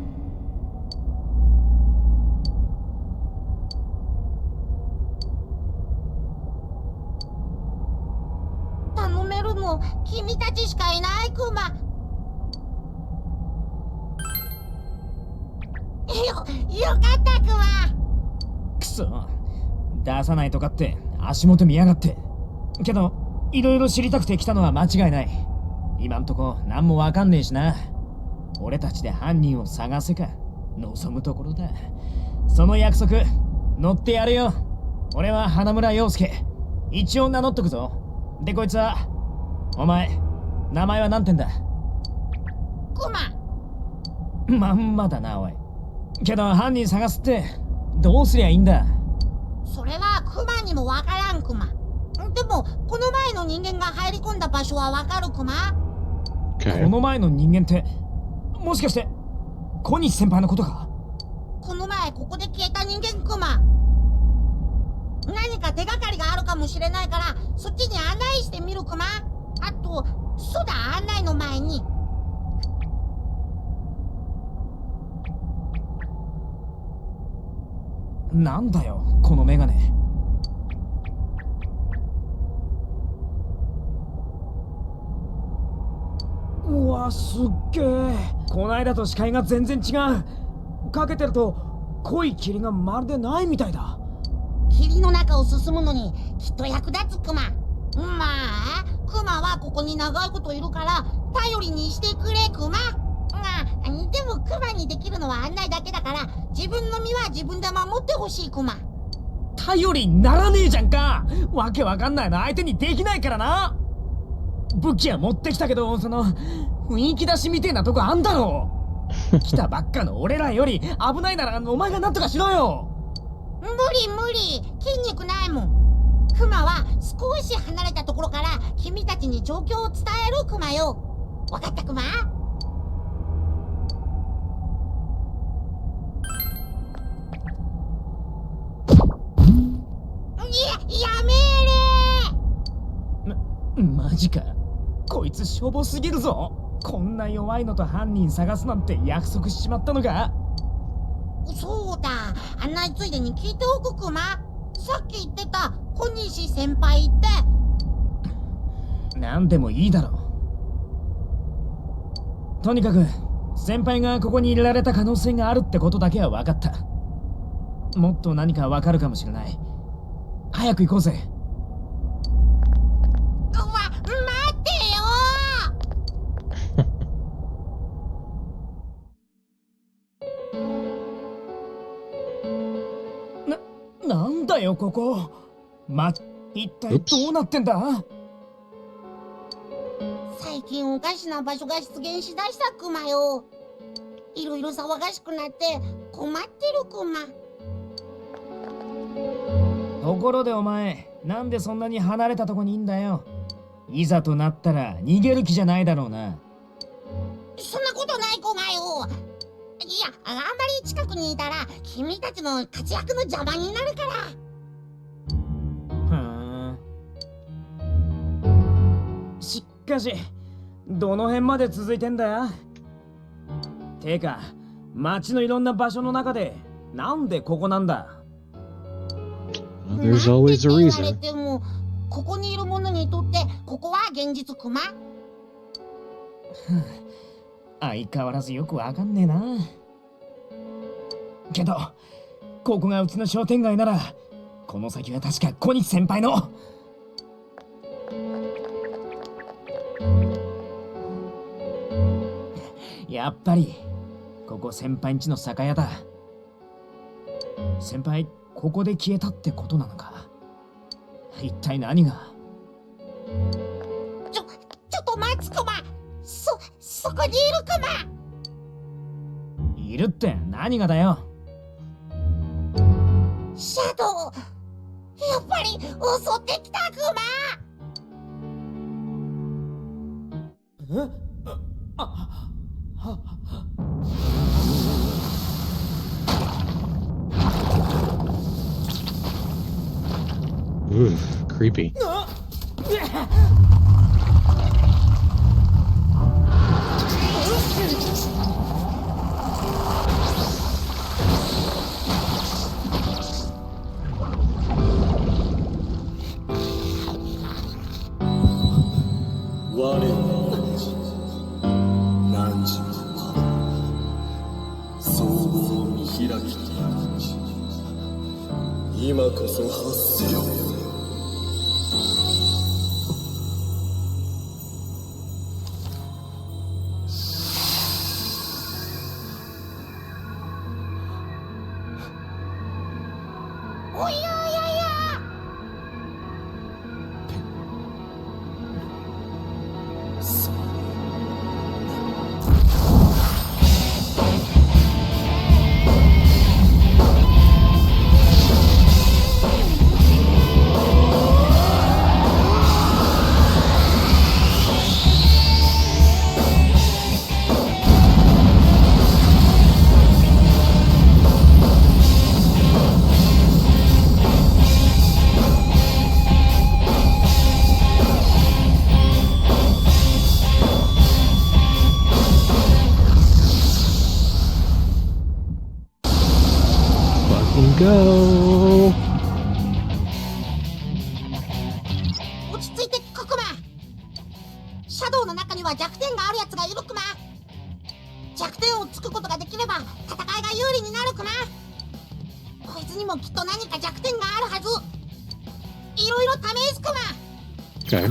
頼めるの君たちしかいないクマ。よかったクマ。くそ、出さないとかって足元見やがって。けどいろいろ知りたくて来たのは間違いない。今んとこ何もわかんねえしな。俺たちで犯人を探せか望むところだ。その約束乗ってやるよ。俺は花村陽介、一応名乗っとくぞ。でこいつはお前、名前は何てんだ？クマ。まんまだなおい。けど犯人探すってどうすりゃいいんだ？それはクマにもわからんクマ。でもこの前の人間が入り込んだ場所はわかるクマ。この前の人間ってもしかして小西先輩のことか？この前ここで消えた人間クマ。何か手がかりがあるかもしれないからそっちに案内してみるクマ。あとそうだ、案内の前になんだよこのメガネ。うわ、すっげえ。こないだと視界が全然違う。かけてると濃い霧がまるでないみたいだ。霧の中を進むのにきっと役立つクマ。まあクマはここに長いこといるから頼りにしてくれクマ。でもクマにできるのは案内だけだから自分の身は自分で守ってほしいクマ。頼りにならねえじゃんか。わけわかんないの相手にできないからな。武器は持ってきたけど、その雰囲気出しみてえなとこあんだろ。来たばっかの俺らより危ないならお前がなんとかしろよ。無理、筋肉ないもん。クマは少し離れたところから君たちに状況を伝えるクマよ。わかったクマ？やめれ。マジか。こいつしょぼすぎるぞ。こんな弱いのと犯人探すなんて約束しちまったのか？そうだ、案内ついでに聞いておくクマ。さっき言ってた小西先輩って何でもいいだろう。とにかく先輩がここに入れられた可能性があるってことだけは分かった。もっと何か分かるかもしれない。早く行こうぜ。待ってよ。なんだよここ。一体どうなってんだ？最近おかしな場所が出現しだしたクマよ。いろいろ騒がしくなって困ってるクマ。ところでお前、なんでそんなに離れたとこにいんだよ。いざとなったら逃げる気じゃないだろうな。そんなことないクマよ。いや、あんまり近くにいたら君たちの活躍の邪魔になるから。しかしどの辺まで続いてんだよ。てか街のいろんな場所の中でなんでここなんだ？ There's always a 言 reason. われてもここにいる者にとってここは現実クマ。相変わらずよくわかんねえな。けどここがうちの商店街ならこの先は確か小西先輩の。やっぱりここ先輩んちの酒屋だ。先輩ここで消えたってことなのか。一体何が？ちょっと待つクマ。そこにいるクマ。いるって何がだよ。シャドウ、やっぱり襲ってきたクマ。Ooh, creepy. Go. 落ち着いてククマ。シャドウの中には弱点があるやつがいるクマ。弱点をつくことができれば戦いが有利になるクマ。こいつにもきっと何か弱点があるはず。いろいろ試すクマ。Okay.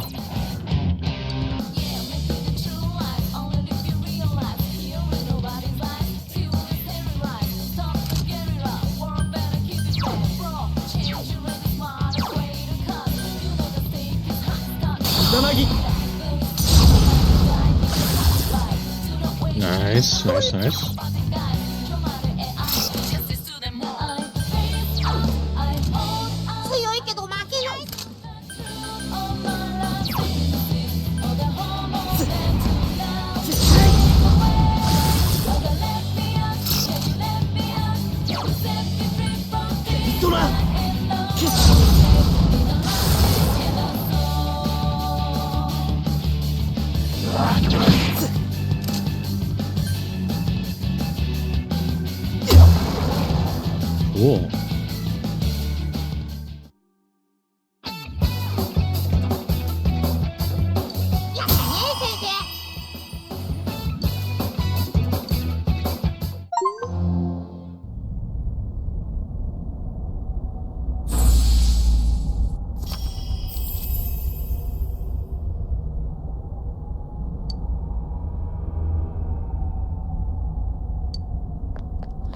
Nice, nice, nice. Cool.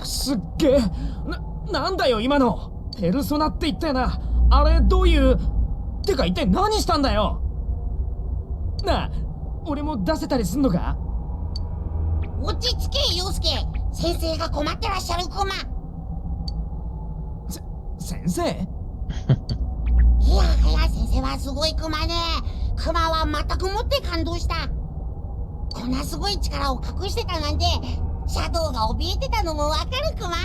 Suge. なんだよ今の。ペルソナって言ったよな。あれどういう。てか一体何したんだよ。なあ、俺も出せたりすんのか。落ち着け、陽介。先生が困ってらっしゃるクマ。先生。いやはや先生はすごいクマね。クマは全くもって感動した。こんなすごい力を隠してたなんて、シャドウが怯えてたのもわかるクマ。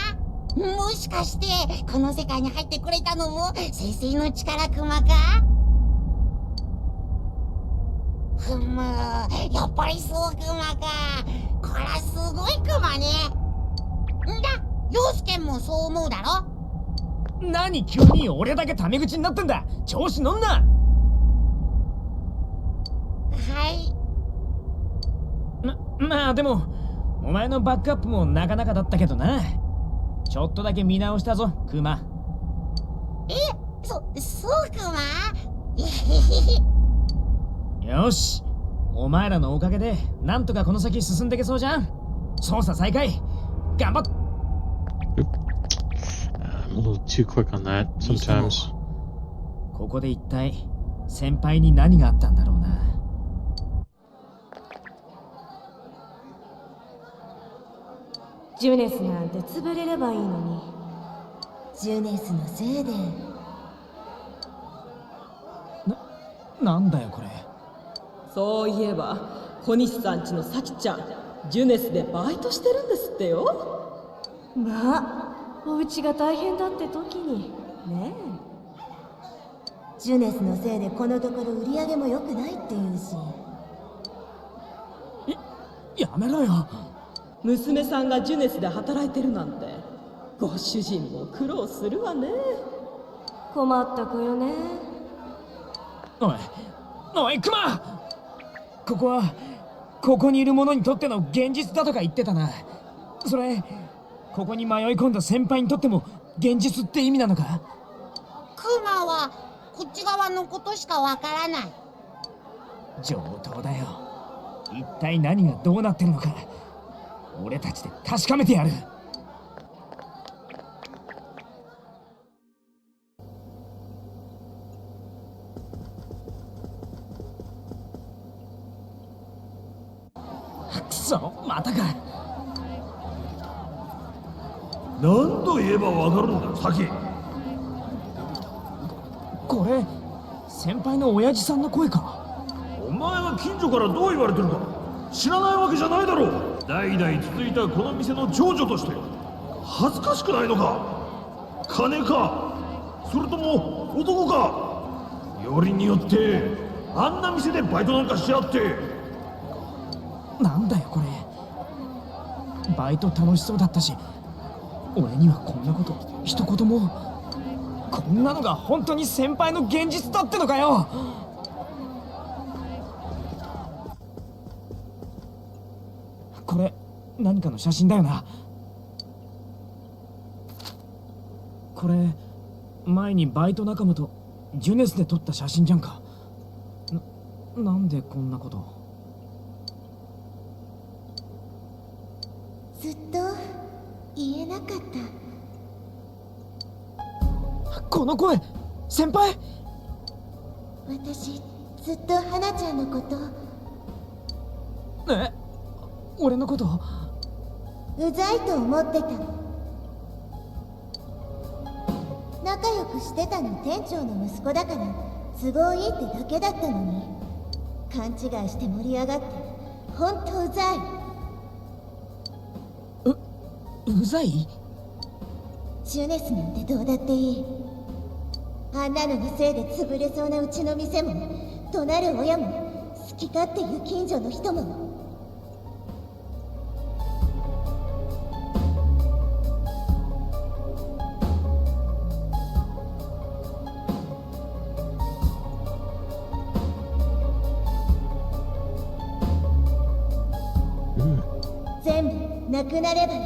もしかしてこの世界に入ってくれたのも先生の力クマか。ふむ、やっぱりそうクマか。こらすごいクマね。んだ、陽介もそう思うだろ。何急に俺だけタメ口になってんだ。調子乗んな。はい。まあでもお前のバックアップもなかなかだったけどな。ちょっとだけ見直したぞ、クマ。そうクマ。よし、お前らのおかげでなんとかこの先進んでけそうじゃん。操作再開頑張っ。I'm a little too quick on that sometimes. ここで一体先輩に何があったんだろうな。ジュネスなんて潰れればいいのに。ジュネスのせいで。なんだよこれ。そういえば小西さんちのサキちゃん、ジュネスでバイトしてるんですってよ。まあお家が大変だって時にねジュネスのせいでこのところ売り上げも良くないっていうし。やめろよ。娘さんがジュネスで働いてるなんてご主人も苦労するわね。困った子よね。おいクマ、ここにいる者にとっての現実だとか言ってたな。それここに迷い込んだ先輩にとっても現実って意味なのか？クマはこっち側のことしかわからない。上等だよ。一体何がどうなってるのか俺たちで確かめてやる。くそ、またか。何度言えばわかるんだよ、サキ。これ先輩の親父さんの声か。お前は近所からどう言われてるか知らないわけじゃないだろう。代々続いたこの店の長女として恥ずかしくないのか？金かそれとも男か？よりによってあんな店でバイトなんかしちゃって。なんだよこれ。バイト楽しそうだったし、俺にはこんなこと一言も。こんなのが本当に先輩の現実だってのかよ。これ何かの写真だよな。これ前にバイト仲間とジュネスで撮った写真じゃんか。なんでこんなこと。ずっと言えなかった。この声、先輩。私ずっと花ちゃんのこと。俺のことうざいと思ってた。仲良くしてたの店長の息子だから都合いいってだけだったのに、勘違いして盛り上がってほんとうざい。うざい？ジュネスなんてどうだっていい。あんなののせいで潰れそうなうちの店も怒鳴る親も好き勝手言う近所の人も。全部なくなればいい。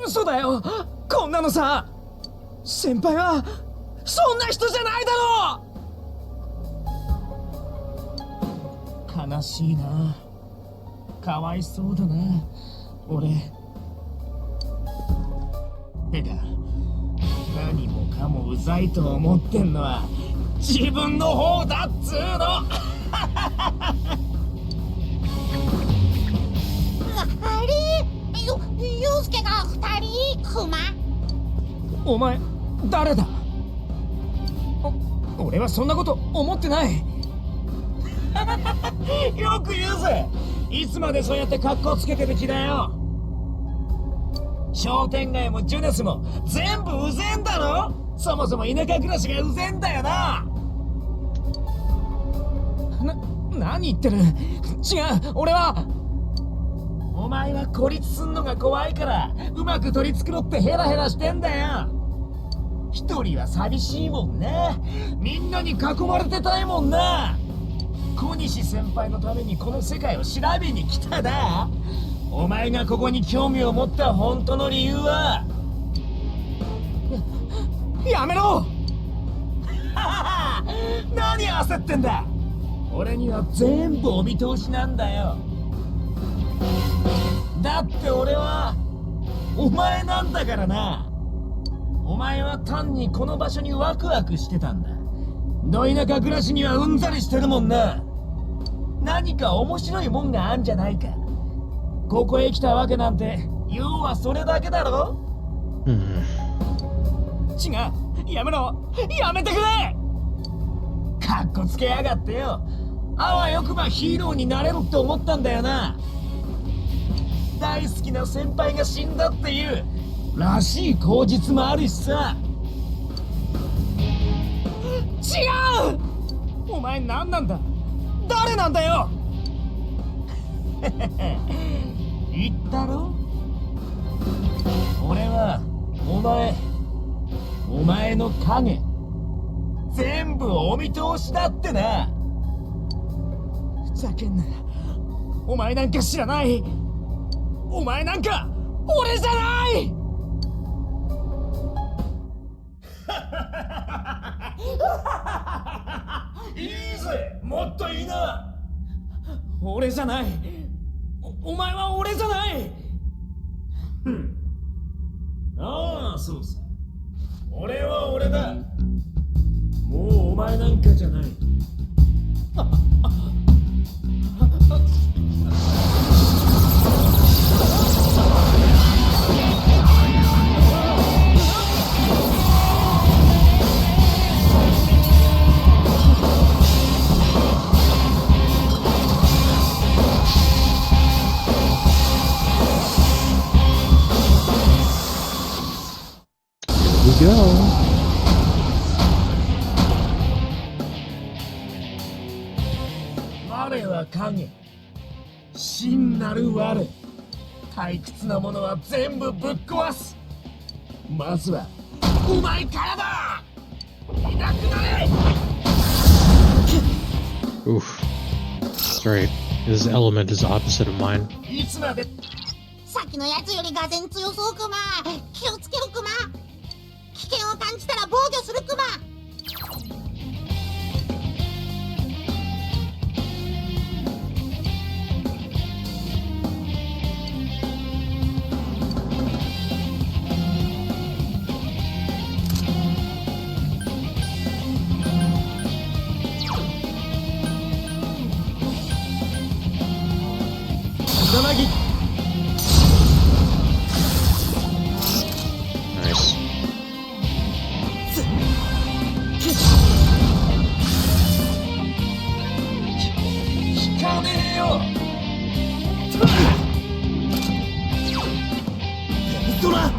嘘だよ。こんなのさ、先輩はそんな人じゃないだろう。悲しいな。かわいそうだな俺。てか何もかもうざいと思ってんのは自分の方だっつーの。あれ？ユウスケが2人？クマ？お前誰だ？俺はそんなこと思ってない。よく言うぜ。いつまでそうやって格好つけてる気だよ。商店街もジュネスも全部うぜえんだろ。そもそも田舎暮らしがうぜえんだよな。何言ってる。違う、俺は。お前は孤立すんのが怖いからうまく取り繕ってヘラヘラしてんだよ。一人は寂しいもんな。みんなに囲まれてたいもんな。小西先輩のためにこの世界を調べに来ただ。お前がここに興味を持った本当の理由は。やめろ。何焦ってんだ。俺には全部お見通しなんだよ。だって俺はお前なんだからな。お前は単にこの場所にワクワクしてたんだ。ど田舎暮らしにはうんざりしてるもんな。何か面白いもんがあんじゃないか。ここへ来たわけなんて要はそれだけだろ。違う、やめろ、やめてくれ。かっこつけやがってよ。あわよくばヒーローになれるって思ったんだよな。大好きな先輩が死んだっていうらしい口実もあるしさ。違う。お前何なんだ。誰なんだよ。言ったろ。俺はお前の影全部お見通しだってな。ふざけんな。お前なんか知らない。お前なんか俺じゃない。いいぜ、もっといいな。俺じゃない。お前は俺じゃない。ああ、そうさ。俺は俺だ。もうお前なんかじゃない。Go. 我は影、真なる我。退屈なものは全部ぶっ壊す。まずはお前からだ。いなくなれ。 Oof. That's right. His element is opposite of mine. いつまで。さっきのやつよりがぜん強そうクマ。気をつけろクマ。危険を感じたら防御するクマ。柳。 Nice. 聞かねえよ。ドラ。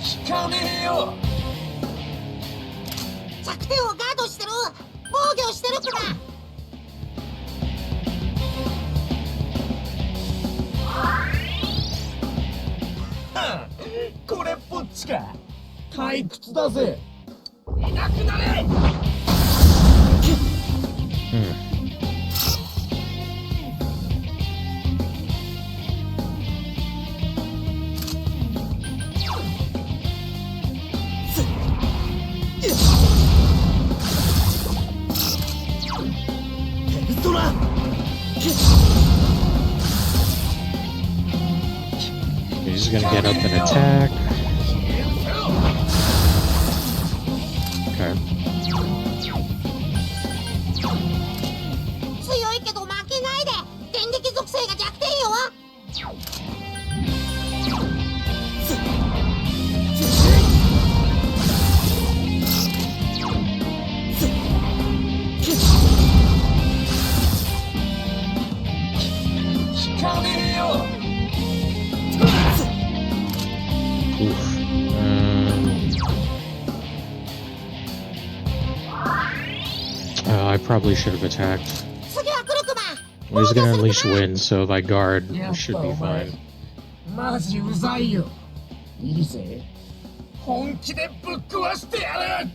聞かねえよ。弱点をガードしてる。防御してるクマ。これっぽっちか。退屈だぜ。いなくなれ。ドラ。 He's gonna get up and attack. Okay. 強いけど負けないで。電撃属性が弱点よ。聞かねえよ。 Oof. I probably should have attacked. 次は来るクマ。 Well, he's gonna unleash wind, so if I guard, I should be fine. マジうざいよ。いいぜ。本気でぶっ壊してやる。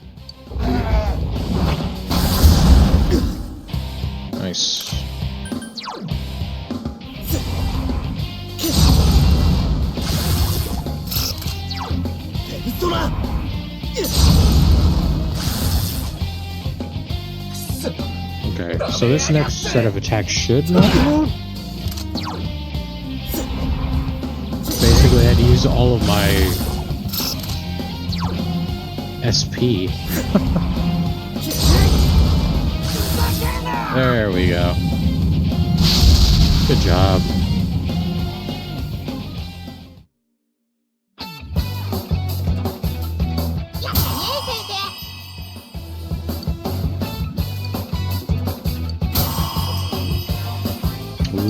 Nice. ドラ。 Okay, so this next set of attacks should knock him out? Basically, I had to use all of my SP. There we go. Good job. All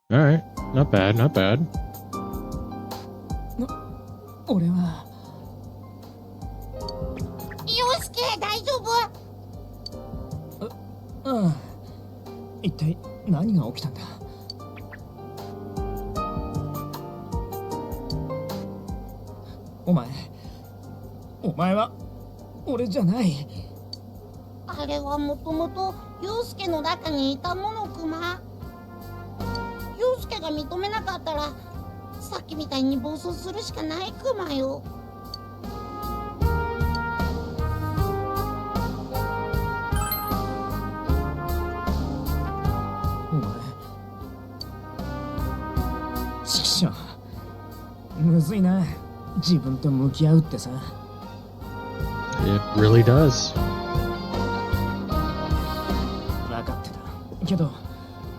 right, not bad, not bad. 俺は陽介、大丈夫？うん。一体何が起きたんだ？お前は俺じゃない。あれはもともと陽介の中にいたもの、クマ。陽介が認めなかったらさっきみたいに暴走するしかないクマよ。ちくしょう、むずいな、自分と向き合うってさ。 It really does. 分かってたけど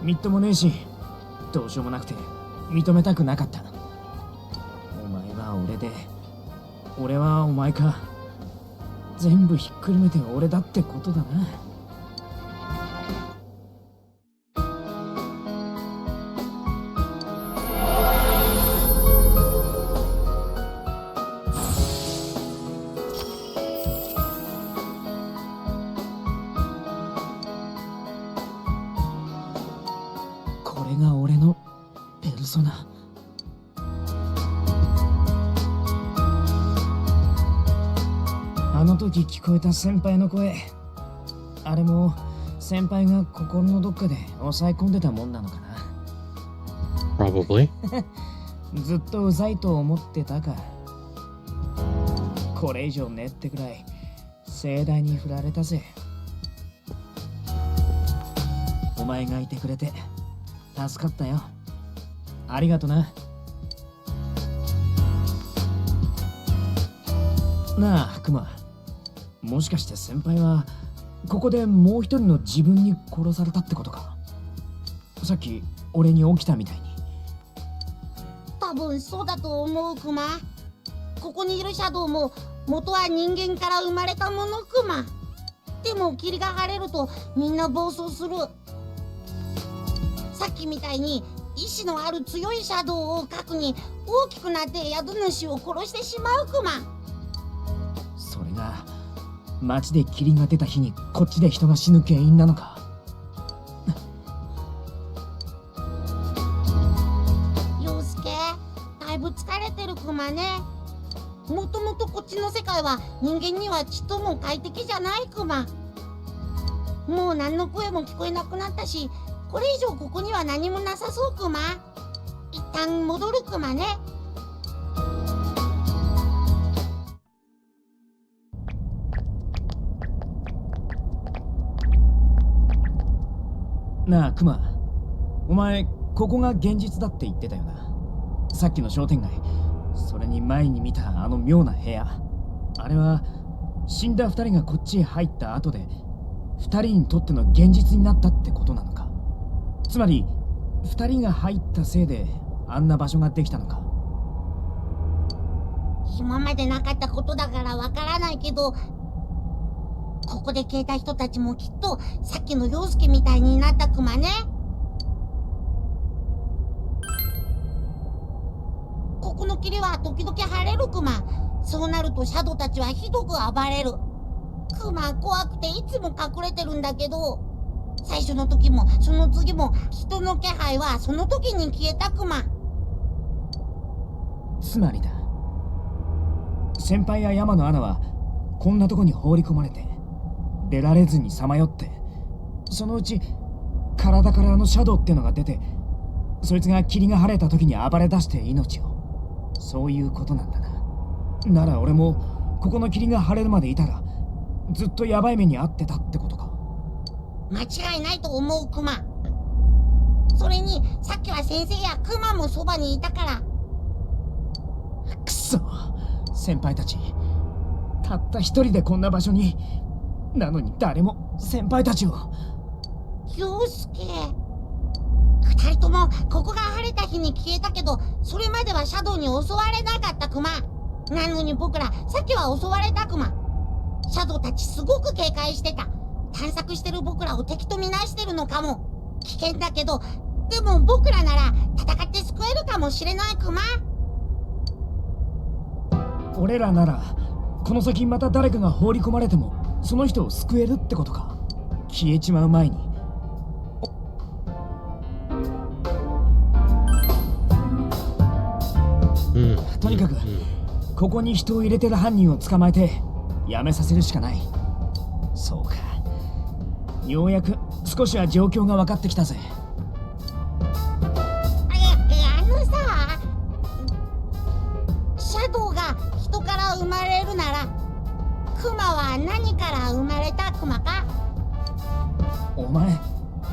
みっともねえし、どうしようもなくて認めたくなかった。お前は俺で俺はお前か、全部ひっくるめて俺だってことだな。これが俺のペルソナ。あの時聞こえた先輩の声、あれも先輩が心のどっかで抑え込んでたもんなのかな。Probably. ずっとうざいと思ってたか。これ以上ねってくらい盛大に振られたぜ。お前がいてくれて助かったよ。ありがとな。なあクマ、もしかして先輩はここでもう一人の自分に殺されたってことか？さっき俺に起きたみたいに。多分そうだと思うクマ。ここにいるシャドウも元は人間から生まれたものクマ。でも霧が晴れるとみんな暴走する。さっきみたいに意志のある強いシャドウを核に大きくなって宿主を殺してしまうクマ。それが街で霧が出た日にこっちで人が死ぬ原因なのか？陽介、だいぶ疲れてるクマね。もともとこっちの世界は人間にはちっとも快適じゃないクマ。もう何の声も聞こえなくなったし、これ以上ここには何もなさそうクマ。一旦戻るクマね。なあクマ、お前ここが現実だって言ってたよな。さっきの商店街、それに前に見たあの妙な部屋、あれは死んだ二人がこっちへ入った後で二人にとっての現実になったってことなのか？つまり二人が入ったせいであんな場所ができたのか？今までなかったことだからわからないけど、ここで消えた人たちもきっとさっきの陽介みたいになったクマね。ここの霧は時々晴れるクマ。そうなるとシャドウたちはひどく暴れる。クマ怖くていつも隠れてるんだけど、最初の時もその次も人の気配はその時に消えたクマ。つまりだ、先輩や山野アナはこんなとこに放り込まれて出られずにさまよって、そのうち体からあのシャドウってのが出て、そいつが霧が晴れた時に暴れ出して命を。そういうことなんだな。なら俺もここの霧が晴れるまでいたらずっとヤバい目に遭ってたってことか？間違いないと思うクマ。それにさっきは先生やクマもそばにいたから。くそ、先輩たちたった一人でこんな場所に。なのに誰も先輩たちを。陽介、二人ともここが晴れた日に消えたけど、それまではシャドウに襲われなかったクマ。なのに僕らさっきは襲われたクマ。シャドウたちすごく警戒してた。探索してる僕らを敵と見なしてるのかも。危険だけど、でも僕らなら戦って救えるかもしれないクマ。俺らならこの先また誰かが放り込まれてもその人を救えるってことか。消えちまう前に。とにかくここに人を入れてる犯人を捕まえてやめさせるしかない。そうか、ようやく少しは状況が分かってきたぜ。さ、シャドウが人から生まれるならクマは何から生まれたクマか？お前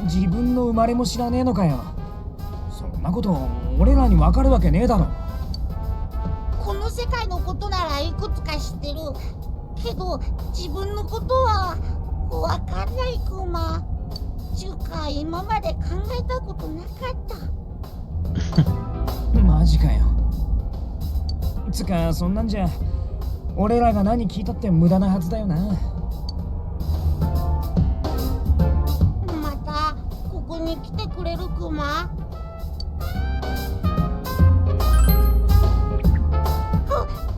自分の生まれも知らねえのかよ。そんなこと俺らに分かるわけねえだろ。この世界のことならいくつか知ってるけど、自分のことは分かんないクマ。ちゅうか今まで考えたことなかった。マジかよ。つかそんなんじゃ俺らが何聞いたって無駄なはずだよな。またここに来てくれるクマ？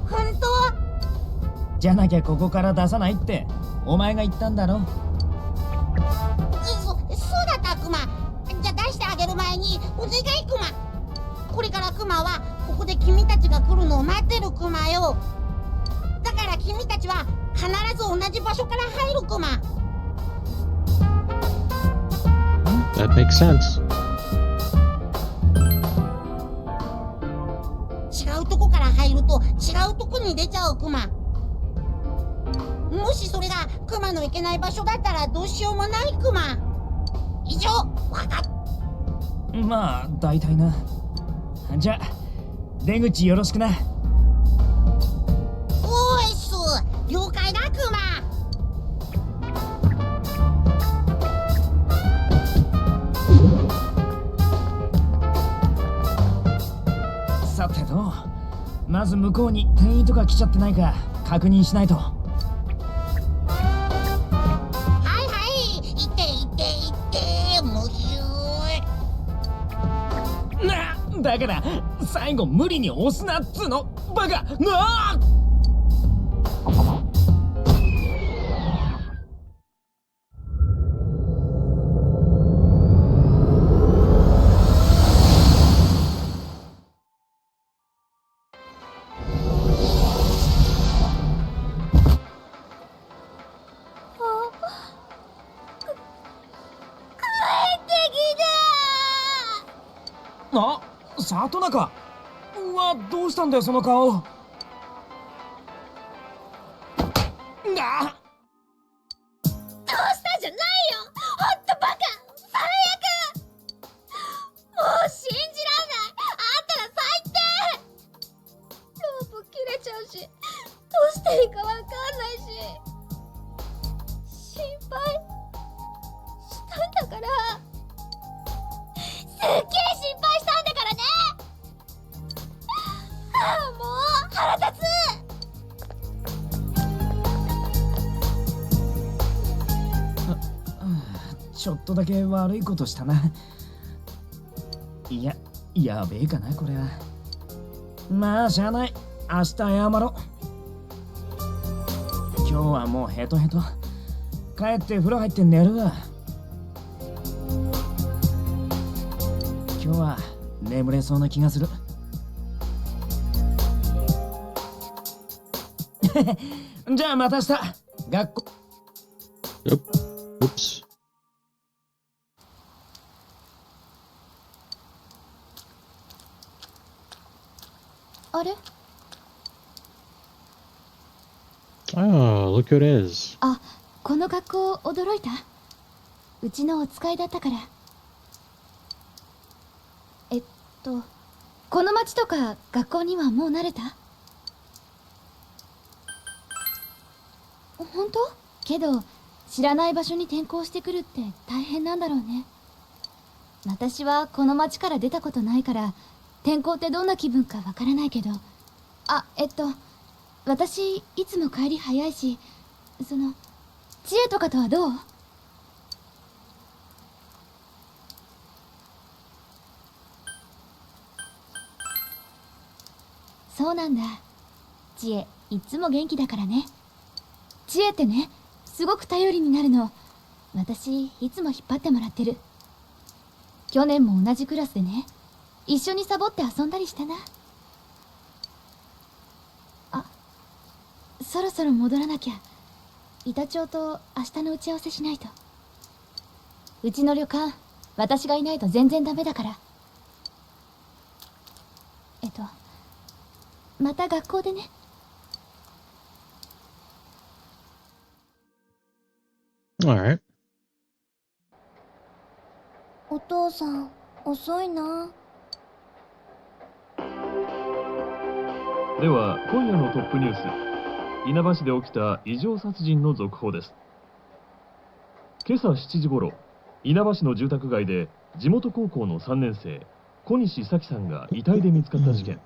本当？じゃなきゃここから出さないってお前が言ったんだろ。そうだったクマ。じゃあ出してあげる前にお願いクマ。これからクマはここで君たちが来るのを待ってるクマよ。だから君たちは必ず同じ場所から入るクマ。That makes sense. 違うとこから入ると違うとこに出ちゃうクマ。もしそれがクマの行けない場所だったらどうしようもないクマ。以上、わかっ。まあ大体な。じゃあ出口よろしくな。おーいっす。了解だクマ。さてと、まず向こうに店員とか来ちゃってないか確認しないと。はいはい、行って行って行って無臭。だから最後無理に押すなっつうのバカなあ。あ、里中。うわ、どうしたんだよその顔。どうしたじゃないよ。ほんとバカ。最悪。もう信じらんない。あんたら最低。ロープ切れちゃうし、どうしていいかわかんないし、心配したんだから。すっげえ心配したんだからね。ああ、もう腹立つ。ちょっとだけ悪いことしたな。いや、やべえかなこれは。まあしゃあない、明日謝ろう。今日はもうヘトヘト。帰って風呂入って寝るわ。今日は眠れそうな気がする。じゃあまた明日学校。Oops. あれ？ Oh, look who it is. あ、この学校驚いた？うちのお使いだったから。この町とか学校にはもう慣れた？本当？けど知らない場所に転校してくるって大変なんだろうね。私はこの町から出たことないから転校ってどんな気分かわからないけど、私いつも帰り早いし、その知恵とかとはどう？そうなんだ。知恵いつも元気だからね。知恵ってね、すごく頼りになるの。私いつも引っ張ってもらってる。去年も同じクラスでね、一緒にサボって遊んだりしたな。あ、そろそろ戻らなきゃ。板長と明日の打ち合わせしないと。うちの旅館、私がいないと全然ダメだから。また学校でね。Alright. お父さん、遅いな。では、今夜のトップニュース。稲葉市で起きた異常殺人の続報です。今朝7時ごろ、稲葉市の住宅街で地元高校の3年生、小西咲さんが遺体で見つかった事件。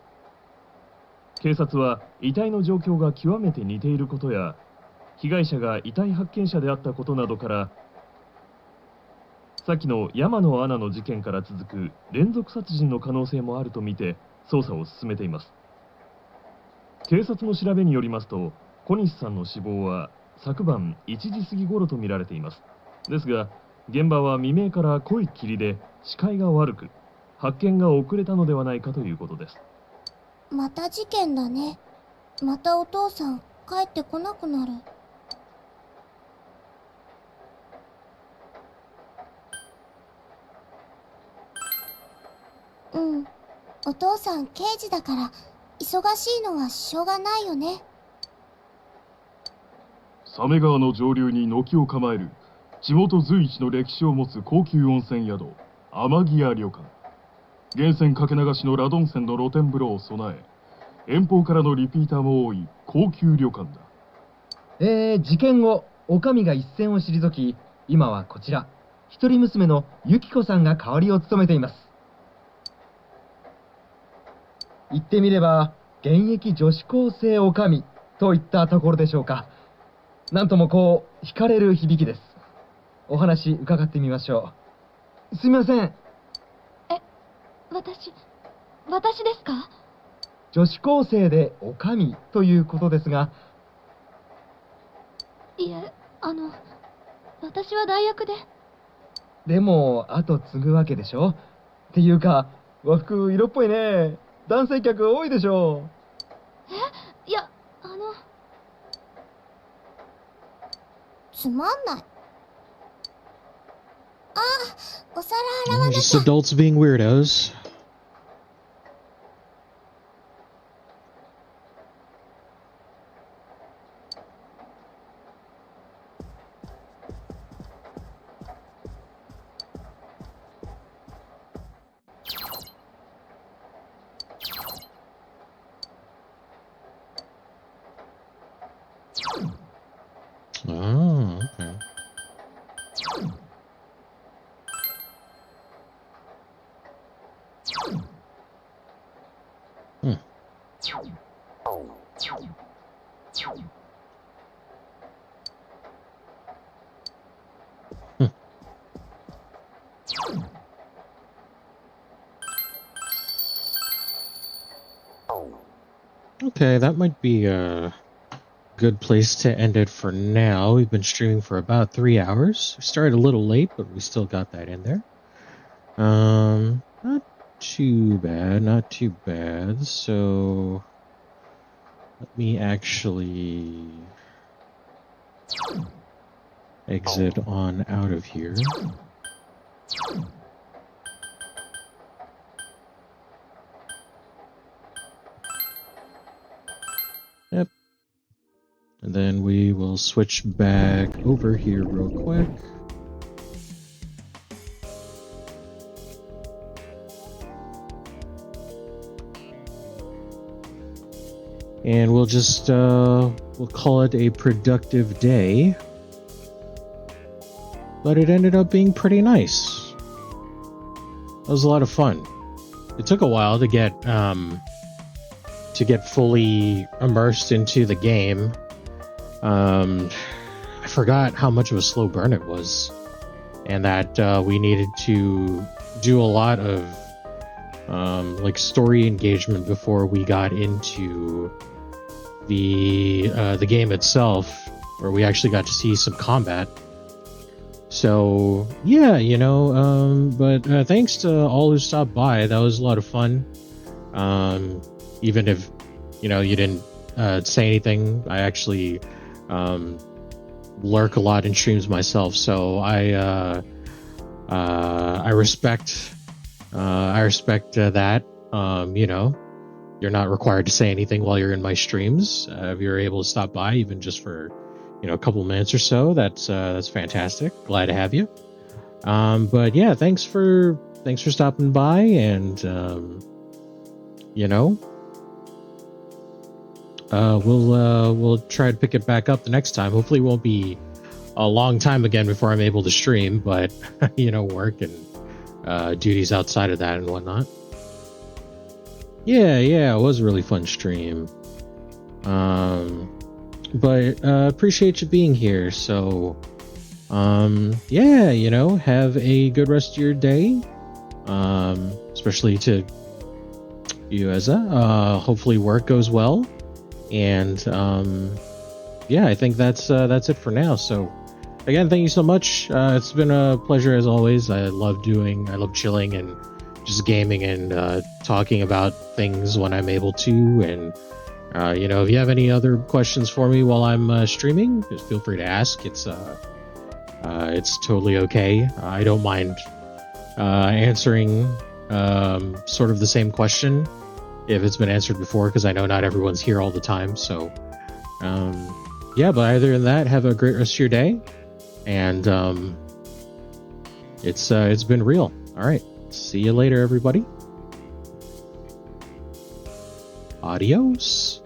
警察は遺体の状況が極めて似ていることや、被害者が遺体発見者であったことなどから、先の山野アナの事件から続く連続殺人の可能性もあるとみて捜査を進めています。警察の調べによりますと、小西さんの死亡は昨晩1時過ぎ頃とみられています。ですが、現場は未明から濃い霧で視界が悪く、発見が遅れたのではないかということです。また事件だね。またお父さん帰ってこなくなる。うん。お父さん刑事だから忙しいのはしょうがないよね。鮫川の上流に軒を構える地元随一の歴史を持つ高級温泉宿天城屋旅館。源泉かけ流しのラドン泉の露天風呂を備え、遠方からのリピーターも多い高級旅館だ。事件後、お上が一線を退き、今はこちら、一人娘の由紀子さんが代わりを務めています。言ってみれば、現役女子高生お上といったところでしょうか。なんともこう、惹かれる響きです。お話伺ってみましょう。すみません。私ですか？女子高生でお上ということですが。いえ、私は代役で。でも、後継ぐわけでしょ？っていうか、和服色っぽいね。男性客多いでしょ？いや、つまんない。あ、お皿洗わなきゃ。Just adults being weirdos. Oh, okay. Okay, that might be a good place to end it for now. We've been streaming for about 3 hours. We started a little late, but we still got that in there. Not too bad, not too bad. So let me actually exit on out of here. Yep. And then we will switch back over here real quick. And we'll just, we'll call it a productive day. But it ended up being pretty nice. That was a lot of fun. It took a while to get fully immersed into the game. forgot how much of a slow burn it was, and that we needed to do a lot of like story engagement before we got into the game itself, where we actually got to see some combat. So yeah, you know, but thanks to all who stopped by. That was a lot of fun. Even if, you know, you didn't say anything, I actually lurk a lot in streams myself, so I respect that. You know, you're not required to say anything while you're in my streams. If you're able to stop by, even just for, you know, a couple minutes or so, that's fantastic. Glad to have you. But yeah, thanks for stopping by, and you know, we'll try to pick it back up the next time. Hopefully it won't be a long time again before I'm able to stream, but you know, work and duties outside of that and whatnot. Yeah, it was a really fun stream. But appreciate you being here. So yeah, you know, have a good rest of your day. Especially to you, Eza. Hopefully work goes well. And yeah, I think that's it for now. So again, thank you so much. It's been a pleasure as always. I love chilling and just gaming and talking about things when I'm able to. And you know, if you have any other questions for me while I'm streaming, just feel free to ask. It's totally okay. I don't mind answering sort of the same question if it's been answered before, because I know not everyone's here all the time. So yeah, but other than that, have a great rest of your day. And it's been real. All right, see you later, everybody. Adios.